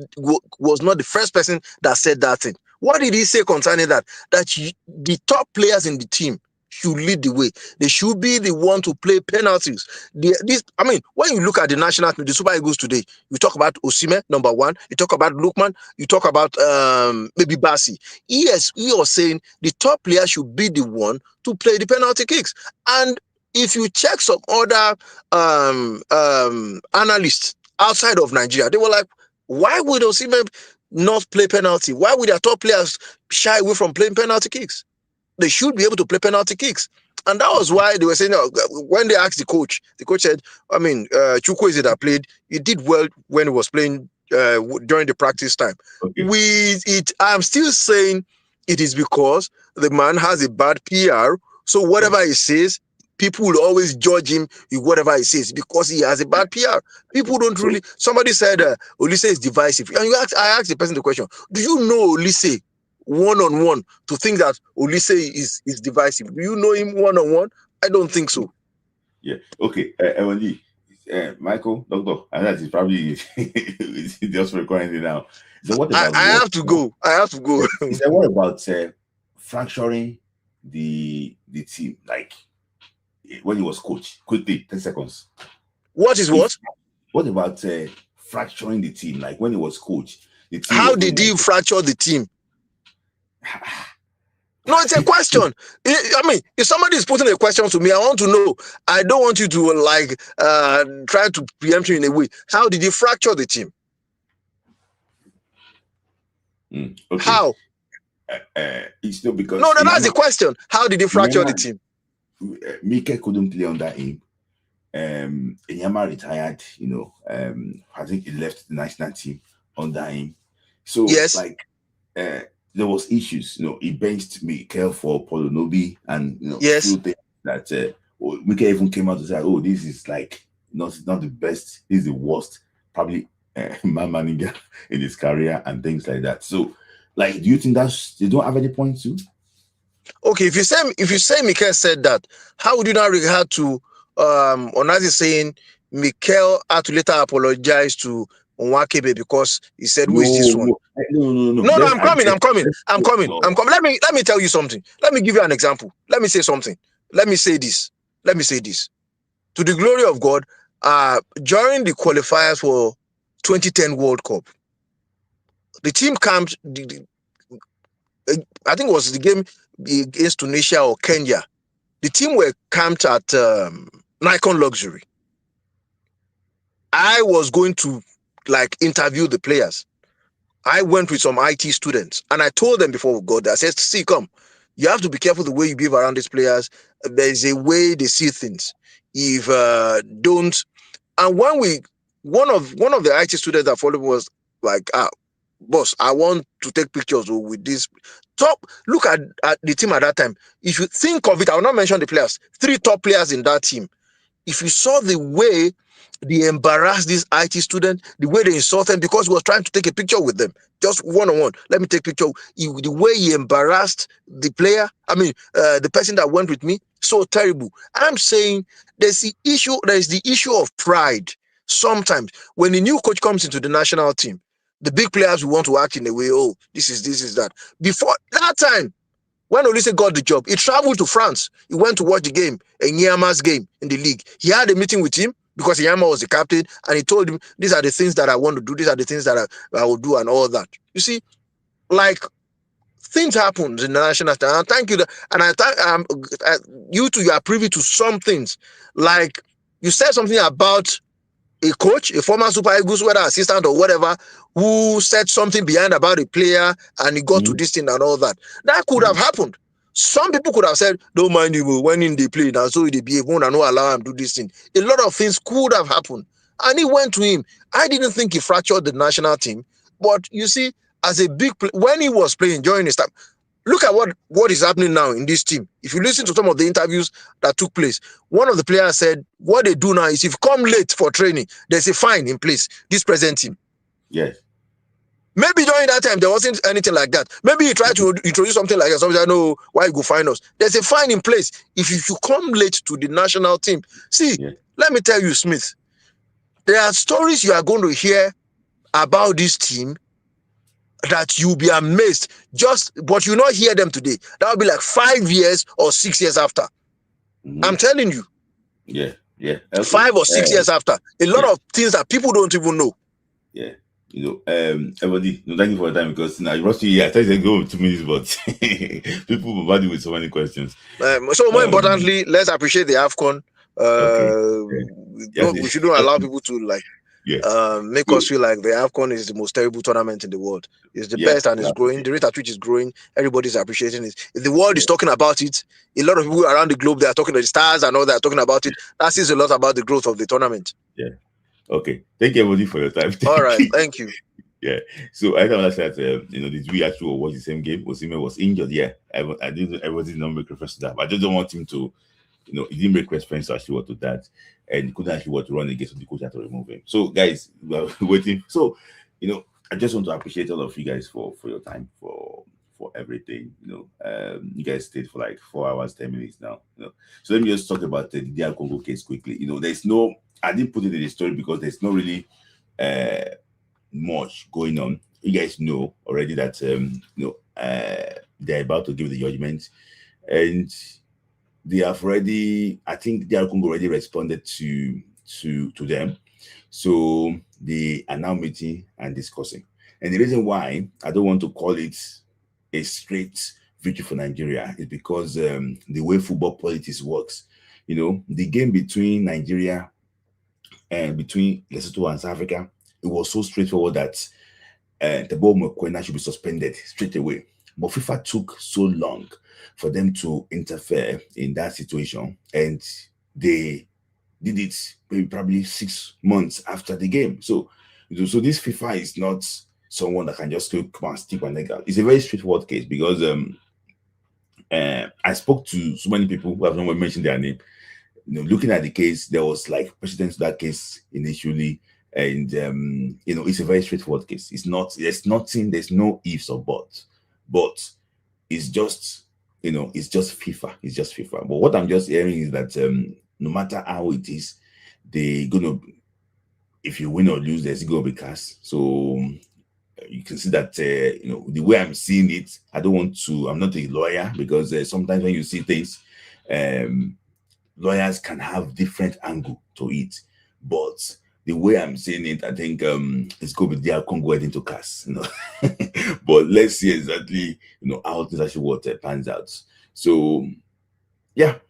S16: was not the first person that said that thing. What did he say concerning that? That the top players in the team should lead the way. They should be the one to play penalties. When you look at the national team, the Super Eagles today, you talk about Osimhen, number one. You talk about Lookman. You talk about maybe Bassi. He was saying the top player should be the one to play the penalty kicks. And if you check some other analysts outside of Nigeria, they were like, why would Osimhen not play penalty? Why would their top players shy away from playing penalty kicks? They should be able to play penalty kicks. And that was why they were saying, when they asked the coach said, Chukwueze that played, he did well when he was playing during the practice time. Okay. I'm still saying it is because the man has a bad PR. So whatever he says, people will always judge him with whatever he says because he has a bad PR. People don't really. Somebody said Olise is divisive. And I asked the person the question, do you know Olise one-on-one to think that Olise is divisive? Do you know him one-on-one? I don't think so.
S2: Yeah. Okay. Ewodi, Michael, Doctor, and that is probably just recording it now. So what about
S16: I have to go.
S2: So what about fracturing the team? Like when he was coach, quickly, 10 seconds.
S16: What is what?
S2: What about fracturing the team? Like when he was coach, the team.
S16: How did he fracture the team? No, it's a question. If somebody is putting a question to me, I want to know. I don't want you to try to preempt me in a way. How did he fracture the team?
S2: Okay.
S16: How?
S2: It's not because.
S16: No, that's the question. How did he fracture the team?
S2: Mike couldn't play under him. Enyama retired, I think he left the national team under him. So
S16: yes,
S2: there was issues, he benched Mikel for Paulo Nobi, and
S16: yes,
S2: few things that Mikel even came out to say, oh, this is not the best, this is the worst, probably man manager in his career and things like that. So do you think they don't have any points too?
S16: Okay, if you say Mikel said that, how would you not regard to Onazi saying Mikel had to later apologize to Nwakebe because he said, who is this one? No, I'm coming. Let me tell you something. Let me give you an example. Let me say something. Let me say this. To the glory of God, during the qualifiers for 2010 World Cup, the team camped, I think it was the game against Tunisia or Kenya. The team were camped at Nikon Luxury. I was going to interview the players. I went with some IT students and I told them before we got there, I said, see, come, you have to be careful the way you behave around these players. There's a way they see things. If don't, and when one of the IT students that followed me was like, boss, I want to take pictures with this top. Look at the team at that time. If you think of it, I will not mention the players. 3 top players in that team. If you saw the way they embarrassed this IT student, the way they insulted him because he was trying to take a picture with them, just one-on-one. Let me take a picture. The way he embarrassed the player, the person that went with me, so terrible. I'm saying there's the issue of pride. Sometimes when a new coach comes into the national team, the big players will want to act in a way, oh, this is that. Before that time, when Olise got the job, he traveled to France. He went to watch the game, Enyama's game in the league. He had a meeting with him because Enyama was the captain, and he told him, these are the things that I want to do, these are the things that I will do, and all that. You see, things happen in the national team. And thank you. And I thank you two, you are privy to some things. Like you said something about a coach, a former Super Eagles, whether assistant or whatever, who said something behind about a player and he got to this thing and all that. That could have happened. Some people could have said, don't mind him when in the play, now so they behave, won't allow him to do this thing. A lot of things could have happened. And he went to him. I didn't think he fractured the national team. But you see, as a big player, when he was playing during his time, look at what is happening now in this team. If you listen to some of the interviews that took place, one of the players said, what they do now is if you come late for training, there's a fine in place, this present team.
S2: Yes.
S16: Maybe during that time, there wasn't anything like that. Maybe he tried to introduce something like that. Somebody said, no, why you go find us? There's a fine in place if you come late to the national team. See, let me tell you, Smith, there are stories you are going to hear about this team that you'll be amazed, but you not hear them today. That will be like 5 years or 6 years after. I'm telling you.
S2: Yeah, yeah. Okay.
S16: 5 or 6 years after. A lot of things that people don't even know.
S2: Yeah. Everybody, thank you for your time, because now you rushed here. I thought you go 2 minutes, but people bombard you with so many questions.
S16: So more importantly, let's appreciate the AFCON. We shouldn't allow people to make us feel like the AFCON is the most terrible tournament in the world. It's the best and it's growing. The rate at which it's growing, everybody's appreciating it. If the world is talking about it, a lot of people around the globe, they are talking to the stars and all that, are talking about it. That says a lot about the growth of the tournament.
S2: Yeah. Okay. Thank you, everybody, for your time.
S16: All right. Thank you.
S2: Yeah. So I thought that did we actually watch the same game? Osimhen was injured. Yeah. I didn't. Everybody did not make reference to that. But I just don't want him to. He didn't make reference to actually what to that, and he couldn't actually what to run against, so the coach had to remove him. So guys, we are waiting. So I just want to appreciate all of you guys for your time, for everything. You guys stayed for like 4 hours, 10 minutes now. So let me just talk about the DR Congo case quickly. There's no. I didn't put it in the story because there's not really much going on. You guys know already that they're about to give the judgment, and they have already. I think DR Congo already responded to them, so they are now meeting and discussing. And the reason why I don't want to call it a straight victory for Nigeria is because the way football politics works. The game between Nigeria and between Lesotho and South Africa, it was so straightforward that Teboho Mokoena should be suspended straight away. But FIFA took so long for them to interfere in that situation, and they did it maybe probably 6 months after the game. So this FIFA is not someone that can just come and stick my neck out. It's a very straightforward case because I spoke to so many people who have not mentioned their name. Looking at the case, there was like precedent to that case initially, and it's a very straightforward case. There's no ifs or buts, but it's just it's just FIFA. It's just FIFA. But what I'm just hearing is that no matter how it is, they're gonna, if you win or lose, there's gonna be cash. So you can see that the way I'm seeing it, I'm not a lawyer, because sometimes when you see things, lawyers can have different angle to it, but the way I'm seeing it, I think it's going to be DR Congo heading to CAS, but let's see exactly how things actually pans out. So that's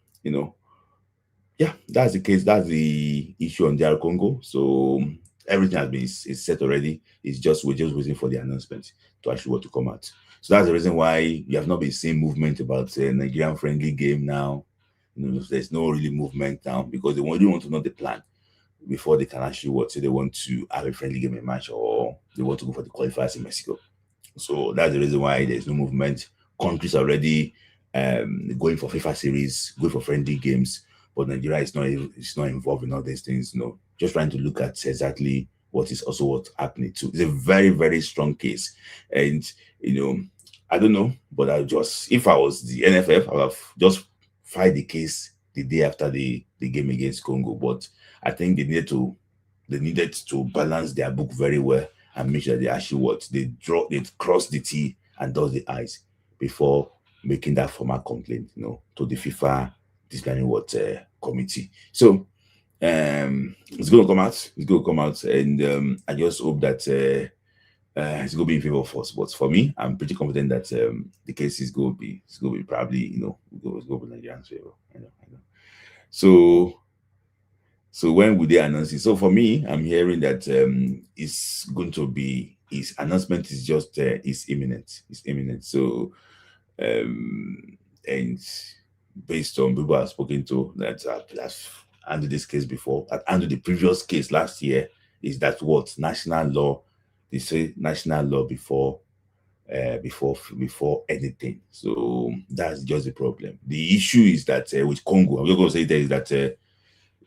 S2: the case. That's the issue on DR Congo. So everything has been is set already. We're just waiting for the announcement to actually to come out. So that's the reason why you have not been seeing movement about Nigerian friendly game now. There's no really movement now because they really want to know the plan before they can actually say they want to have a friendly game in match, or they want to go for the qualifiers in Mexico. So that's the reason why there's no movement. Countries already going for FIFA series, going for friendly games, but Nigeria is not involved in all these things. Just trying to look at exactly what's happening too. It's a very, very strong case, and I don't know, but if I was the NFF, I would have just filed the case the day after the game against Congo. But I think they needed to balance their book very well and make sure they actually they cross the T and dot the I's before making that formal complaint, to the FIFA disciplinary committee. So it's going to come out. It's going to come out, and I just hope that it's going to be in favor of us. But for me, I'm pretty confident that the case is going to be probably it's going to be Nigerian's favor. I know. So when would they announce it? So for me, I'm hearing that it's going to be, his announcement is just is imminent. It's imminent. So and based on people I've spoken to that that's handled this case before, that handled the previous case last year, is that what national law? They say national law before anything. So that's just the problem. The issue is that with Congo, I'm just going to say there is that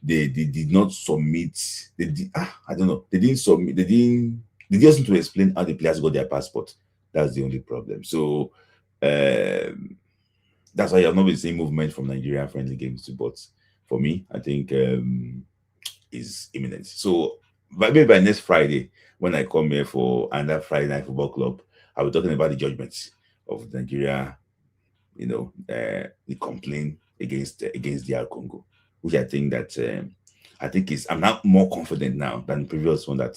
S2: they did not submit. They did, I don't know. They didn't submit. They just need to explain how the players got their passport. That's the only problem. So that's why you have not been seeing movement from Nigerian friendly games too. But for me, I think is imminent. So maybe by next Friday, when I come here for another Friday Night Football Club, I'll be talking about the judgments of Nigeria, the complaint against DR Congo, which I think that I'm not more confident now than the previous one that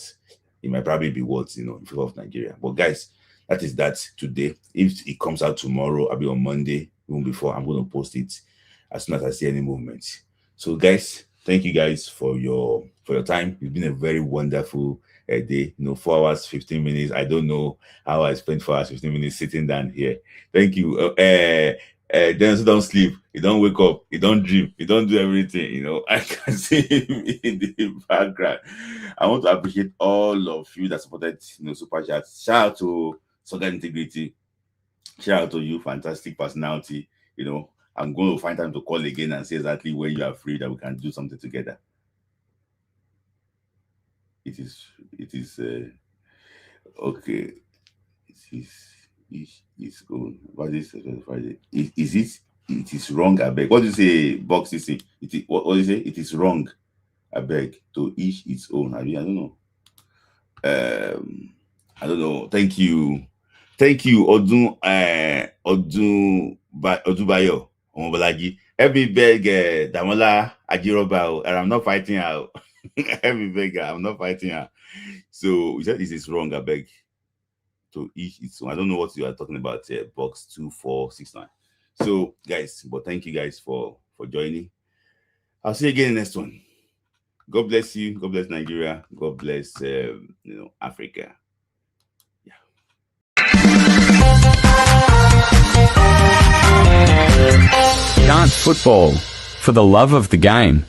S2: it might probably be worth, in favor of Nigeria. But guys, that is that today. If it comes out tomorrow, I'll be on Monday, even before, I'm going to post it as soon as I see any movement. So guys, thank you guys for your time. It's been a very wonderful day. 4 hours, 15 minutes. I don't know how I spent 4 hours, 15 minutes sitting down here. Thank you. Then don't sleep. You don't wake up. You don't dream. You don't do everything. I can see him in the background. I want to appreciate all of you that supported, Super Chat. Shout out to Soccer Integrity. Shout out to you, fantastic personality. I'm going to find time to call again and say exactly when you are free that we can do something together. It is okay. It's own. What is Friday? It is wrong, I beg. What do you say, Box? What do you say? It is wrong, I beg. To each its own. I don't know. I don't know. Thank you, Odubayo Omobalaji. Every beg, Damola Ajiroba, and I'm not fighting out. Every beggar, I'm not fighting her. So we said this is wrong, I beg. To each its own. I don't know what you are talking about here, Box 2469. So guys, but thank you guys for joining. I'll see you again in the next one. God bless you. God bless Nigeria. God bless Africa.
S1: Can't football for the love of the game.